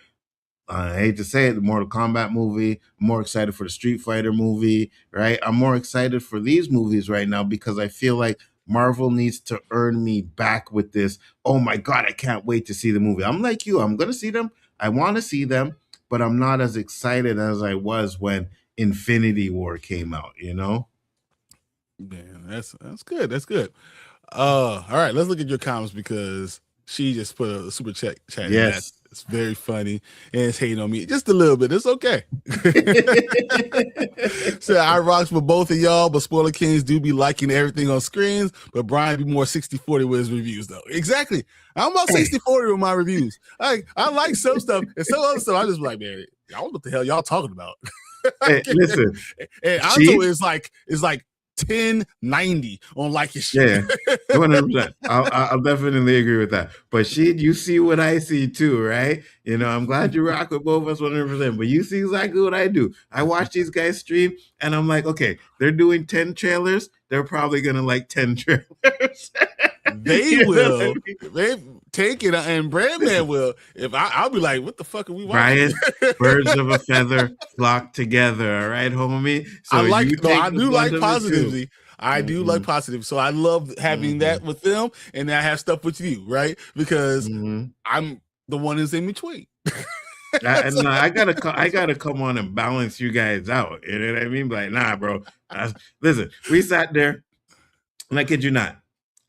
I hate to say it, the Mortal Kombat movie. I'm more excited for the Street Fighter movie, right? I'm more excited for these movies right now because I feel like Marvel needs to earn me back with this. Oh my God, I can't wait to see the movie. I'm like you. I'm going to see them. I want to see them, but I'm not as excited as I was when Infinity War came out, Yeah, that's good. That's good. All right, let's look at your comments because she just put a super chat in that. It's very funny and it's hating on me just a little bit. It's okay. So I rocks with both of y'all, but Spoiler Kings do be liking everything on screens, but Bryon be more 60-40 with his reviews though. Exactly. I'm about 60-40 with my reviews. I like some stuff and some other stuff. I just like, man, I don't know what the hell y'all talking about. Hey, listen. And Anzo is like 1090 on like your shit. Yeah, 100%. I'll definitely agree with that. But you see what I see too, right? I'm glad you rock with both of us 100%. But you see exactly what I do. I watch these guys stream, and I'm like, okay, they're doing 10 trailers. They're probably gonna like 10 trailers. They will. They take it, and Brandman will. If I'll be like, what the fuck are we watching? Brian, birds of a feather flock together. All right, homie. So I do like positivity. I do like positive. So I love having that with them, and I have stuff with you, right? Because I'm the one who's in between. I gotta come on and balance you guys out. You know what I mean? Like, nah, bro. Listen, we sat there, and I kid you not,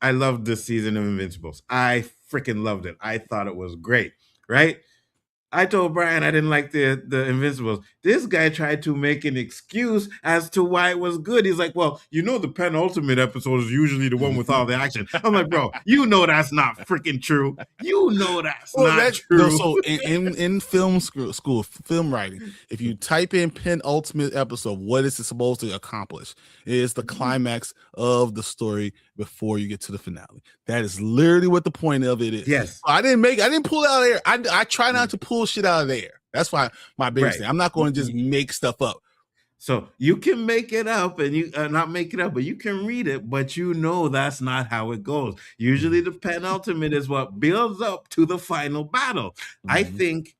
I loved this season of Invincibles. I freaking loved it. I thought it was great, right? I told Bryon I didn't like the Invincibles. This guy tried to make an excuse as to why it was good. He's like, well, the penultimate episode is usually the one with all the action. I'm like, bro, that's not freaking true. That's not true. No, so in film school, film writing, if you type in penultimate episode, what is it supposed to accomplish? It is the climax of the story before you get to the finale. That is literally what the point of it is. Yes. So I didn't pull it out of there. I try not to pull shit out of there. That's why my biggest thing. I'm not going to just make stuff up. So you can make it up and you not make it up, but you can read it, but that's not how it goes. Usually the penultimate is what builds up to the final battle. I think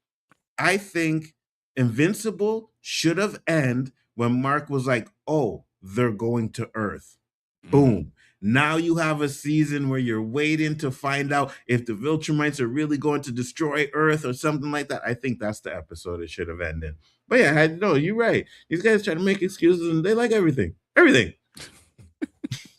Invincible should have ended when Mark was like, oh, they're going to Earth. Boom. Now you have a season where you're waiting to find out if the Viltrumites are really going to destroy Earth or something like that. I think that's the episode it should have ended. But yeah, no, you're right. These guys try to make excuses and they like everything. Everything.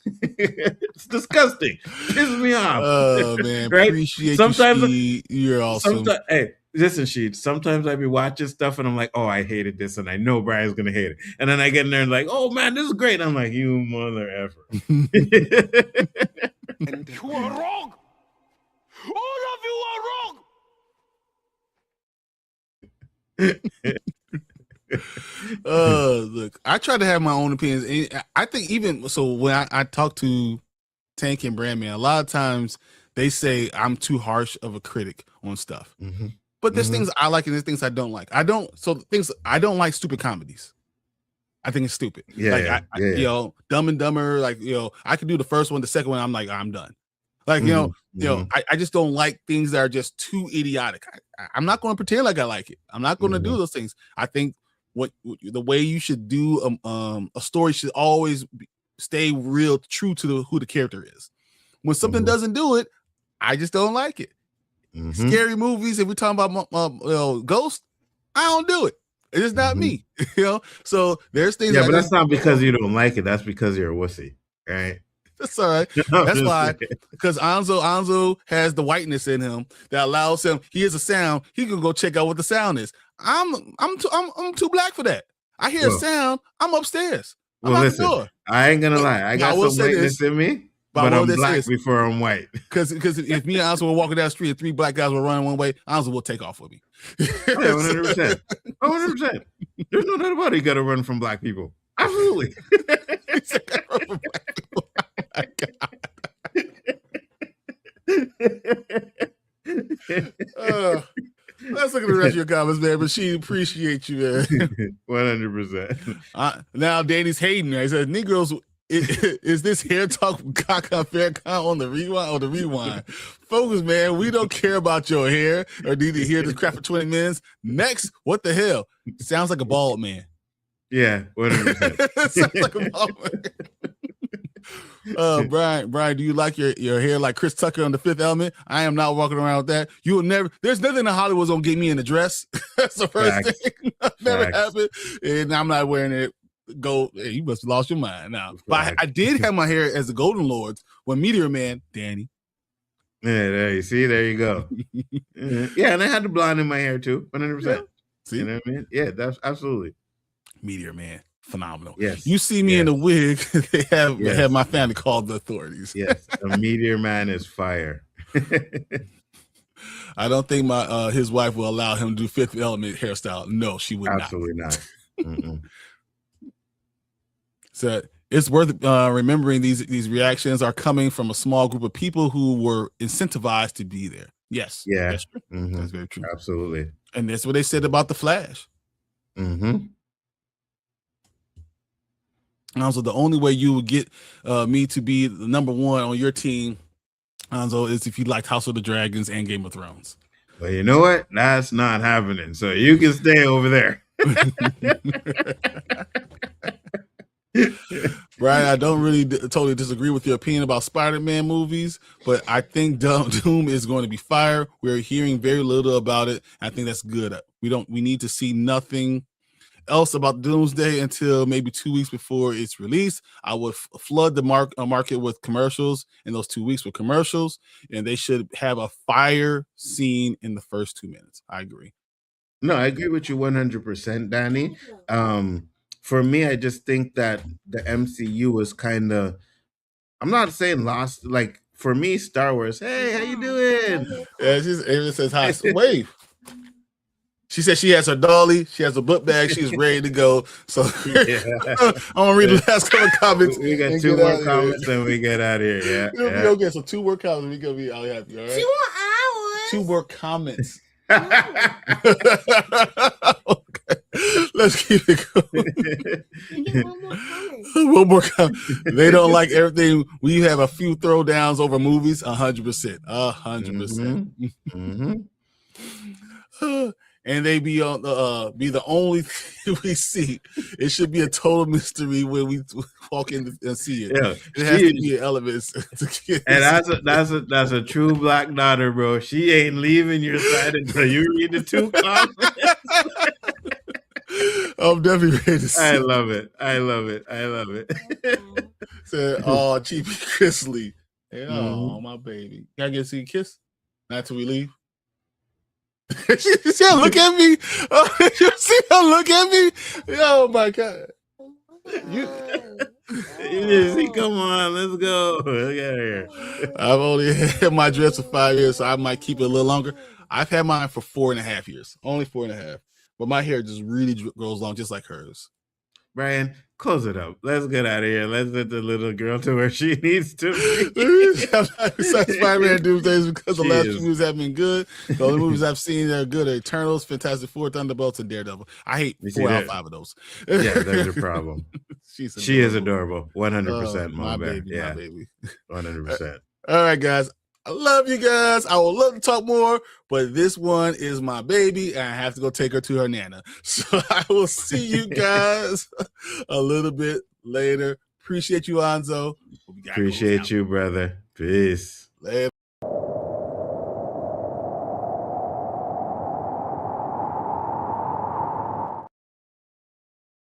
It's disgusting. Pisses me off. Oh man, right? appreciate Sometimes, you, Sheed. You're awesome. Sometimes, hey, listen, Sheed. Sometimes I be watching stuff and I'm like, oh, I hated this, and I know Brian's gonna hate it. And then I get in there and like, oh man, this is great. I'm like, you mother effer. And you are wrong. All of you are wrong. Look, I try to have my own opinions. I think even so, when I talk to Tank and Brandman, a lot of times they say I'm too harsh of a critic on stuff. Mm-hmm. But there's things I like and there's things I don't like. I don't like stupid comedies. I think it's stupid. Yeah, you know, Dumb and Dumber. Like, you know, I could do the first one, the second one, I'm like, I'm done. Like, you know, I just don't like things that are just too idiotic. I'm not going to pretend like I like it. I'm not going to do those things. I think the way you should do a story should always stay real true to who the character is. When something doesn't do it, I just don't like it. Scary movies, if we're talking about ghosts, I don't do it. It's not me. You know, so there's things. Yeah, but that's not because you don't like it. That's because you're a wussy, right? That's all right. That's why, because Nzo has the whiteness in him that allows him. He hears a sound. He can go check out what the sound is. I'm too black for that. I hear a sound. I'm upstairs. I'm out listen, the door. I ain't gonna lie. I got some whiteness in me, but I'm black before I'm white. Because if me and Nzo were walking down the street and 3 black guys were running one way, Nzo will take off with me. 100%. 100%. There's no doubt about it. You got to run from black people. Absolutely. Oh my God. Let's look at the rest of your comments, man. But she appreciate you, man. 100%. Now Danny's hating. He says, "Negroes, is this hair talk caca fair count on the rewind or the rewind? Focus, man. We don't care about your hair or need to hear this crap for 20 minutes. Next, what the hell? Sounds like a bald man. Yeah, 100%. Sounds like a bald man. Bryon, do you like your hair like Chris Tucker on The Fifth Element? I am not walking around with that. You will never. There's nothing in Hollywood's gonna get me in a dress. That's the first thing. Never happened, and I'm not wearing it. Go, hey, you must have lost your mind now. But I did have my hair as the Golden Lords when Meteor Man, Danny. Yeah, there you see, there you go. Yeah, and I had the blonde in my hair too, 100%. Yeah. See, you know what I mean? Yeah, that's absolutely. Meteor Man, phenomenal. Yes, you see me in a wig. They have my family called the authorities. Yes, the Meteor Man is fire. I don't think his wife will allow him to do Fifth Element hairstyle. No, she would Absolutely not. So it's worth remembering these reactions are coming from a small group of people who were incentivized to be there. Yes. Yeah. That's true. That's very true. Absolutely. And that's what they said about the Flash. Also, the only way you would get me to be the number one on your team, Nzo, is if you liked House of the Dragons and Game of Thrones. Well, you know what? That's not happening. So you can stay over there. Bryon, I don't really totally disagree with your opinion about Spider-Man movies, but I think Doom is going to be fire. We're hearing very little about it. I think that's good. We need to see nothing else about Doomsday until maybe 2 weeks before it's released. I would flood the market with commercials in those 2 weeks with commercials, and they should have a fire scene in the first 2 minutes. I agree. No, I agree with you 100%, Danny. For me, I just think that the MCU was kind of, I'm not saying lost. Like, for me, Star Wars, hey, how you doing? Yeah, Ava says hi. So wave. She said she has her dolly, she has a book bag, she's ready to go. So I'm gonna read the last couple of comments. We got 2 more comments and we get out of here. Yeah. Okay, so 2 more comments, we're gonna be all happy. All right. 2 more hours. 2 more comments. Okay. Let's keep it going. One more comment. They don't like everything. We have a few throwdowns over movies. 100%. 100%. And they be the only thing we see. It should be a total mystery when we walk in and see it. Yeah, it has to be elements to get. And that's a true black daughter, bro. She ain't leaving your side until you read the 2 comments. I'm definitely ready to see. I love it. Said, "Oh, Chiefy Grizzly, hey, oh my baby, can I get to see a kiss? Not till we leave." she look at me. Oh, you see her look at me? Oh my god! You just see, come on, let's go. Look at here. I've only had my dress for 5 years, so I might keep it a little longer. I've had mine for 4.5 years, only 4.5. But my hair just really grows long, just like hers. Bryon, close it up. Let's get out of here. Let's get the little girl to where she needs to be. Besides Spider-Man Doomsday, because the last few movies have been good. The only movies I've seen that are good are Eternals, Fantastic Four, Thunderbolts, and Daredevil. I hate 4 out of 5 of those. Yeah, that's your problem. She is adorable. 100%, my baby, yeah. my baby. 100%. All right, guys. I love you guys. I would love to talk more, but this one is my baby, and I have to go take her to her nana. So I will see you guys a little bit later. Appreciate you, Nzo. Appreciate you, brother. Peace. Later.